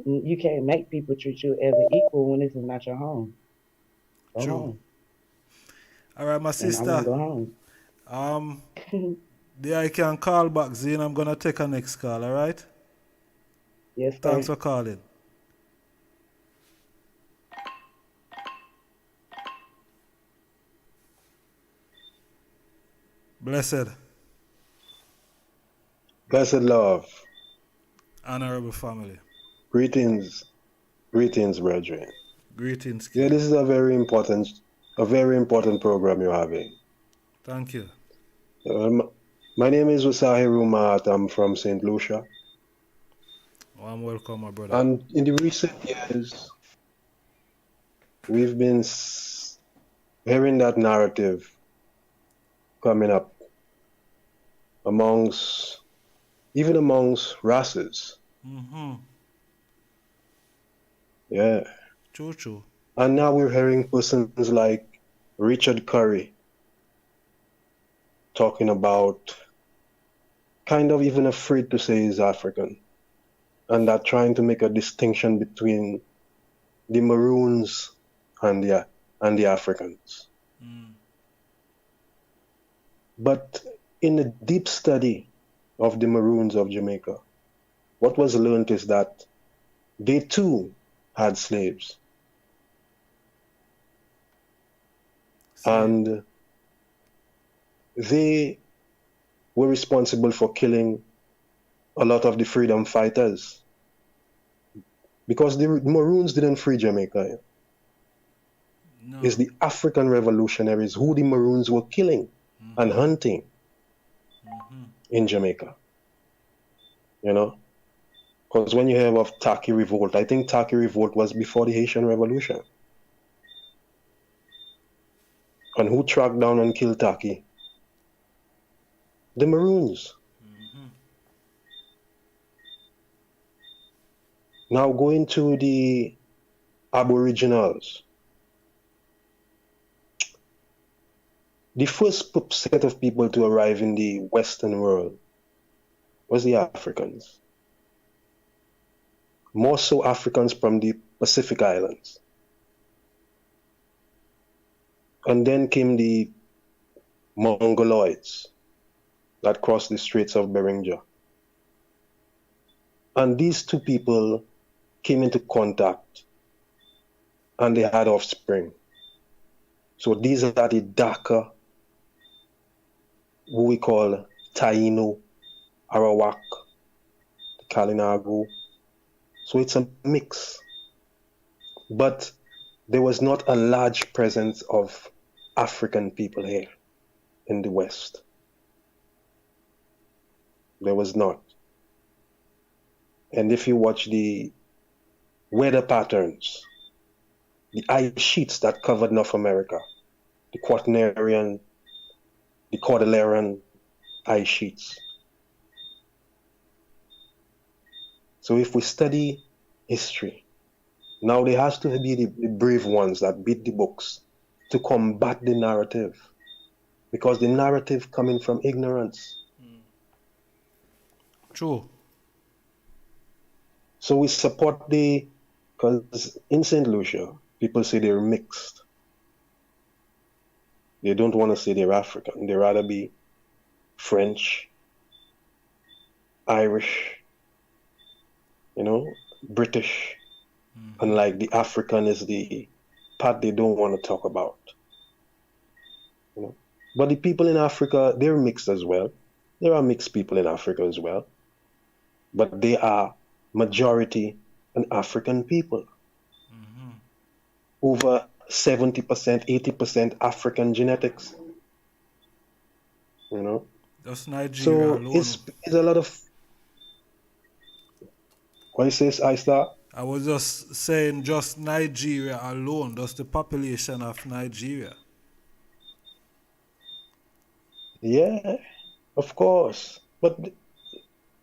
You can't make people treat you as an equal when this is not your home. Go True. home. All right, my And I want sister. to go home. I can call back, Zane. I'm gonna take a next call. All right. Yes, sir. Thanks for calling. Blessed, Blessed love, honorable family. greetings, brethren. Greetings. Yeah, this is a very important program you're having. Thank you. My name is Wasahi Rumat. I'm from St. Lucia. I'm welcome, my brother. And in the recent years, we've been hearing that narrative coming up amongst races. Mm-hmm. Yeah. True. And now we're hearing persons like Richard Curry talking about, kind of even afraid to say he's African, and that trying to make a distinction between the Maroons and the Africans. Mm. But in a deep study of the Maroons of Jamaica, what was learned is that they too had slaves. And they were responsible for killing a lot of the freedom fighters, because the Maroons didn't free Jamaica. No. It's the African revolutionaries who the Maroons were killing and hunting in Jamaica. You know? Because when you hear of Taki Revolt, I think Taki Revolt was before the Haitian Revolution. And who tracked down and killed Taki? The Maroons. Now going to the Aboriginals. The first set of people to arrive in the Western world was the Africans. More so Africans from the Pacific Islands. And then came the Mongoloids that crossed the Straits of Bering. And these two people came into contact and they had offspring. So these are the darker, who we call Taino, Arawak, Kalinago. So it's a mix. But there was not a large presence of African people here in the West. There was not. And if you watch the weather patterns, the ice sheets that covered North America, the Quaternarian, the Cordilleran ice sheets. So if we study history, now there has to be the brave ones that beat the books to combat the narrative, because the narrative coming from ignorance. True. So we support because in St. Lucia, people say they're mixed. They don't want to say they're African. They rather be French, Irish, British. And like the African is the part they don't want to talk about. But the people in Africa, they're mixed as well. There are mixed people in Africa as well. But they are majority an African people. Over 70%, 80% African genetics. That's Nigeria so alone. it's a lot of... What you say, I start? I was just saying, just Nigeria alone, just the population of Nigeria. Yeah, of course. But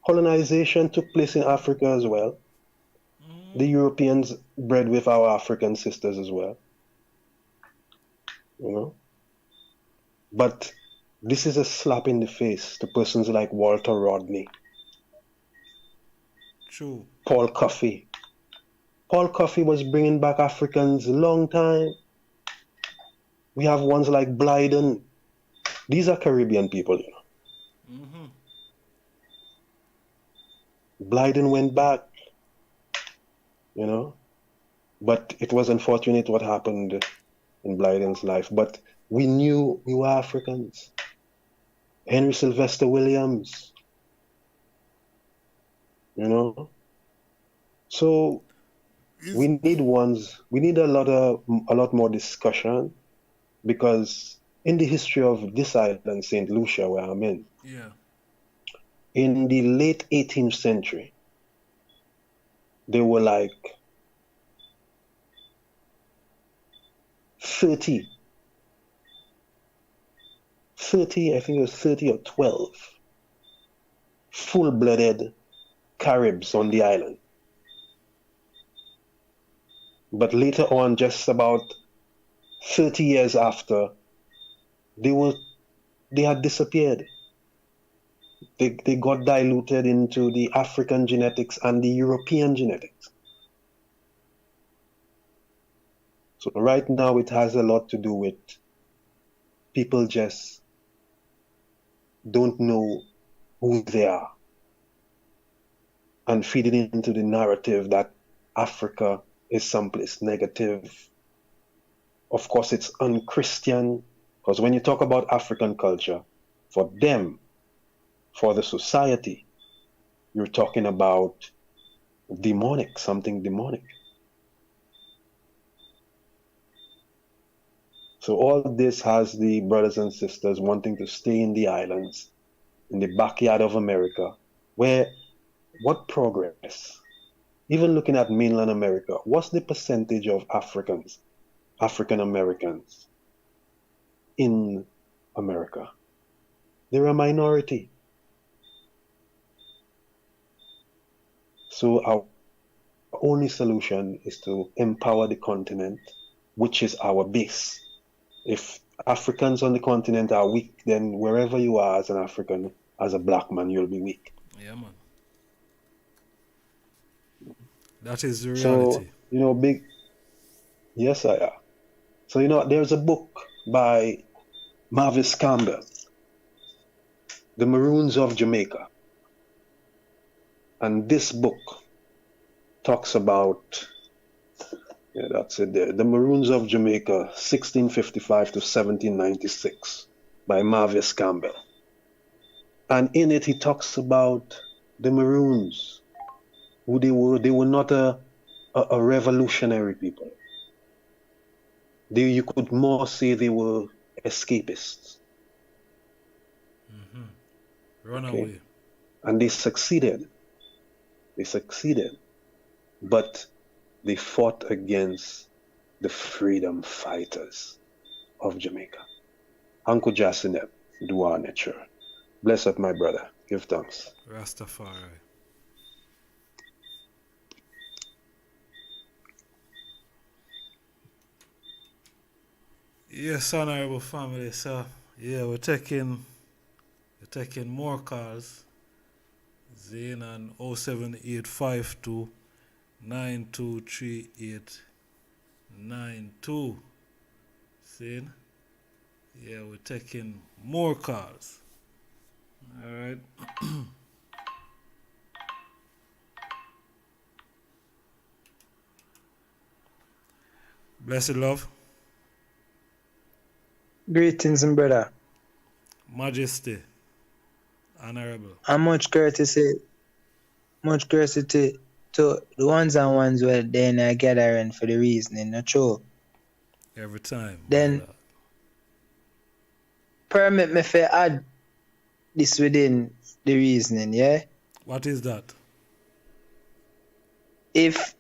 colonization took place in Africa as well. The Europeans bred with our African sisters as well. You know? But this is a slap in the face to persons like Walter Rodney, True. Paul Coffey. Paul Coffey was bringing back Africans a long time. We have ones like Blyden. These are Caribbean people, you know. Mm-hmm. Blyden went back, you know. But it was unfortunate what happened in Blyden's life. But we knew we were Africans. Henry Sylvester Williams, you know. So we need a lot more discussion, because in the history of this island, St. Lucia, where I'm in, Yeah. in the late 18th century, there were like 30, I think it was 30 or 12 full-blooded Caribs on the island. But later on, just about 30 years after, they had disappeared. They got diluted into the African genetics and the European genetics. So right now it has a lot to do with people just don't know who they are and feeding into the narrative that Africa is someplace negative. Of course, it's unchristian, because when you talk about African culture, for them, for the society, you're talking about demonic, something demonic. So all this has the brothers and sisters wanting to stay in the islands, in the backyard of America, where what progress? Even looking at mainland America, what's the percentage of Africans, African Americans in America? They're a minority. So our only solution is to empower the continent, which is our base. If Africans on the continent are weak, then wherever you are as an African, as a black man, you'll be weak. Yeah, man. That is the So, reality. Yes, I am. So, there's a book by Mavis Campbell, The Maroons of Jamaica. And this book talks about, that's it there, The Maroons of Jamaica, 1655 to 1796, by Mavis Campbell. And in it, he talks about the Maroons, who they were. They were not a revolutionary people. You could more say they were escapists. Mm-hmm. Run away. And they succeeded. But they fought against the freedom fighters of Jamaica. Uncle Jasinep, Dua Nature. Bless up, my brother. Give thanks. Rastafari. Yes, honorable family. So, we're taking more calls. Zain and 07852 923892. Zain? Yeah, we're taking more calls. Alright. Blessed love. Greetings, brother. Majesty. Honorable. And much courtesy to the ones and ones where they're in a gathering for the reasoning, not true. Every time. Then permit me to add this within the reasoning, yeah? What is that? If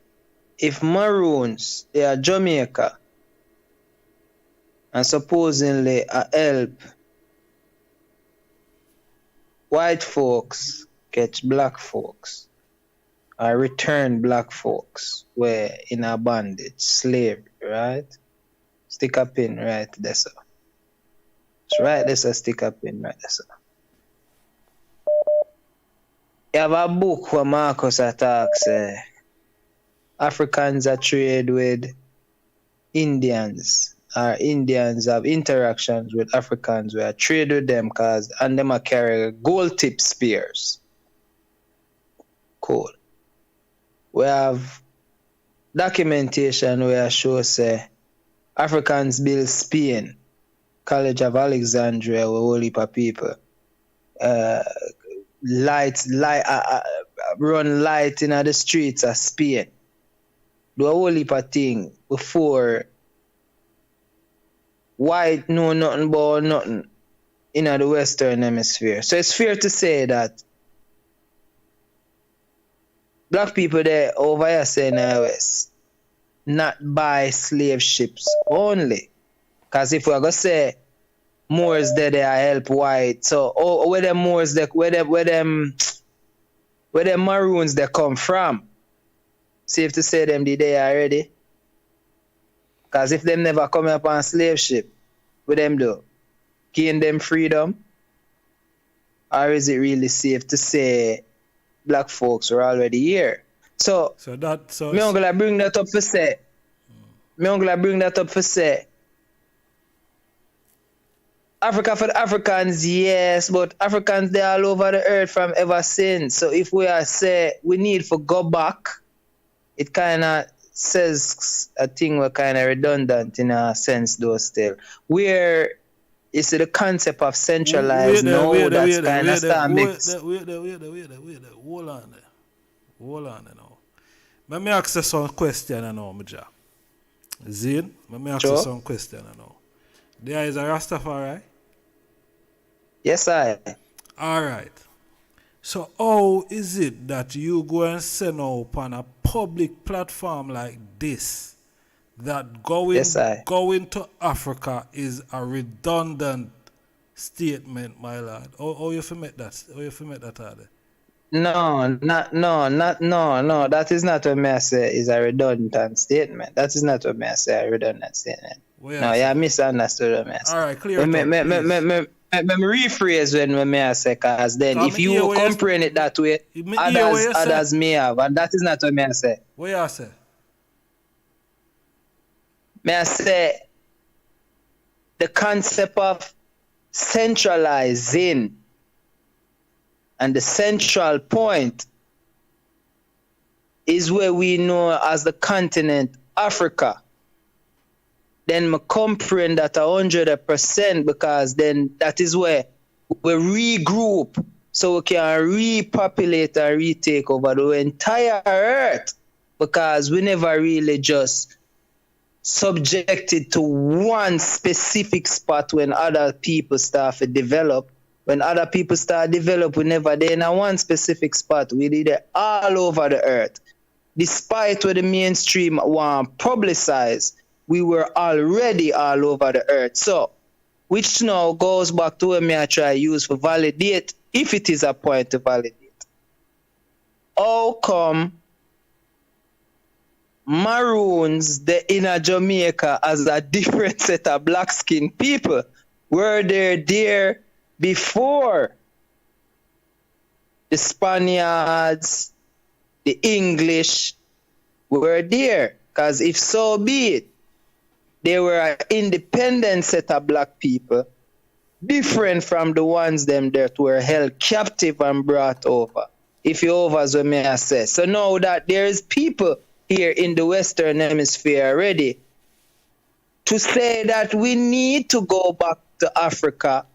if Maroons, they are Jamaica, and supposedly a help white folks catch black folks, or return black folks were in a bondage, slavery, right? Stick a pin right there, sir. It's right there, sir. Stick a pin right there, sir. You have a book where Marcus attacks Africans are trade with Indians, or Indians have interactions with Africans where trade with them cause and them a carry gold tip spears. Cool. We have documentation where show say Africans build Spain, College of Alexandria with a whole heap of people. Run light in the streets of Spain. Do a whole heap of thing before white know nothing about nothing in the Western Hemisphere. So it's fair to say that black people there over here say in the West not buy slave ships only. Because if we're going to say Moors there they are help white, so where them Moors there, where them Maroons they come from? Safe to say them did they already. Because if them never come up on slave ship, what them do? Gain them freedom? Or is it really safe to say black folks were already here? So I'm gonna bring that up for say. Africa for the Africans, yes, but Africans they all over the earth from ever since. So if we are say we need to go back, it kind of says a thing we're kind of redundant in a sense though still. Where is the concept of centralized that's kind of start mix. Wait there. Hold on there now. Let me ask you some question now, Mija. Zin, let me ask you some question now. There is a Rastafari? Yes, I. Alright. So how is it that you go and send up on a public platform like this that going to Africa is a redundant statement, my lad? How you make that? How you make that out there? No. That is not what I say is a redundant statement. That is not what I say a redundant statement. No, you misunderstood what I say. Alright, clear it up. Let me rephrase when I say, because then if you comprehend it that way, others may have, and that is not what I say. What you say? I say the concept of centralizing and the central point is where we know as the continent Africa. Then I comprehend that 100% because then that is where we regroup so we can repopulate and retake over the entire earth, because we never really just subjected to one specific spot when other people start to develop. When other people start to develop, we never there in one specific spot. We did it all over the earth. Despite what the mainstream want publicize, we were already all over the earth. So, which now goes back to what I try to use for validate, if it is a point to validate. How come Maroons, the inner Jamaica, as a different set of black-skinned people, were there before the Spaniards, the English were there? Because if so be it, they were an independent set of black people, different from the ones them that were held captive and brought over. If you over, as we may say. So now that there is people here in the Western Hemisphere already to say that we need to go back to Africa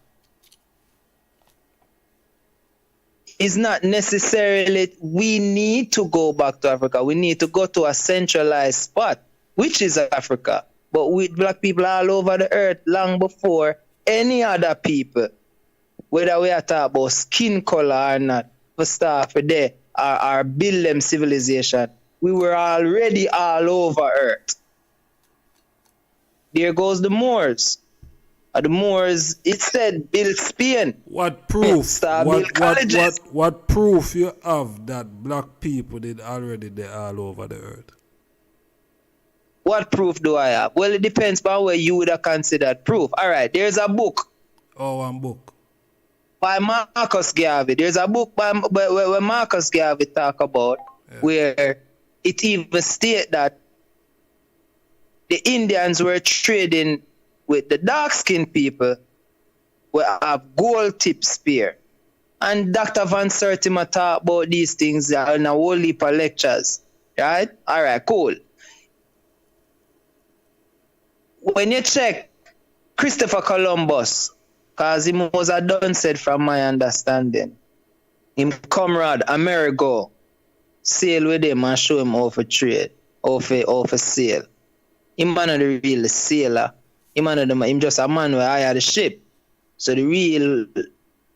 is not necessarily we need to go back to Africa. We need to go to a centralized spot, which is Africa. But with black people all over the earth long before any other people, whether we are talking about skin color or not, for start for there, or build them civilization, we were already all over Earth. There goes the Moors. The Moors, it said, built Spain. What proof? Build colleges. What proof you have that black people did already there all over the earth? What proof do I have? Well, it depends on where you would have considered proof. All right, there's a book. Oh, one book. By Marcus Garvey. There's a book where Marcus Garvey talk about where it even state that the Indians were trading with the dark-skinned people who have gold-tipped spear. And Dr. Van Sertima talk about these things in a whole heap of lectures. Right? All right, cool. When you check Christopher Columbus, because he was a done said from my understanding, him comrade Amerigo sail with him and show him how to trade, how to sail. Him man the real sailor. Him just a man who hire the ship. So the real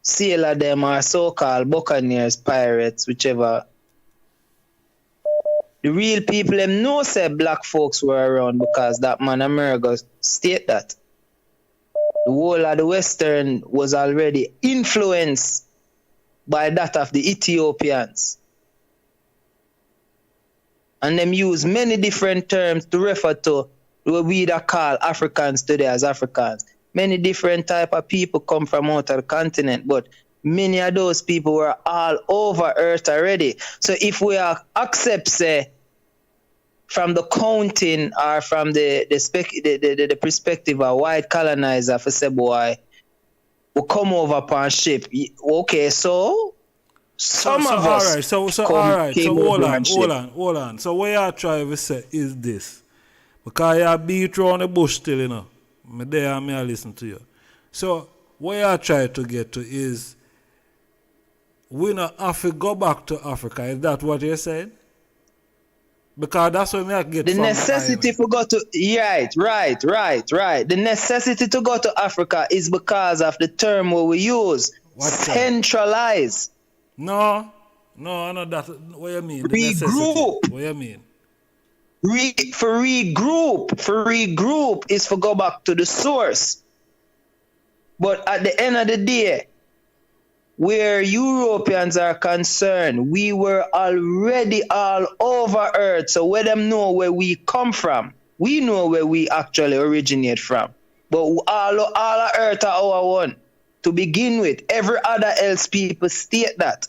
sailor them are so-called buccaneers, pirates, whichever. The real people them know say black folks were around because that man America state that. The whole of the Western was already influenced by that of the Ethiopians. And them use many different terms to refer to what we that call Africans today as Africans. Many different type of people come from out of the continent, but many of those people were all over Earth already. So if we accept, say, from the counting or from the perspective of white colonizer for say boy, we come over upon ship. Okay, so some of us. All right. So hold on. So what you try to say is this. Because you beat around the bush still, you know. Me there and I listen to you. So what you try to get to is we not have to go back to Africa. Is that what you're saying? Because that's what I get the from necessity to go to right. The necessity to go to Africa is because of the term what we use. Centralize. No, I know that. What you mean? Regroup. What you mean? For regroup is for go back to the source. But at the end of the day, where Europeans are concerned, we were already all over Earth. So let them know where we come from. We know where we actually originate from. But all of Earth are our one. To begin with, every other else people state that.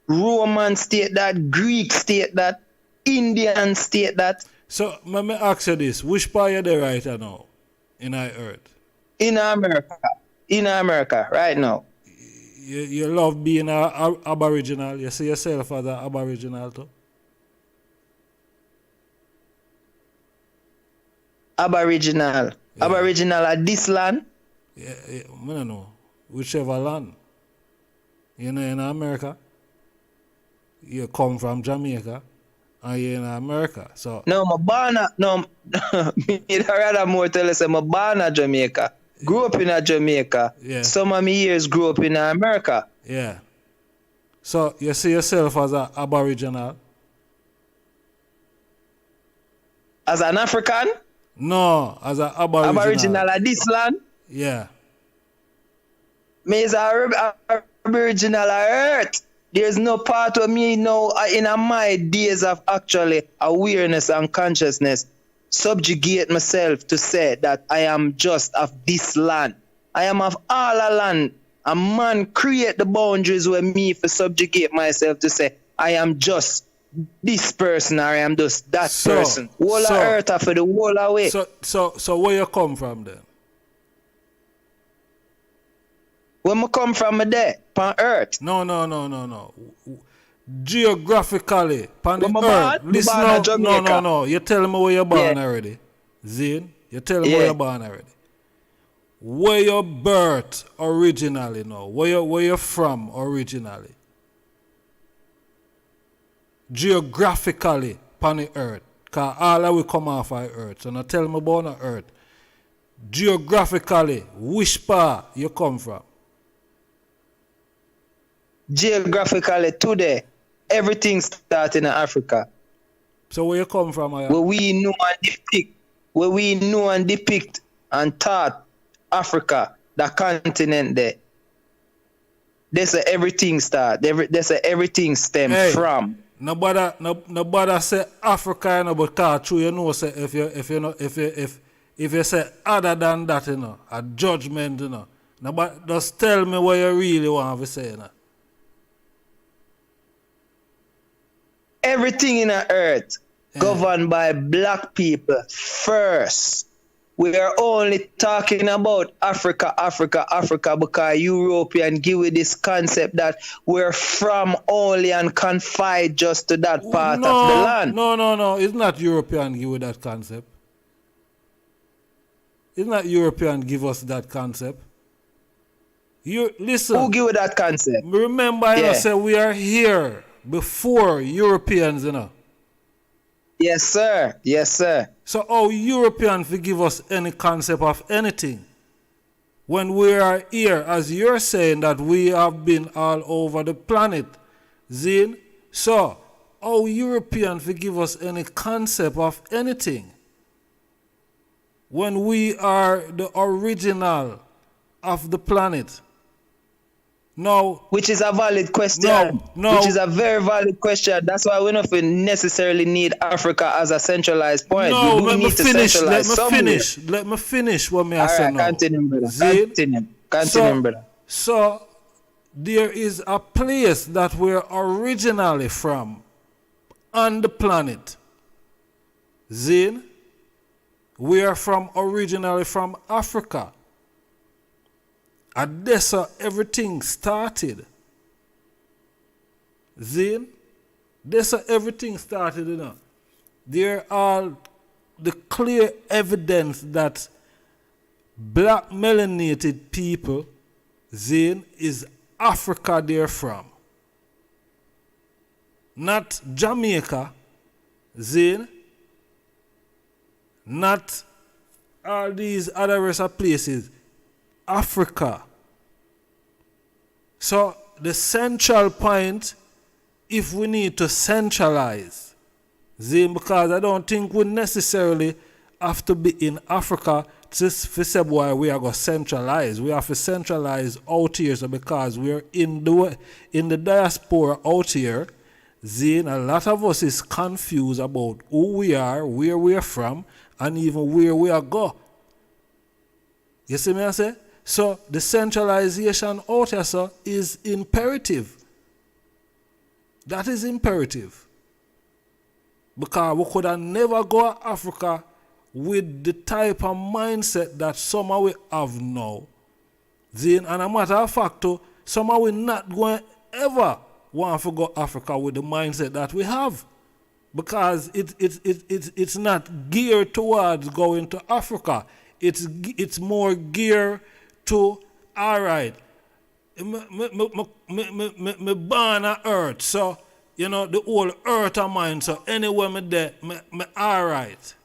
Roman state that, Greek state that, Indian state that. So let me ask you this. Which part are they right now in our Earth? In America, right now. You love being an Aboriginal. You see yourself as an Aboriginal too? Aboriginal. Yeah. Aboriginal at this land? Yeah, I don't know. Whichever land. You know, in America, you come from Jamaica, and you're in America. So no, I'd rather more tell us I'm born in Jamaica. Grew up in Jamaica. Yeah. Some of my years grew up in America. Yeah. So you see yourself as an Aboriginal? As an African? No, as an Aboriginal. Aboriginal at this land? Yeah. Me is an Aboriginal at Earth. There's no part of me now in my days of actually awareness and consciousness subjugate myself to say that I am just of this land. I am of all a land. A man create the boundaries with me for subjugate myself to say I am just this person or I am just that person. Whole of Earth for the whole away. So where you come from then? Where I come from there? On Earth. No. Geographically, on the Earth. Listen now. No. You tell me where you're born already. Zane, you tell me where you're born already. Where you birth originally now? Where you from originally? Geographically, on the Earth. Because all that will come off of Earth. So now tell me about the Earth. Geographically, which part you come from? Geographically, today, everything starts in Africa. So where you come from? Aya? Where we know and depict and taught Africa, the continent there. That's where everything start. That's where everything stem from. Nobody say Africa, you know, but true, you know, say if you say other than that, you know, a judgment, you know. Nobody just tell me what you really want to say, you know. Everything in the earth governed by black people first. We are only talking about Africa because European give you this concept that we're from only and confined just to that part of the land. No. It's not European give you that concept. It's not European give us that concept. Listen. Who give you that concept? Remember, I say we are here before Europeans, you know. Yes, sir. Yes, sir. So how Europeans forgive us any concept of anything? When we are here, as you're saying that we have been all over the planet. Zin? So how Europeans forgive us any concept of anything? When we are the original of the planet. No. Which is a valid question. No. Which is a very valid question. That's why we don't necessarily need Africa as a centralized point. No, we need to centralize somewhere. Let me finish what I say now. Continue, brother. Continue, brother. So, there is a place that we're originally from on the planet. Zin, we are originally from Africa. And that's how everything started. Zin, that's how everything started, you know. There are the clear evidence that black melanated people, Zin, is Africa they're from. Not Jamaica, Zin, not all these other rest of places. Africa. So the central point, if we need to centralize, because I don't think we necessarily have to be in Africa to say why we are going to centralize. We have to centralize out here, so because we're in the diaspora out here, a lot of us is confused about who we are, where we are from, and even where we are going. You see me I say? So the centralization out here, sir, is imperative. That is imperative. Because we could have never go to Africa with the type of mindset that some of we have now. And a matter of fact, some of we not going ever want to go to Africa with the mindset that we have. Because it's not geared towards going to Africa. It's more geared to, all right, me born on earth, so, you know, the whole earth of mine, so anywhere me there, me all right.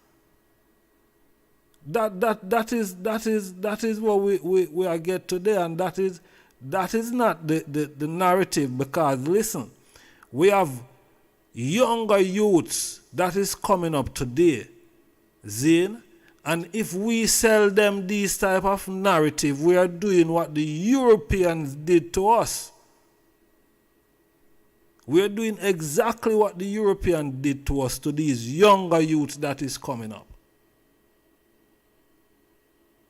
That is what we are get today, and that is not the narrative, because listen, we have younger youths that is coming up today, Zin. And if we sell them this type of narrative, we are doing what the Europeans did to us. We are doing exactly what the Europeans did to us, to these younger youths that is coming up.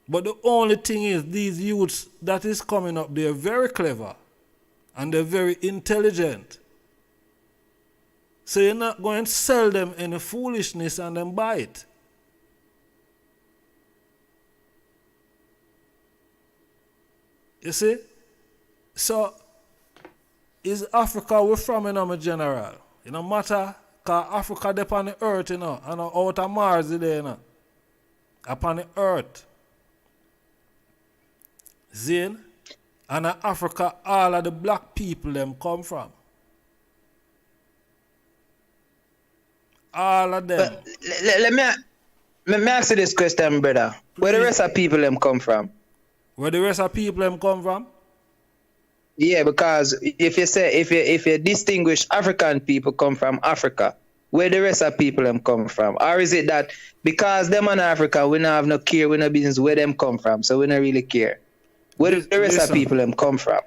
But the only thing is, these youths that is coming up, they are very clever and they're very intelligent. So you're not going to sell them any foolishness and then buy it. You see? So, is Africa we're from, you know, my general? It don't matter, because Africa is on the earth, you know, and out of Mars, you know, upon the earth. Zin? And in Africa, all of the black people them come from. All of them. But let me ask you this question, brother. Where the rest of people them come from? Where the rest of people them come from? Yeah, because if you say if you distinguish African people come from Africa, where the rest of people them come from? Or is it that because them in Africa, we don't have no care, we no business where them come from, so we don't really care? Where do the rest of people them come from?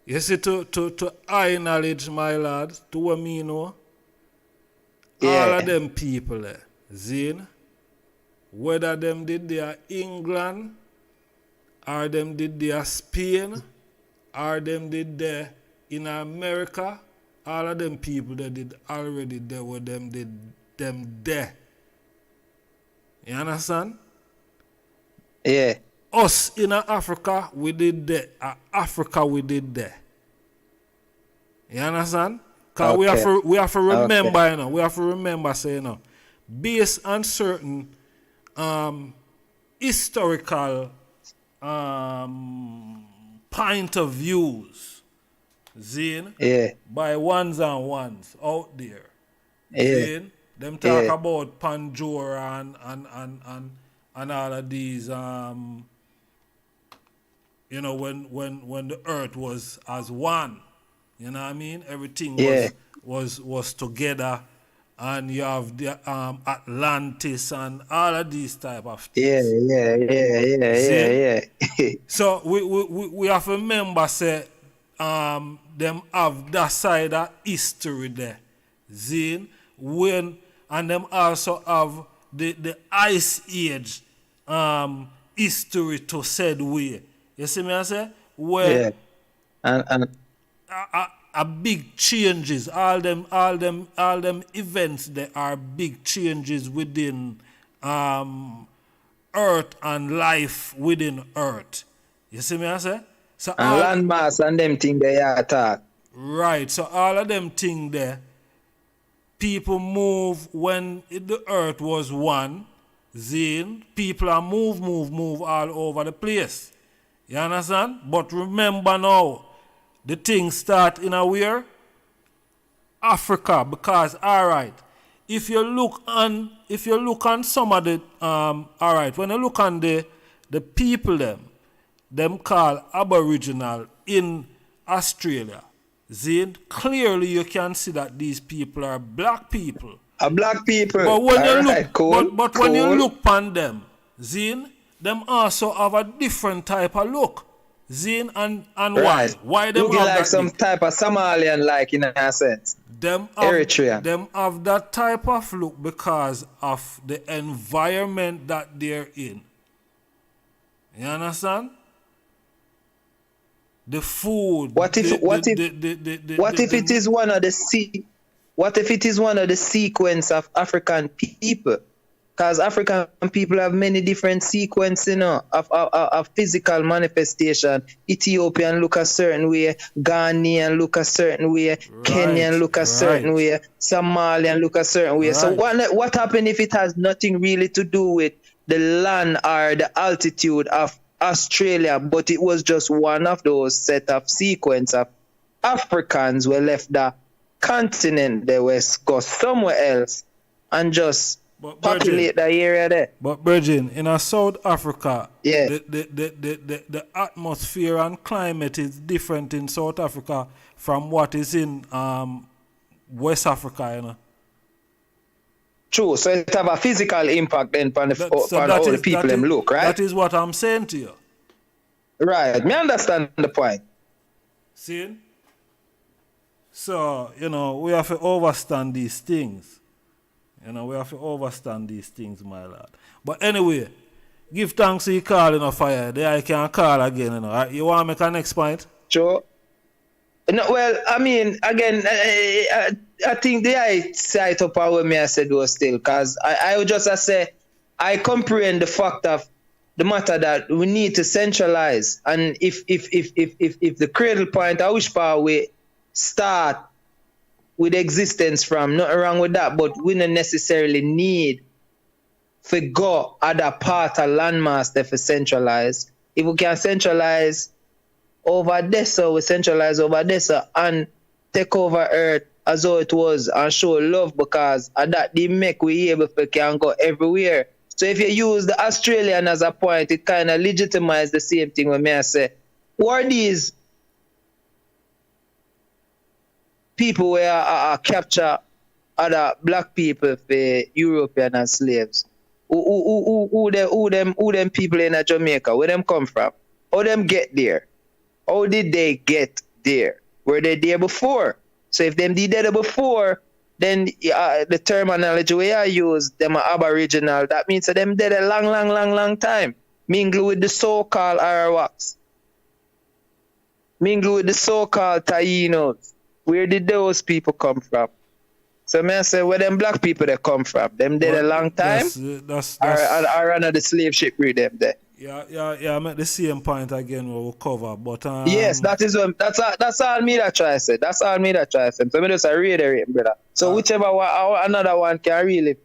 You see, to acknowledge, my lad, to what me know, all of them people there, Zine, whether them did their England, or them did their Spain, or them did there in America, all of them people that did already there where them did them there. You understand? Yeah. Us in Africa, we did that. Africa, we did that. You understand? Because we have to remember, you know, we have to remember, say, you know, based on certain historical point of views, Zine, by ones and ones out there. Zine, them talk about Pandora and all of these, you know, when the earth was as one, you know what I mean? Everything was together, and you have the Atlantis and all of these type of things. Yeah. So we have to remember, say, them have that side of history there, Zine, and them also have the Ice Age history to said way. You see me I say? Where and a big changes, all them events, there are big changes within earth and life within earth. You see me I say? So and landmass and them thing they attack. Right. So all of them thing there, people move when the earth was one, Zine, people are move all over the place. You understand? But remember now, the thing start in where? Africa, because alright, if you look on some of the alright, when you look on the people them call Aboriginal in Australia, Zine, clearly you can see that these people are black people. Black people. But when when you look upon them, Zine, them also have a different type of look. Zine, and why? Why them looking have like that some type of Somalian, like, in a sense. Eritrean. Them have that type of look because of the environment that they're in. You understand? The food. What if it is one of the sequence of African people? Because African people have many different sequences, you know, of physical manifestation. Ethiopian look a certain way, Ghanaian look a certain way, Kenyan look a certain way, Somalian look a certain way. So what happened if it has nothing really to do with the land or the altitude of Australia, but it was just one of those set of sequence of Africans were left the continent, they were go somewhere else and just populate the area there. But Virgin, in South Africa, the atmosphere and climate is different in South Africa from what is in West Africa, you know. True, so it have a physical impact then on all the people them look, right? That is what I'm saying to you. Right, me understand the point. See? So, you know, we have to understand these things. You know, we have to understand these things, my lad. But anyway, give thanks to you calling a fire. There I can call again, you know. Right? You want to make a next point? Sure. No, well, I mean, again, I think I cite up what me I said was still, because I would just say, I comprehend the fact of the matter that we need to centralize. And if the cradle point, I wish power we start with existence from, nothing wrong with that, but we don't necessarily need to go other part of landmass that for centralize. If we can centralize over this, so we centralize over this and take over Earth as though it was and show love, because of that they make we able to can go everywhere. So if you use the Australian as a point, it kind of legitimizes the same thing when I say, who are these people where capture other black people for European and slaves. Who them people in Jamaica? Where them come from? How them get there? How did they get there? Were they there before? So if them did there before, then the terminology we I use, them are Aboriginal. That means that them dead a long time. Mingle with the so-called Arawaks. Mingle with the so-called Tainos. Where did those people come from? So may I say, where them black people they come from? Them dead a long time? That's or another slave ship with them there? Yeah, I make the same point again we'll cover, but yes, that's all me that try to say. That's all me that try to say. So me just reiterate, brother. So whichever one, another one can really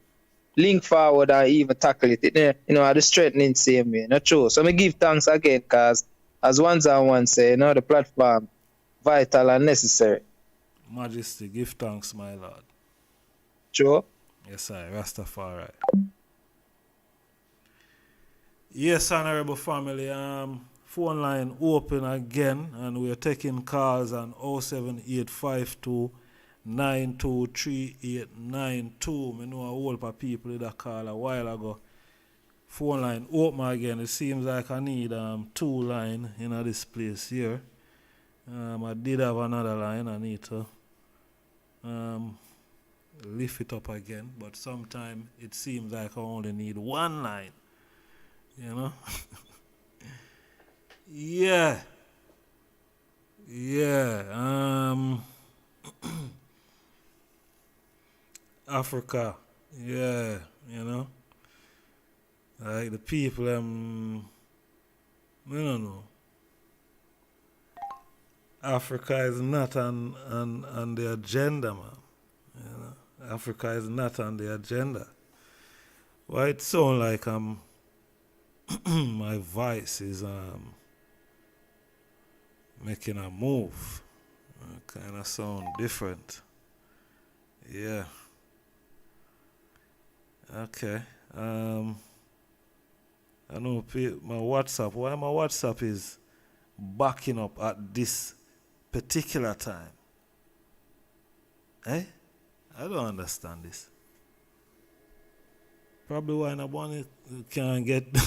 link forward and even tackle it, the strengthening same way. Not true. So me give thanks again, because as ones and one say, the platform vital and necessary. Majesty, give thanks, my lord. Sure. Yes, sir. Rastafari. Yes, honorable family. Phone line open again, and we are taking calls on 07852 923892. I know a whole lot of people did a call a while ago. Phone line open again. It seems like I need 2 lines in this place here. I did have another line. I need to lift it up again, but sometimes it seems like I only need 1 line. Yeah. Africa. Yeah, like the people, I don't know. Africa is not on the agenda, man. Africa is not on the agenda. Well, it sounds like my voice is making a move. Kind of sound different. Yeah. Okay. I know my WhatsApp. Why my WhatsApp is backing up at this particular time? I don't understand this. Probably why nobody can get my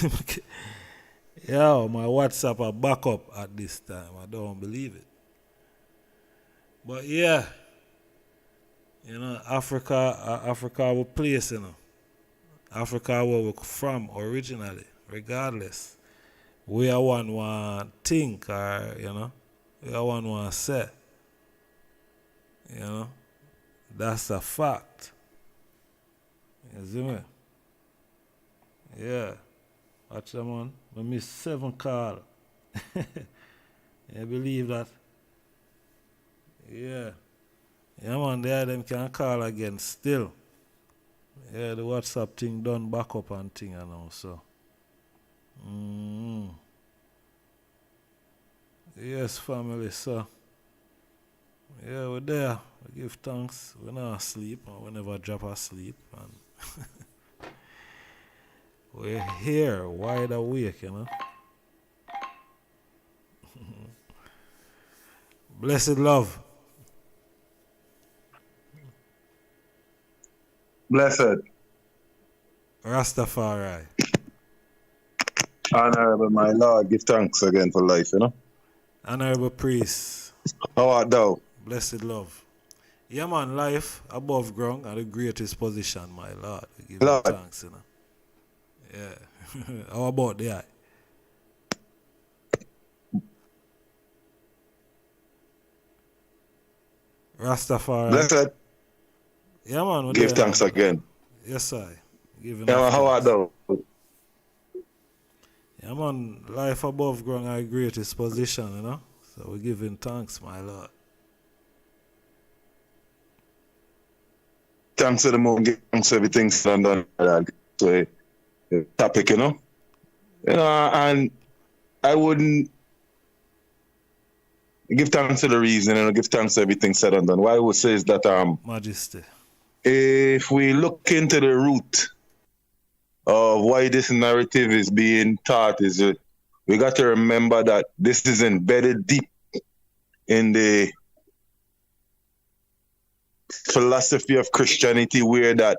WhatsApp are back up at this time. I don't believe it. But yeah, Africa our place, Africa where we're from originally, regardless. We are one think, or we are one say. That's a fact. You see me? Yeah. Watch them on. We missed 7 calls. You believe that? Yeah. Yeah, man, them can call again still. Yeah, the WhatsApp thing done back up and thing and all, so. Yes, family, so. Yeah, we're there. We give thanks. We're not asleep, or we never drop asleep. And we're here, wide awake, Blessed love. Blessed. Rastafari. Honorable my Lord, give thanks again for life, Honorable priest. How art thou? Blessed love. Yeah, man, life above ground at the greatest position, my Lord. We give you thanks, Yeah. How about the eye? Rastafari. Blessed. Yeah, man. Give thanks again. Yes, sir. Yeah, man, how art thou? Yeah, man. Life above ground at the greatest position, So we're giving thanks, my Lord. Thanks to the moon, give thanks to everything done. So, topic, and I wouldn't give thanks to the reason and give thanks to everything said and done. What I would say is that Majesty. If we look into the root of why this narrative is being taught, is we got to remember that this is embedded deep in the philosophy of Christianity where that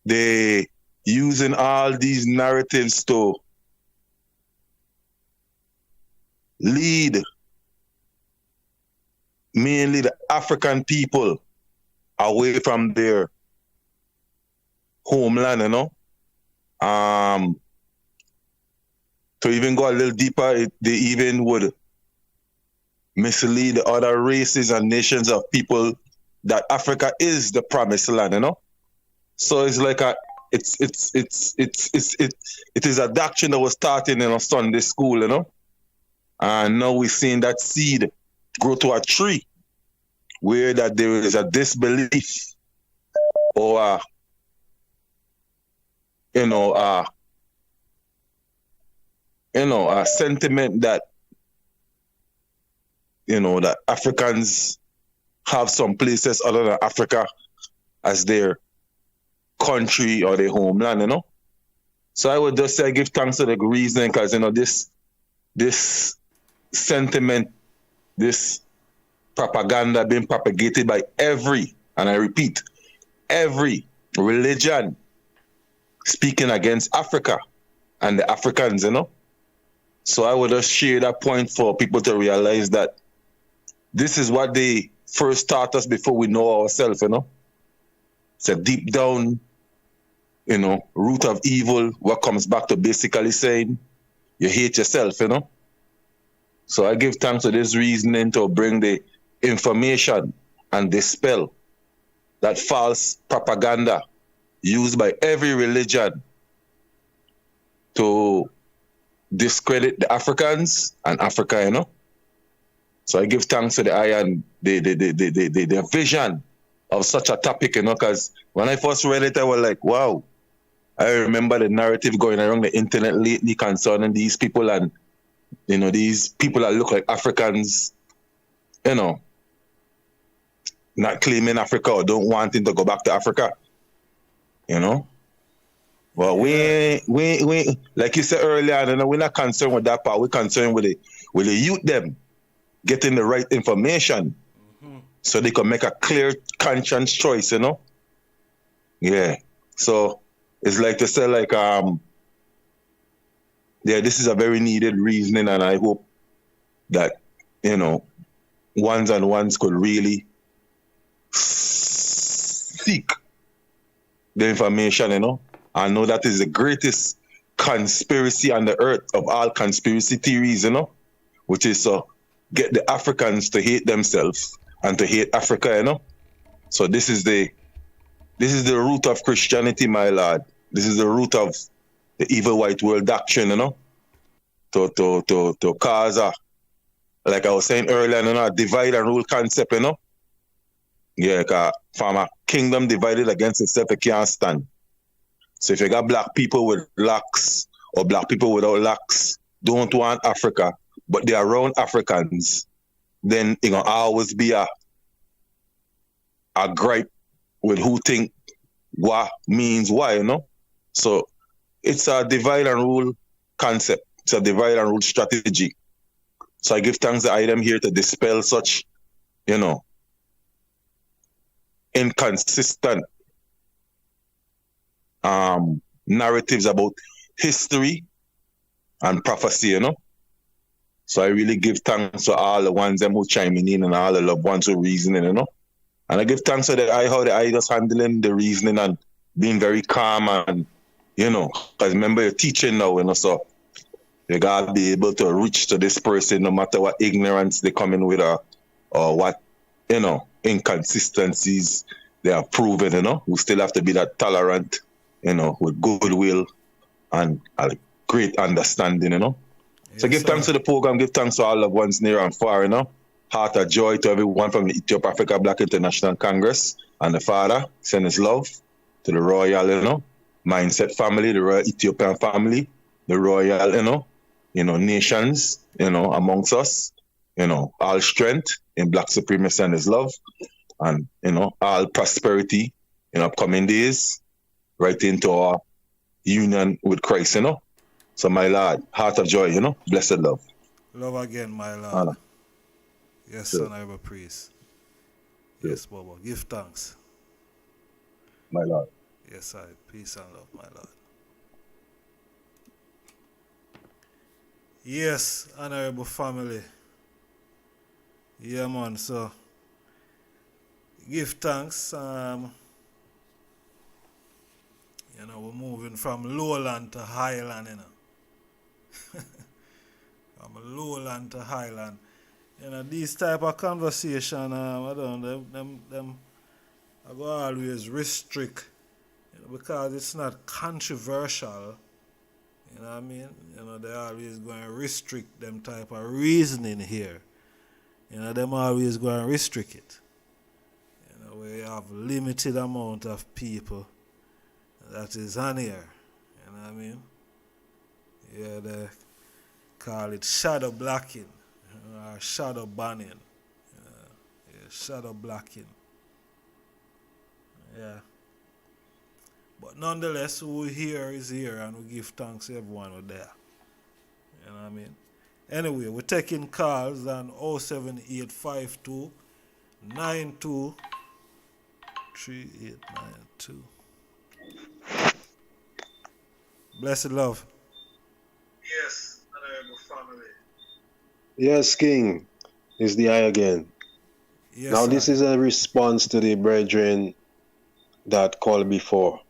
they using all these narratives to lead mainly the African people away from their homeland, you know. To even go a little deeper, they even would mislead other races and nations of people that Africa is the promised land, you know. So it's like it is a doctrine that was started in a Sunday school, you know. And now we're seeing that seed grow to a tree where that there is a disbelief or a sentiment that that Africans have some places other than Africa as their country or their homeland, you know. So I would just say give thanks to the reason, because this sentiment, this propaganda being propagated by every, and I repeat, every religion speaking against Africa and the Africans, you know. So I would just share that point for people to realize that this is what they first taught us before we know ourselves, you know. It's a deep down, root of evil, what comes back to basically saying you hate yourself, you know. So I give thanks to this reasoning to bring the information and dispel that false propaganda used by every religion to discredit the Africans and Africa, you know. So I give thanks to the eye and the vision of such a topic, you know, because when I first read it, I was like, wow. I remember the narrative going around the internet lately concerning these people and, these people that look like Africans, not claiming Africa or don't wanting to go back to Africa, you know. Well, we like you said earlier, we're not concerned with that part. We're concerned with the youth them getting the right information so they can make a clear conscience choice, you know. Yeah. So it's like to say like this is a very needed reasoning, and I hope that ones and ones could really seek the information, you know. I know that is the greatest conspiracy on the earth of all conspiracy theories, you know, which is to get the Africans to hate themselves and to hate Africa, you know. So this is the root of Christianity, my lord. This is the root of the evil white world doctrine, you know, to cause like I was saying earlier, a divide and rule concept, you know. Yeah, from a kingdom divided against itself, it can't stand. So if you got black people with locks or black people without locks don't want Africa, but they're around Africans, then it gonna always be a gripe with who think what means why, you know. So it's a divide and rule concept. It's a divide and rule strategy. So I give thanks that I am here to dispel such, inconsistent narratives about history and prophecy, you know. So I really give thanks to all the ones them who chiming in and all the loved ones who reasoning, you know. And I give thanks to how the eye just handling the reasoning and being very calm and, because remember you're teaching now, you know, so you gotta be able to reach to this person no matter what ignorance they come in with or what, inconsistencies they have proven, you know. We still have to be that tolerant, with goodwill and a great understanding, you know. Yes, so give thanks to the program, give thanks to all the ones near and far, you know. Heart of joy to everyone from the Ethiopia Africa Black International Congress and the Father. Send his love to the Royal, Mindset family, the Royal Ethiopian family, the Royal, nations, amongst us, all strength in Black supremacy and his love and, all prosperity in upcoming days, right into our union with Christ, you know. So my Lord, heart of joy, blessed love. Love again, my Lord. Yes, sure. Honorable priest. Yes, Bobo. Give thanks. My Lord. Yes, I. Peace and love, my Lord. Yes, honorable family. Yeah, man. So, give thanks. You know, we're moving from lowland to highland, you know. From lowland to highland. You know, these type of conversation, I don't know, them I go always restrict, you know, because it's not controversial. You know what I mean? You know, they always going to restrict them type of reasoning here. You know, them always going to restrict it. You know, we have limited amount of people that is on here. You know what I mean? Yeah, they call it shadow blocking or shadow banning. Yeah, shadow blocking. Yeah. But nonetheless, who here is here and we give thanks to everyone who there. You know what I mean? Anyway, we're taking calls on 07852 92 3892. Blessed love. Yes, honorable family. Yes, King. It's the eye again. Yes, now, this sir. is a response to the brethren that called before.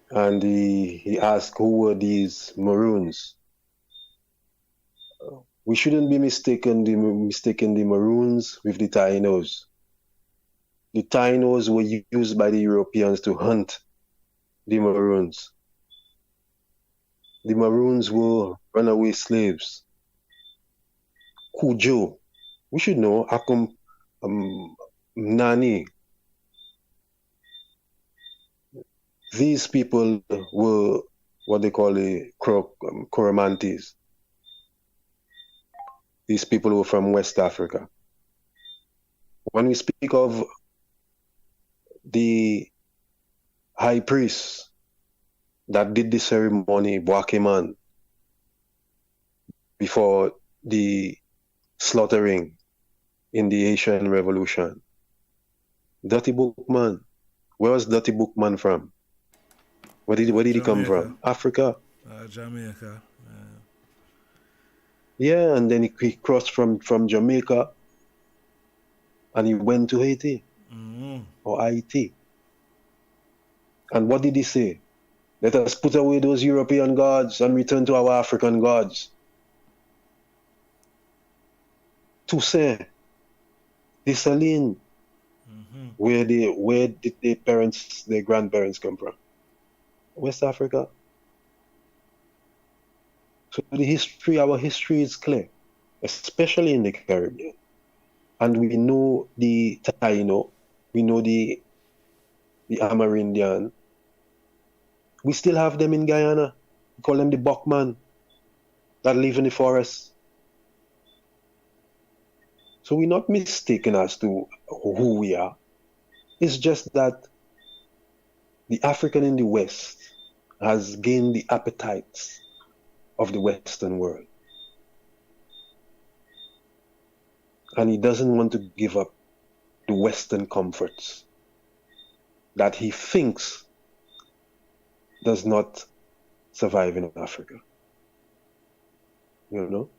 And he asked who were these Maroons. We shouldn't be mistaking the Maroons with the Tainos. The Tainos were used by the Europeans to hunt the Maroons. The Maroons were runaway slaves. Kujo, we should know, Akum Nani. These people were what they call the Coromantes. These people were from West Africa. When we speak of the high priest that did the ceremony, Bwakeman, before the slaughtering in the Haitian Revolution, Dirty Bookman. Where was Dirty Bookman from? Where did he come from? Africa. Jamaica. Yeah, and then he crossed from Jamaica and he went to Haiti or Haiti. And what did he say? Let us put away those European gods and return to our African gods. Toussaint, Dessalines, where did their grandparents come from? West Africa. So our history is clear, especially in the Caribbean. And we know the Taino, we know the Amerindian. We still have them in Guyana. We call them the Bokman that live in the forest. So we're not mistaken as to who we are. It's just that the African in the West has gained the appetites of the Western world. And he doesn't want to give up the Western comforts that he thinks does not survive in Africa. You know?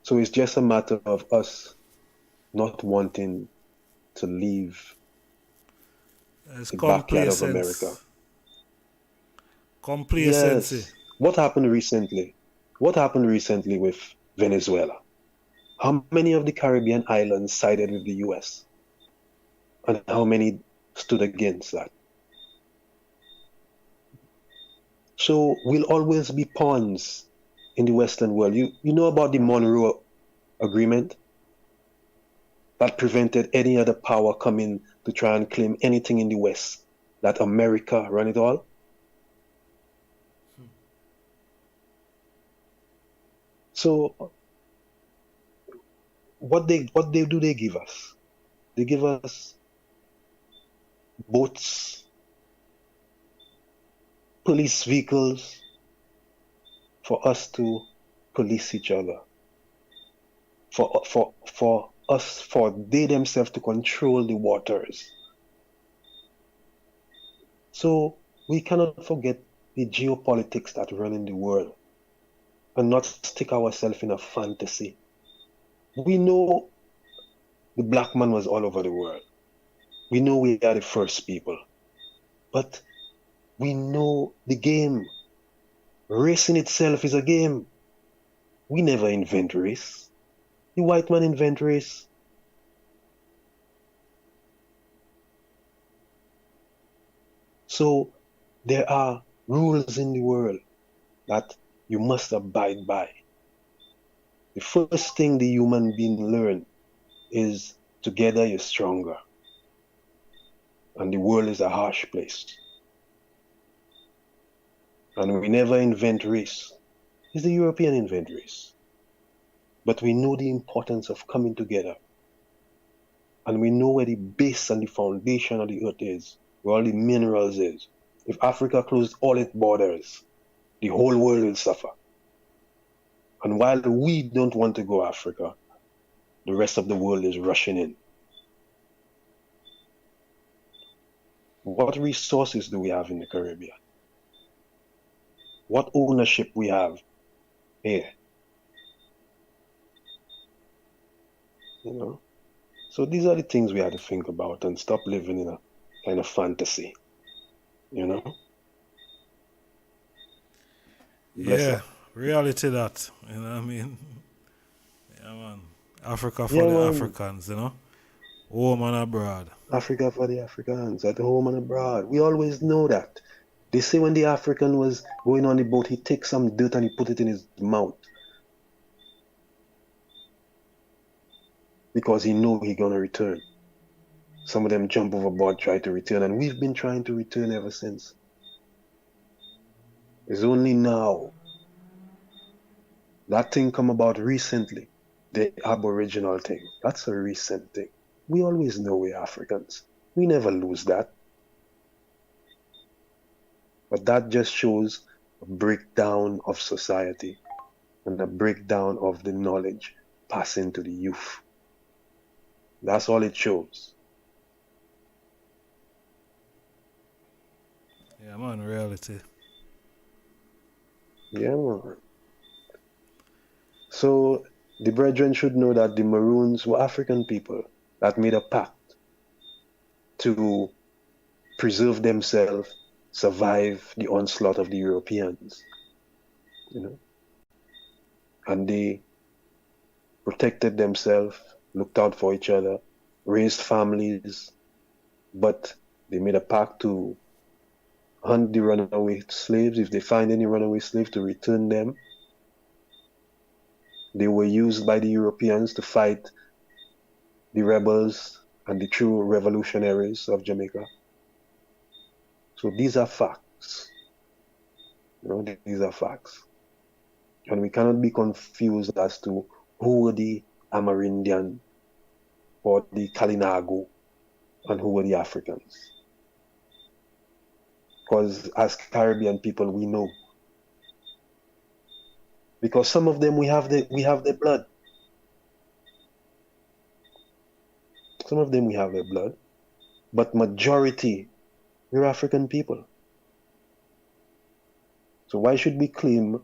So it's just a matter of us not wanting to leave the backyard of America. Complacency. Yes. What happened recently? What happened recently with Venezuela? How many of the Caribbean islands sided with the US? And how many stood against that? So we'll always be pawns in the Western world. You know about the Monroe Agreement that prevented any other power coming to try and claim anything in the West, that America run it all? So what they give us? They give us boats, police vehicles for us to police each other, for us for they themselves to control the waters. So we cannot forget the geopolitics that run in the world and not stick ourselves in a fantasy. We know the black man was all over the world. We know we are the first people. But we know the game. Race in itself is a game. We never invent race. The white man invent race. So there are rules in the world that you must abide by. The first thing the human being learn is together you're stronger. And the world is a harsh place. And we never invent race. It's the European invent race. But we know the importance of coming together. And we know where the base and the foundation of the earth is, where all the minerals is. If Africa closed all its borders, the whole world will suffer. And while we don't want to go Africa, the rest of the world is rushing in. What resources do we have in the Caribbean? What ownership we have here? You know? So these are the things we have to think about and stop living in a kind of fantasy. You know? Bless Yeah, up. reality that. You know what I mean? Yeah, man. Africa for Yeah, the man. Africans, you know? Home and abroad. Africa for the Africans, at home and abroad. We always know that. They say when the African was going on the boat, he takes some dirt and he put it in his mouth. Because he know he gonna return. Some of them jump overboard, try to return, and we've been trying to return ever since. It's only now. That thing come about recently. The Aboriginal thing. That's a recent thing. We always know we're Africans. We never lose that. But that just shows a breakdown of society and a breakdown of the knowledge passing to the youth. That's all it shows. Yeah, man, reality. Yeah, man. So the brethren should know that the Maroons were African people that made a pact to preserve themselves, survive the onslaught of the Europeans. You know? And they protected themselves, looked out for each other, raised families, but they made a pact to hunt the runaway slaves. If they find any runaway slaves, to return them. They were used by the Europeans to fight the rebels and the true revolutionaries of Jamaica. So these are facts. You know, these are facts. And we cannot be confused as to who were the Amerindian or the Kalinago and who were the Africans. Because as Caribbean people, we know. Because some of them we have their blood. Some of them we have their blood. But majority, we're African people. So why should we claim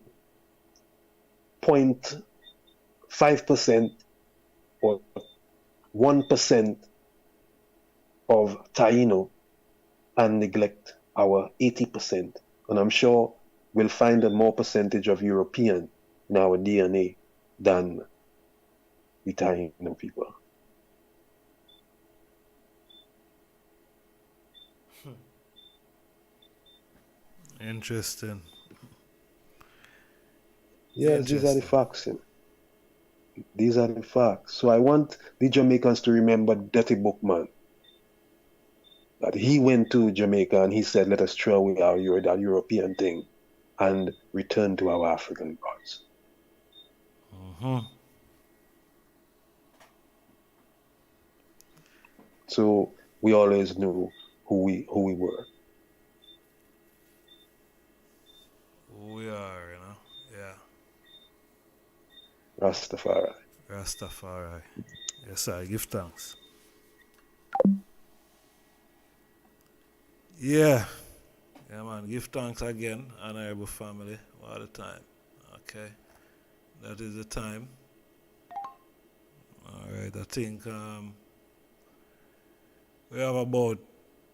0.5% or 1% of Taino and neglect our 80%? And I'm sure we'll find a more percentage of European in our DNA than the Taino people. Interesting. Yes, these are the facts. You know. These are the facts. So I want the Jamaicans to remember Dirty Bookman. That he went to Jamaica and he said, let us throw away that European thing and return to our African gods. So we always knew who we were. Who we are, you know? Yeah. Rastafari. Rastafari. Yes, sir. Give thanks. Yeah. Yeah, man. Give thanks again, honorable family, all the time. Okay. That is the time. All right. I think we have about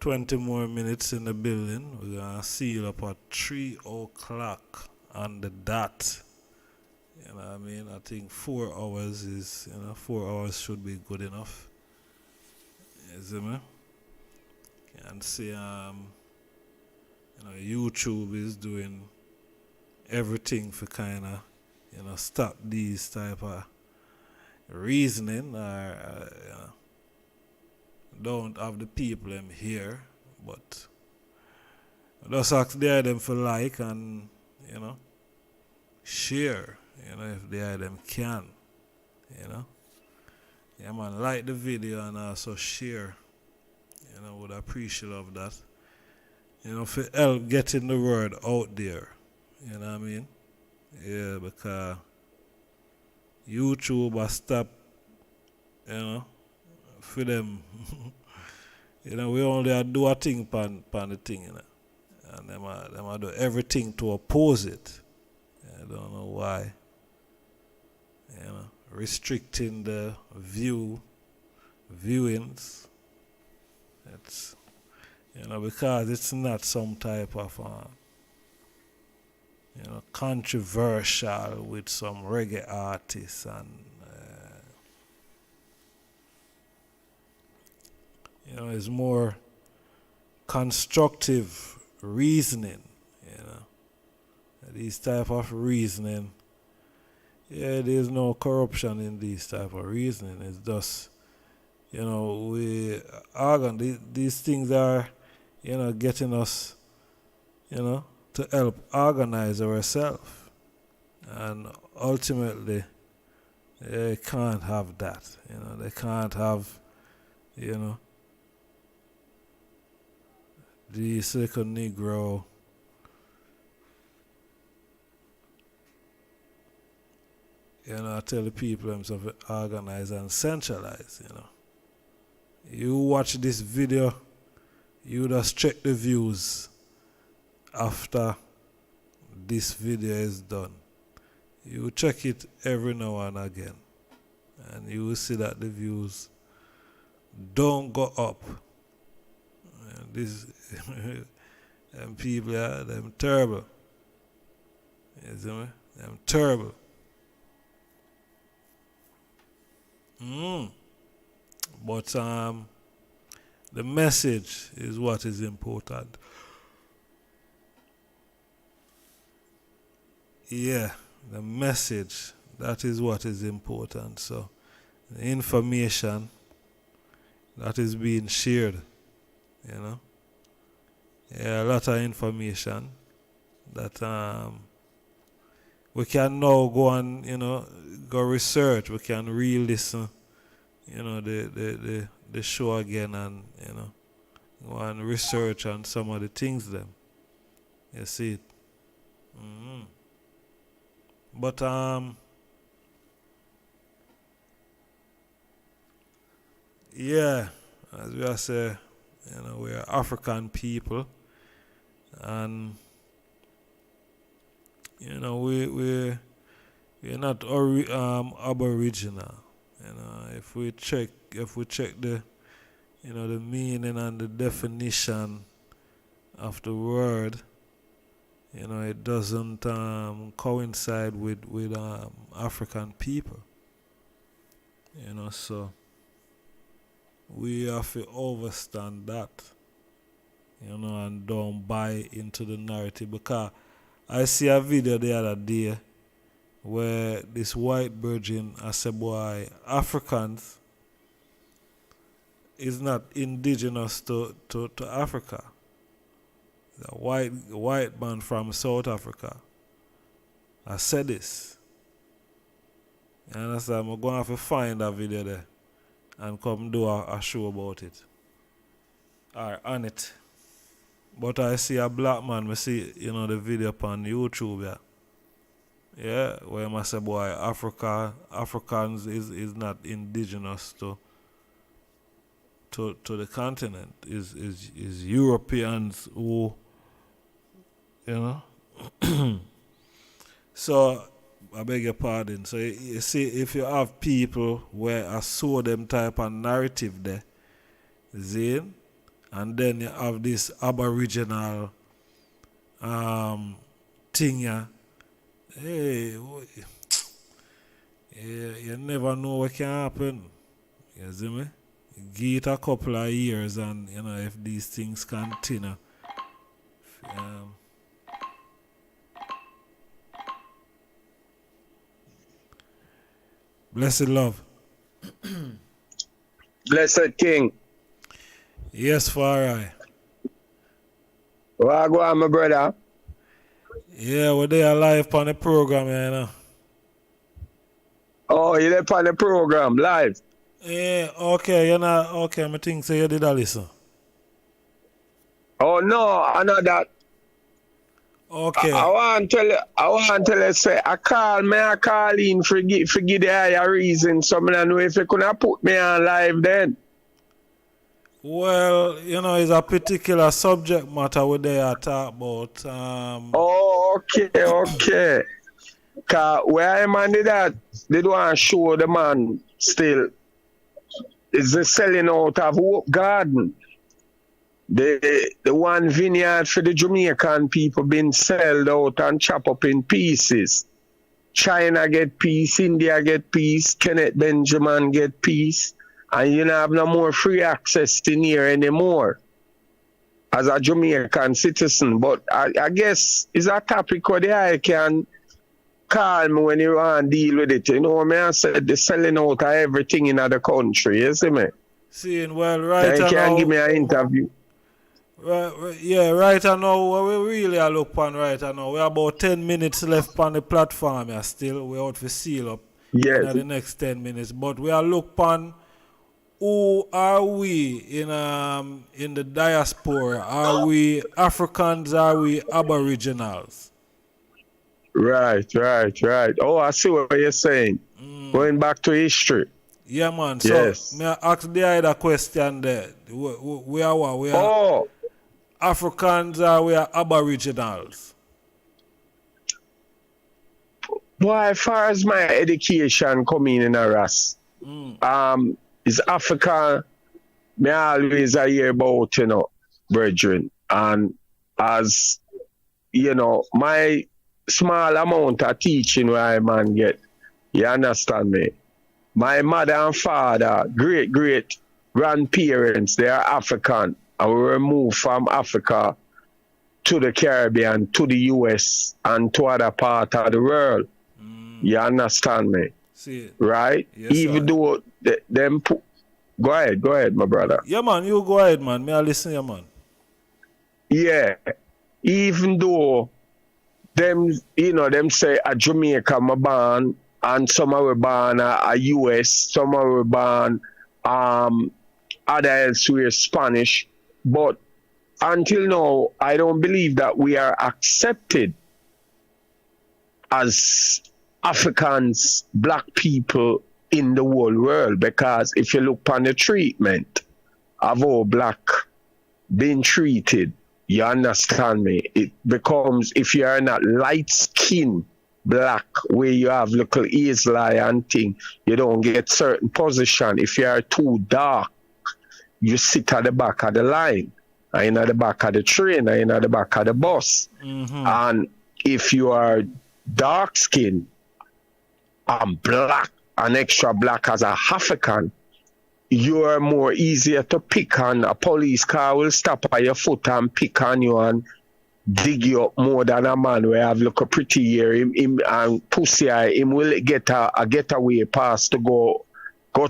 20 more minutes in the building. We're going to seal up at 3 o'clock on the dot. You know what I mean? I think 4 hours is, 4 hours should be good enough. You see me? And see, YouTube is doing everything for kind of, stop these type of reasoning or, don't have the people them here, but just ask them for like and, share, if them can, Yeah, man, like the video and also share. Would appreciate of that. For help getting the word out there. You know what I mean? Yeah, because YouTube has stopped, for them. We only do a thing pan the thing, And them do everything to oppose it. I don't know why. Restricting the viewings. It's because it's not some type of controversial with some reggae artists and it's more constructive reasoning. These type of reasoning. Yeah, there's no corruption in these type of reasoning. It's just these things are, getting us, to help organize ourselves. And ultimately, they can't have that. They can't have, the second Negro, I tell the people themselves organize and centralize, You watch this video, you just check the views after this video is done. You check it every now and again, and you will see that the views don't go up. And this them people are them terrible. You see me? Them terrible. But the message is what is important. Yeah, the message, that is what is important. So the information that is being shared, Yeah, a lot of information that we can now go and, go research. We can re-listen, the show again and, go and research on some of the things them. You see it? But, yeah, as we are say, we are African people. And we're not Aboriginal. If we check the the meaning and the definition of the word, it doesn't coincide with African people. So we have to understand that. And don't buy into the narrative, because I see a video the other day where this white virgin said, boy, Africans is not indigenous to Africa. The white man from South Africa. I said this. And I said, I'm going to have to find that video there and come do a show about it. Alright, on it. But I see a black man, I see, the video on YouTube, yeah. Yeah, where I say, boy, Africans is not indigenous to the continent. Is Europeans who, you know. So I beg your pardon. So you see, if you have people where I saw them type of narrative there, Zane, and then you have this Aboriginal thing, yeah. Hey, you never know what can happen. You see me? Give it a couple of years, and you know, if these things continue. Blessed love. Blessed King. Yes, Farai. Well, go on, my brother. Yeah, we're there live on the program, you know. Oh, you're there on the program, live? Yeah, okay, you're not, okay, I think so you did a listen. Oh, no, I know that. Okay. I want to tell you, say, I call in for give the higher reason, so I don't know if you could have put me on live then. Well, you know, it's a particular subject matter where they are talk about. Oh, okay. Because where I'm on that, they don't want to show the man still is the selling out of Hope Garden. The one vineyard for the Jamaican people been sold out and chopped up in pieces. China get piece, India get piece, Kenneth Benjamin get piece, and you don't have no more free access in here anymore as a Jamaican citizen. But I guess it's a topic where the I can call me when you want to deal with it. You know what I said? They're selling out of everything in the country, you see me? Seeing, well, right now. You can give me an interview. Right now, what we really are looking on right now, we have about 10 minutes left on the platform. Yeah, still, we're out for seal up in the next 10 minutes. But we are looking on who are we in the diaspora? Are we Africans? Are we Aboriginals? Right. Oh, I see what you're saying. Going back to history. Yeah, man. So, may I ask the other question there? We are what? We are Africans or we are Aboriginals? Boy, as far as my education coming in a RAS, is Africa, me always I hear about, you know, brethren. And as, you know, my small amount of teaching where I man get, you understand me? My mother and father, great grandparents, they are African. And we were moved from Africa to the Caribbean, to the US, and to other parts of the world. You understand me? See. Right? Yes, even though them go ahead, my brother. Yeah, man, you go ahead, man. May I listen, yeah, man. Yeah. Even though them, you know, them say a Jamaica my born, and some were born a US, some were born other elsewhere Spanish. But until now, I don't believe that we are accepted as Africans, black people in the whole world. Because if you look on the treatment of all black being treated, you understand me? It becomes, if you are not light skinned black, where you have little easel and thing, you don't get certain position. If you are too dark, you sit at the back of the line, and at the back of the train, and at the back of the bus. And if you are dark skinned and black, and extra black as a African, you are more easier to pick on. A police car will stop at your foot and pick on you and dig you up more than a man where have look a pretty hair, him and pussy eye, him will get a getaway pass to go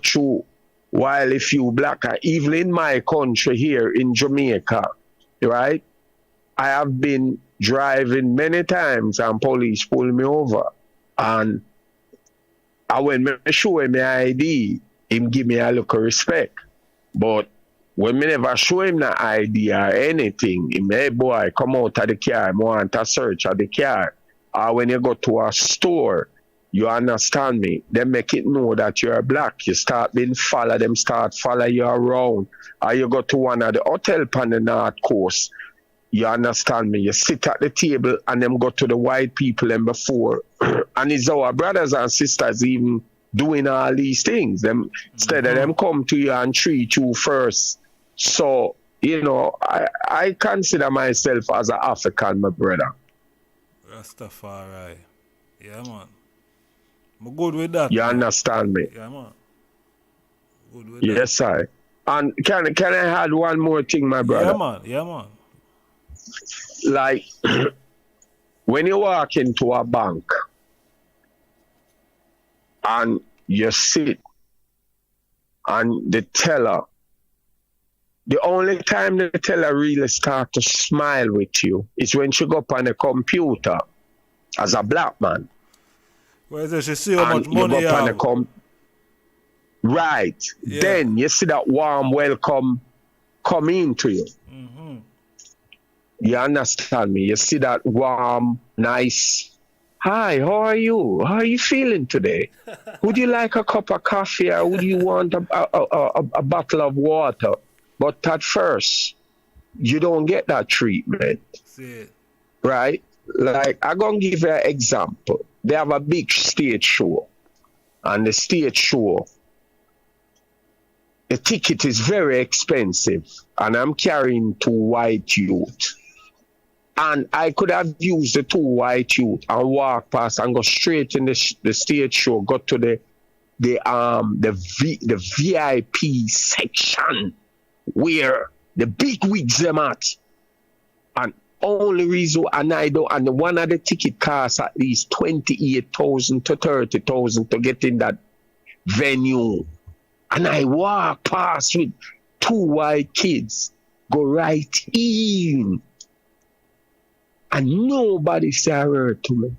through. While if you black, even in my country here in Jamaica, right, I have been driving many times and police pull me over. And when me show him my ID, him give me a look of respect. But when me never show him the ID or anything, him, hey boy, come out of the car, I want a search of the car. or when you go to a store, you understand me, they make it know that you're black. You start being followed, them start follow you around. Or you go to one of the hotel on the North Coast, you understand me, you sit at the table and them go to the white people and before. And it's our brothers and sisters even doing all these things. Them instead of them come to you and treat you first. So, you know, I consider myself as an African, my brother. Rastafari. Yeah, man. I'm good with that. You man. understand me? Yeah, man. Good with Yes, sir. And can I add one more thing, my brother? Yeah, man. Yeah, man. Like, when you walk into a bank and you sit and the teller, the only time the teller really start to smile with you is when she go up on a computer as a black man. Where is it? She see how much money you have. Right. Yeah. Then you see that warm welcome come into you. Mm-hmm. You understand me? You see that warm, nice, hi, how are you? How are you feeling today? Would you like a cup of coffee or would you want a bottle of water? But at first, you don't get that treatment. See. Right? Like, I'm going to give you an example. They have a big stage show. And the stage show, the ticket is very expensive. And I'm carrying 2 white youth. And I could have used the 2 white youth and walk past and go straight in the stage show, go to the VIP section where the big wigs them at. And only reason, and one of the ticket costs at least 28,000 to 30,000 to get in that venue. And I walk past with 2 white kids, go right in. And nobody say a word to me.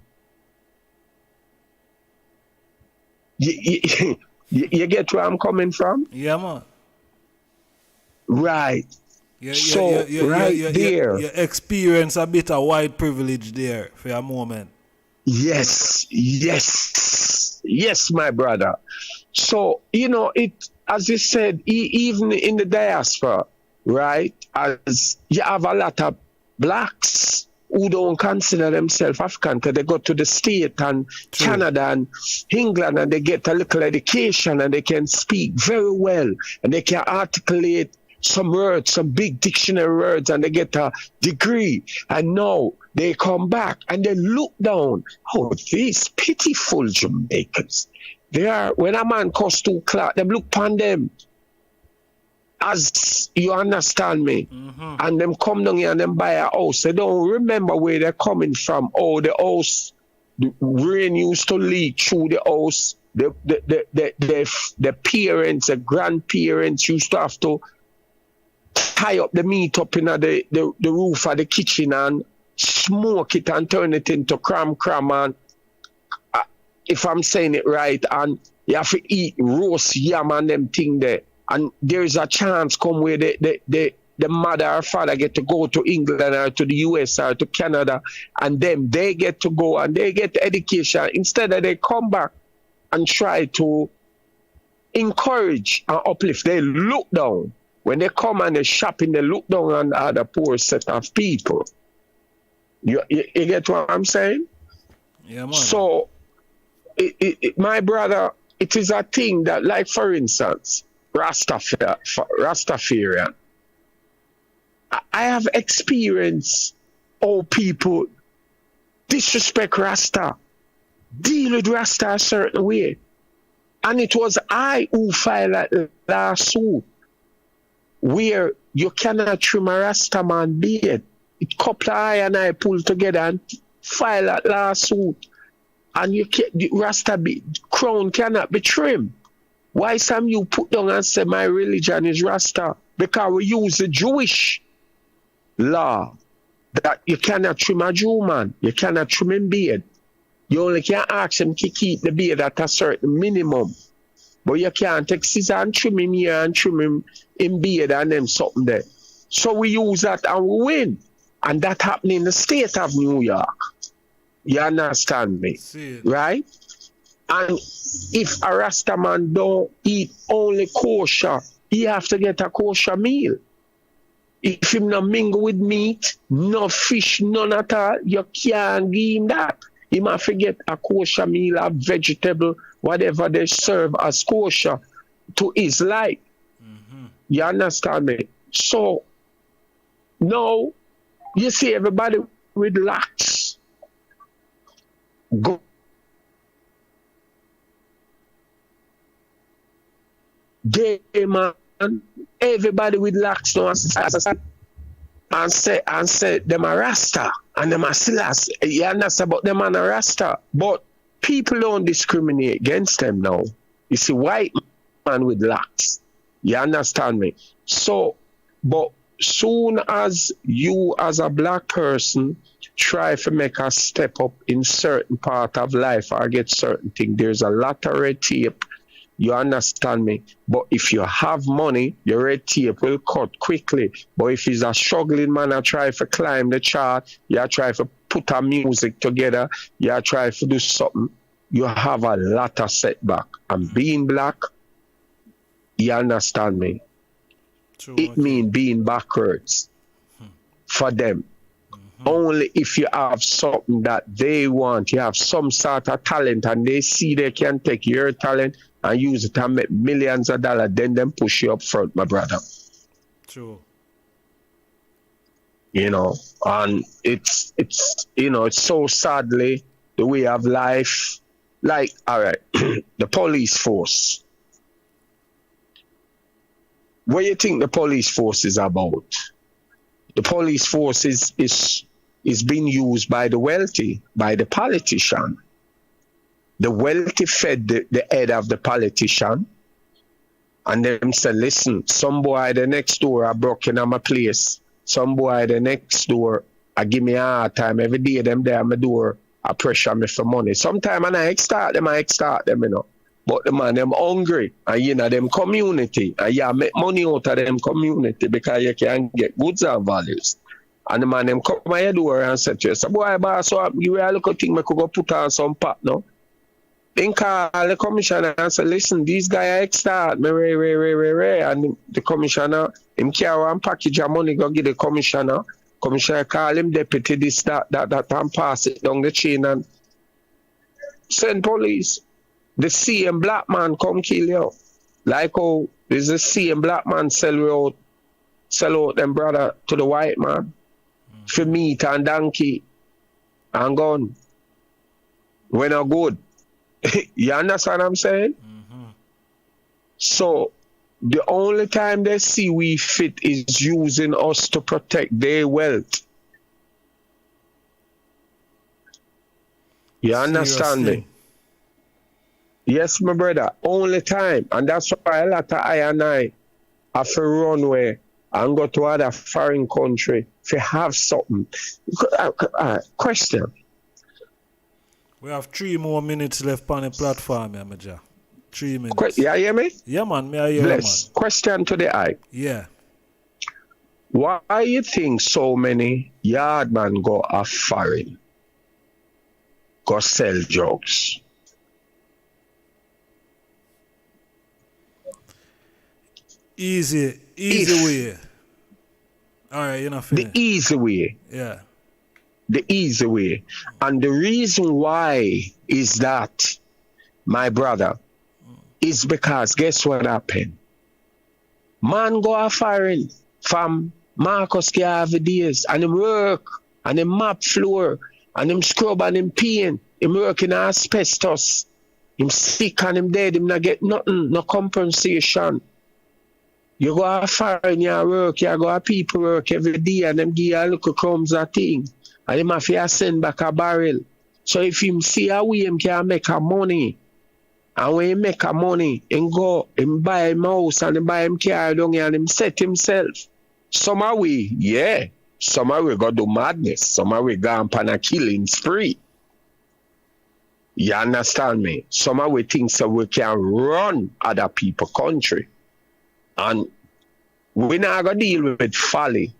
You get where I'm coming from? Yeah, man. Right. So, there. You experience a bit of white privilege there for a moment. Yes, my brother. So, you know, it, as you said, even in the diaspora, right, as you have a lot of blacks who don't consider themselves African because they go to the States and Canada and England and they get a little education and they can speak very well and they can articulate some words, some big dictionary words, and they get a degree. And now they come back and they look down. Oh, these pitiful Jamaicans. They are, when a man costs 2 clock, they look upon them. As you understand me, and them come down here and them buy a house. They don't remember where they're coming from. Oh, the house, the rain used to leak through the house. The parents, the grandparents used to have to tie up the meat up in the roof of the kitchen and smoke it and turn it into cram and if I'm saying it right, and you have to eat roast yam and them thing there. And there's a chance come where the mother or father get to go to England or to the US or to Canada, and then they get to go and they get the education. Instead of they come back and try to encourage and uplift, they look down. When they come and they shopping, they look down on the other poor set of people. You get what I'm saying? Yeah, man. So, my brother, it is a thing that, like for instance, Rastafarian. I have experienced how people disrespect Rasta, deal with Rasta a certain way. And it was I who filed that lawsuit where you cannot trim a Rasta man beard. It couple I and I pull together and file that lawsuit. And you can't, the Rasta crown cannot be trimmed. Why some you put down and say my religion is Rasta? Because we use the Jewish law that you cannot trim a Jew man. You cannot trim him beard. You only can ask him to keep the beard at a certain minimum. But you can't take scissors and trim him here and trim him in beard and them something there. So we use that and we win. And that happened in the state of New York. You understand me? See it. Right? And if a Rasta man don't eat only kosher, he have to get a kosher meal. If him not mingle with meat, no fish, none at all, you can't give him that. He must forget a kosher meal, a vegetable, whatever they serve as kosher to his life. You understand me? So now you see everybody with locks. Go. Gay man, everybody with locks now and say them a Rasta and them a Silas. You understand about them and a Rasta. But people don't discriminate against them now. You see, white man with locks. You understand me? So, but soon as you as a black person try to make a step up in certain part of life or get certain thing, there's a lot of red tape. You understand me? But if you have money, your red tape will cut quickly. But if he's a struggling man, I try to climb the chart, you try to put a music together, you try to do something, you have a lot of setback. And being black, you understand me? True, it means being backwards for them. Only if you have something that they want, you have some sort of talent and they see they can take your talent and use it and make millions of dollars, then them push you up front, my brother. True. You know, and it's you know, it's so sadly the way of life. Like, all right, the police force. What do you think the police force is about? The police force is being used by the wealthy, by the politician. The wealthy fed the head of the politician, and them say, listen, some boy the next door I broke in my place. Some boy the next door I give me a hard time. Every day them there at my door I pressure me for money. Sometimes I extort them, you know. But the man, them hungry, and you know, them community, and you make money out of them community because you can get goods and values. And the man, them come to your door and say to you, so boy, boss, so give me a little thing, I could go put on some pot now. Then call the commissioner and say, listen, these guys extort me, and the commissioner, him carry one package of money, go give the commissioner. Commissioner call him deputy, this, that, and pass it down the chain and send police. The same black man come kill you. Like how there's the same black man sell out them brother to the white man for meat and donkey and gun. When are good. You understand what I'm saying? So the only time they see we fit is using us to protect their wealth. You understand me? Yes, my brother. Only time. And that's why a lot of I and I have to run away and go to other foreign country to have something. Question. We have 3 more minutes left on the platform, yeah, Major. 3 minutes. You hear me? Yeah, man. Me I hear Bless. Man. Question to the eye. Yeah. Why you think so many yardmen go off foreign? Go sell drugs? Easy way. All right, you're not finished. The easy way. Yeah. The easy way. And the reason why is that, my brother, is because guess what happened? Man go off foreign from Marcus Garvey days and him work and him map floor and him scrub and him paint. Him work in asbestos. Him sick and him dead. Him not get nothing, no compensation. You go a foreign, you work, you go a people work every day and them give you a little crumbs of thing. And him have to send back a barrel. So if him see a way him can make a money, and when he make a money, him go, him buy him house and him buy him car down here and him set himself. Some a way, yeah. Some a way go do madness. Some a way go on a killing spree. You understand me? Some a way think so we can run other people country. And we're not going to deal with folly.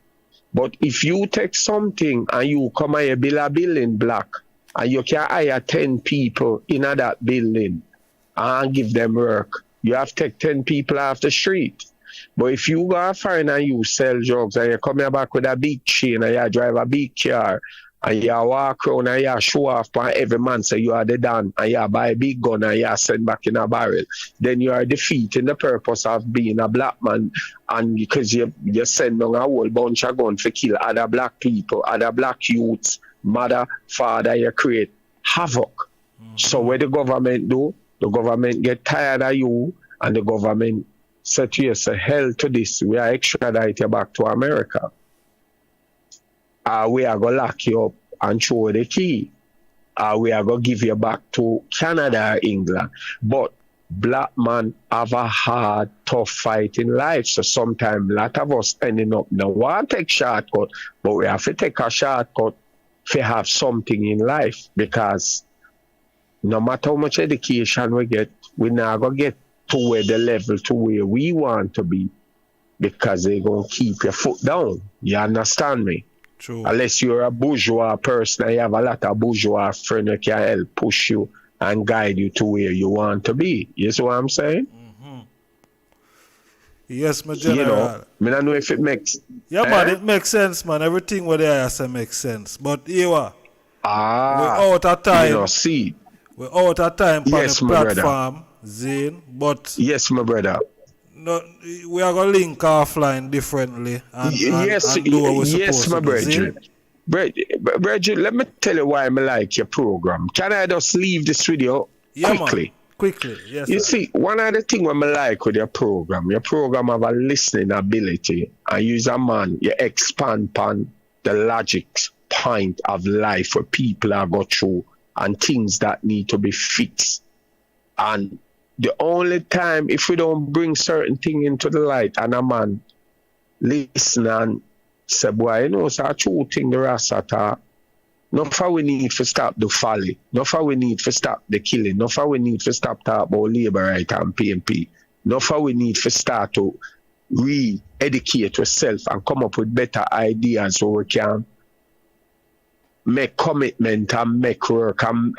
But if you take something and you come and you build a building block and you can hire 10 people in that building and give them work. You have to take 10 people off the street. But if you go foreign and you sell drugs and you come here back with a big chain and you drive a big car and you walk around and you show off by every man say you are the Dan and you buy a big gun and you send back in a barrel, then you are defeating the purpose of being a black man, and because you send down a whole bunch of guns to kill other black people, other black youths, mother, father, you create havoc. So what the government do? The government get tired of you and the government say to you, say, hell to this, we are extradite you back to America. We are going to lock you up and throw the key. We are going to give you back to Canada or England. But black man have a hard, tough fight in life. So sometimes a lot of us ending up now want to take shortcut, but we have to take a shortcut to have something in life, because no matter how much education we get, we're not going to get to where the level to where we want to be, because they're going to keep your foot down. You understand me? True. Unless you're a bourgeois person and you have a lot of bourgeois friends that can help push you and guide you to where you want to be. You see what I'm saying? Yes, my general. You know, I don't know if it makes... Yeah, man, it makes sense, man. Everything what I say makes sense. But here, we're out of time. You know, see. We're out of time on Yes, the my platform, brother. Zane. But yes, my brother. No, we are going to link offline differently and do what we're yes, supposed my to do. brethren. Brethren, let me tell you why I like your program. Can I just leave this video quickly? Man. Quickly, yes. You sir. see, one of the things I like with your program have a listening ability, and you as a man, you expand upon the logic point of life where people are go through and things that need to be fixed. And the only time, if we don't bring certain thing into the light and a man listen and say, boy, you know, it's a true thing the Rasta talk. Not for we need to stop the folly. Not for we need to stop the killing. Not for we need to stop talking about labor right and PMP. Not for we need to start to re-educate yourself and come up with better ideas so we can make commitment and make work and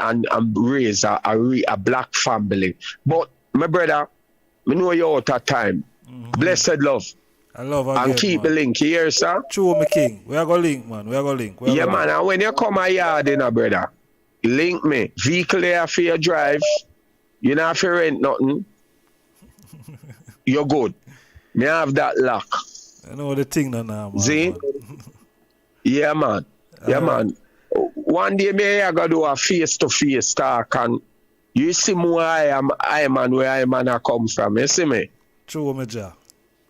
raise a black family. But, my brother, I know you're out of time. Blessed love. I love again, and keep man. the link here, sir. True, my king. We are going to link, man. We are going to link. Yeah, man. And when you come a yard, brother, link me. Vehicle there for your drive. You don't have to rent nothing. You're good. Me have that lock. I know the thing now, man. See? Yeah, man. Yeah, man. One day, me I gotta do a face-to-face talk, and you see more I am and where I am and I come from. You see me? True, my jaw.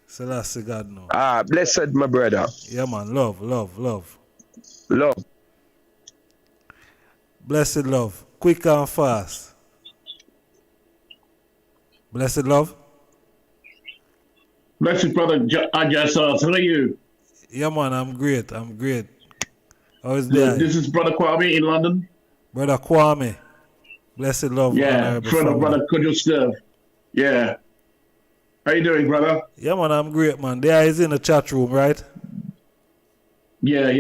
So that's the God now. Blessed, my brother. Yeah, man. Love. Love. Blessed love. Quick and fast. Blessed love. Blessed brother, I just how are you? Yeah, man. I'm great. How is that? This is Brother Kwame in London. Brother Kwame. Blessed love. Yeah, friend of Brother Kudus. Yeah. How you doing, brother? Yeah, man, I'm great, man. There is in the chat room, right? Yeah,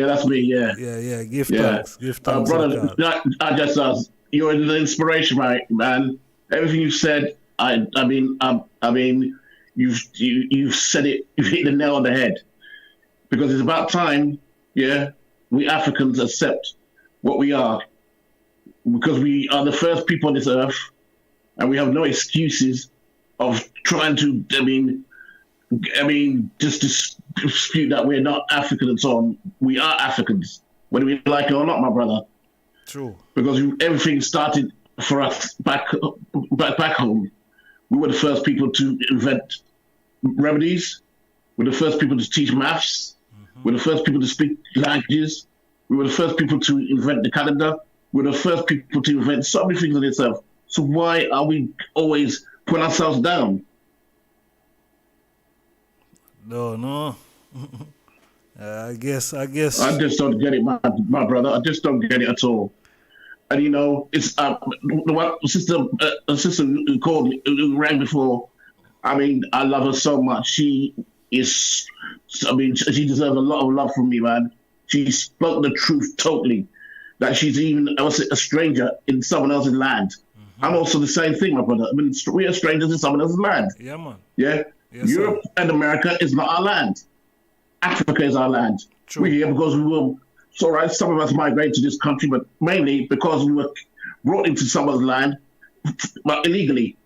that's me, yeah. Yeah, give thanks. Brother, I just you're an inspiration, right, man. Everything you said, I mean, you've said it, you've hit the nail on the head. Because it's about time, yeah, we Africans accept what we are. Because we are the first people on this earth, and we have no excuses of trying to, just dispute that we're not African and so on. We are Africans, whether we like it or not, my brother. True. Because everything started for us back home. We were the first people to invent remedies. We're the first people to teach maths. We're the first people to speak languages. We were the first people to invent the calendar. We're the first people to invent so many things on itself. So why are we always put ourselves down? No. I guess. I just don't get it, my brother. I just don't get it at all. And you know, it's the sister who called me, who rang before. I mean, I love her so much. She deserves a lot of love from me, man. She spoke the truth totally. that she's even a stranger in someone else's land. I'm also the same thing, my brother. I mean, we are strangers in someone else's land. Yeah, man. Yeah? Yes, Europe and America is not our land. Africa is our land. True. We're here because we were, so right, some of us migrated to this country, but mainly because we were brought into someone's land, but illegally.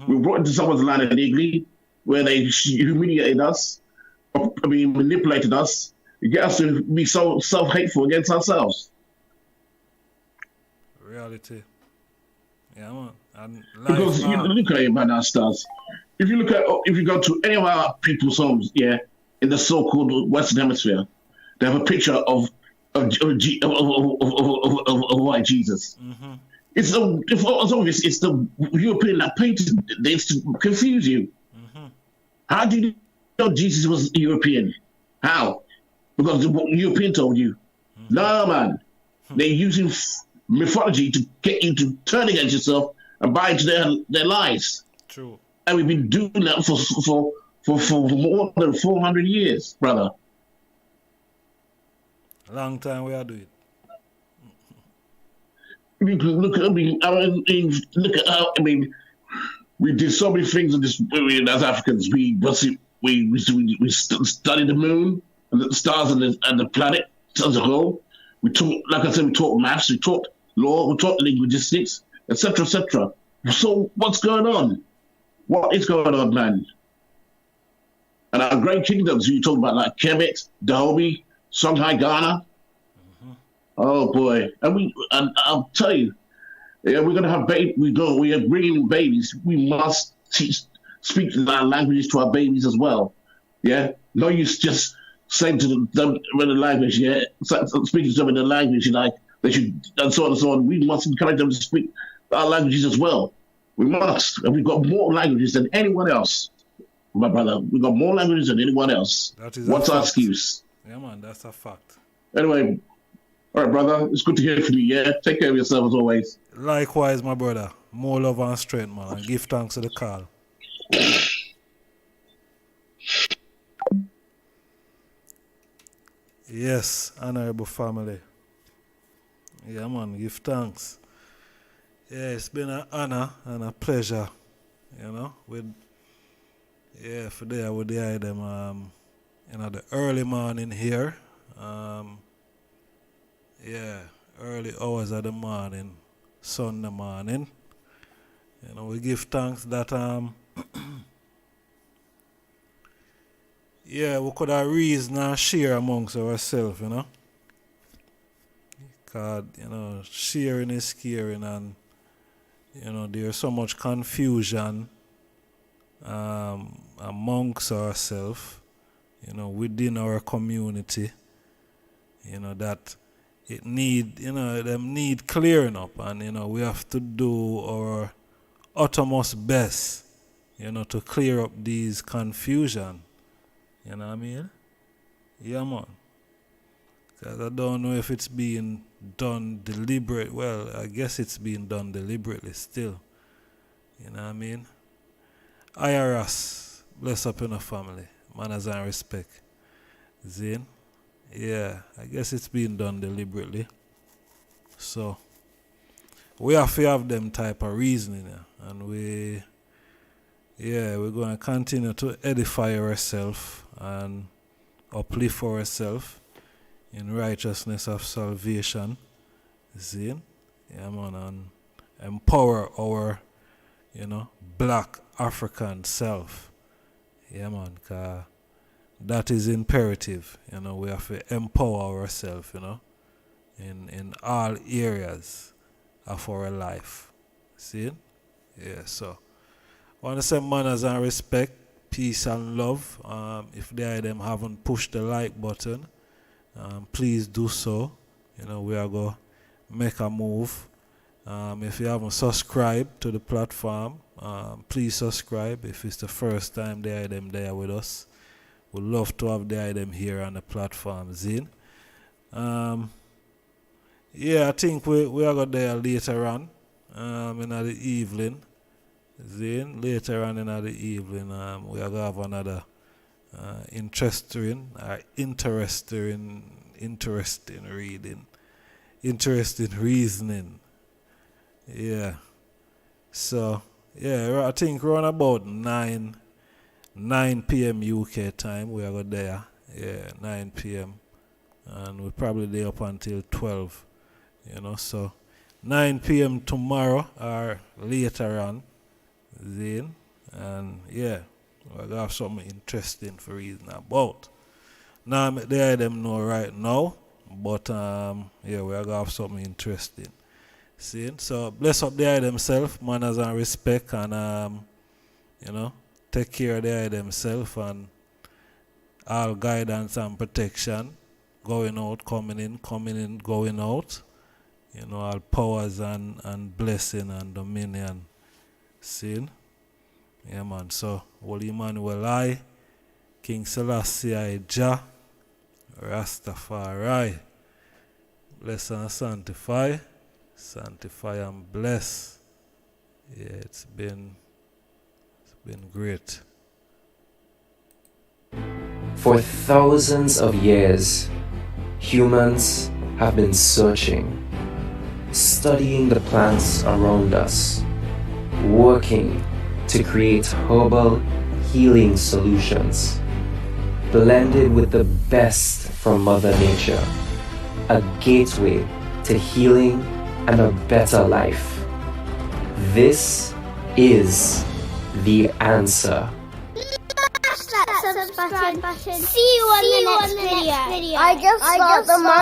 We were brought into someone's land illegally, where they humiliated us, manipulated us, to get us to be so self-hateful against ourselves. Reality. Yeah, man. And Because you look at it, man, our stars. If you go to any of our people's homes, yeah, in the so-called Western Hemisphere, they have a picture of white Jesus. It's obvious. It's the European that painted this to confuse you. How do you know Jesus was European? How? Because the European told you. No, man. They're using mythology to get you to turn against yourself and buy into their lies. True. And we've been doing that for more than 400 years, brother. A long time we are doing it. Look at how, we did so many things in this, as Africans. We studied the moon and the stars and the planet as a whole. We taught, like I said, we taught maths, we taught law, we taught linguistics, etc., etc. So what's going on? What is going on, man? And our great kingdoms, you talk about like Kemet, Dahomey, Songhai, Ghana. Oh boy, and I'll tell you, yeah, we're gonna have we are bringing in babies. We must speak our languages to our babies as well. Yeah, no use just saying to them in the language. Yeah, speaking to them in the language like they should, and so on and so on. We must encourage them to speak our languages as well. We must, and we've got more languages than anyone else, my brother. We've got more languages than anyone else. What's our excuse? Yeah, man, that's a fact. Anyway. All right, brother. It's good to hear from you, yeah? Take care of yourself as always. Likewise, my brother. More love and strength, man. And give thanks to the call. Yes, honorable family. Yeah, man, give thanks. Yeah, it's been an honor and a pleasure, you know, for there with them, the early morning here. Early hours of the morning, Sunday morning. You know, we give thanks that we could have reason and share amongst ourselves, you know. Because, you know, sharing is caring, and you know, there's so much confusion amongst ourselves, you know, within our community, you know, that them need clearing up, and you know, we have to do our uttermost best, you know, to clear up these confusion. You know what I mean? Yeah, man. Because I don't know if it's being done deliberate. Well, I guess it's being done deliberately still. You know what I mean? IRS, bless up in a family, manners and respect. Zane? Yeah, I guess it's being done deliberately. So, we have to have them type of reasoning, and we're going to continue to edify ourselves and uplift ourselves in righteousness of salvation. See? Yeah, man, and empower our, you know, black African self. Yeah, man, because that is imperative. You know, we have to empower ourselves, you know, in all areas of our life. See? Yeah, so I want to say manners and respect, peace and love. If they them haven't pushed the like button, please do so. You know, we are going to make a move. If you haven't subscribed to the platform, please subscribe. If it's the first time they are them there with us, we'd love to have the item here on the platform, Zine. I think we are going there later on in the evening. Zine, later on in the evening, we are going to have another interesting reading. interesting reasoning. Yeah. So, yeah, I think around about 9 p.m. UK time, we are go there. Yeah, 9 p.m. And we're probably there up until 12. You know, so 9 p.m. tomorrow or later on. Zane. And yeah, we're gonna have something interesting for reason about. Now I'm there them know right now. But yeah, we're gonna have something interesting. See? So bless up the eye themselves, manners and respect, and you know, take care of the eye themselves and all guidance and protection. Going out, coming in, going out. You know, all powers and blessing and dominion. See? Yeah man, so Holy Emmanuel I, King Selassie I Jah, Rastafari. Bless and sanctify and bless. Yeah, it's been great. For thousands of years, humans have been searching, studying the plants around us, working to create herbal healing solutions, blended with the best from Mother Nature, a gateway to healing and a better life. This is the answer. Subscribe button. See you on the next video. I just got the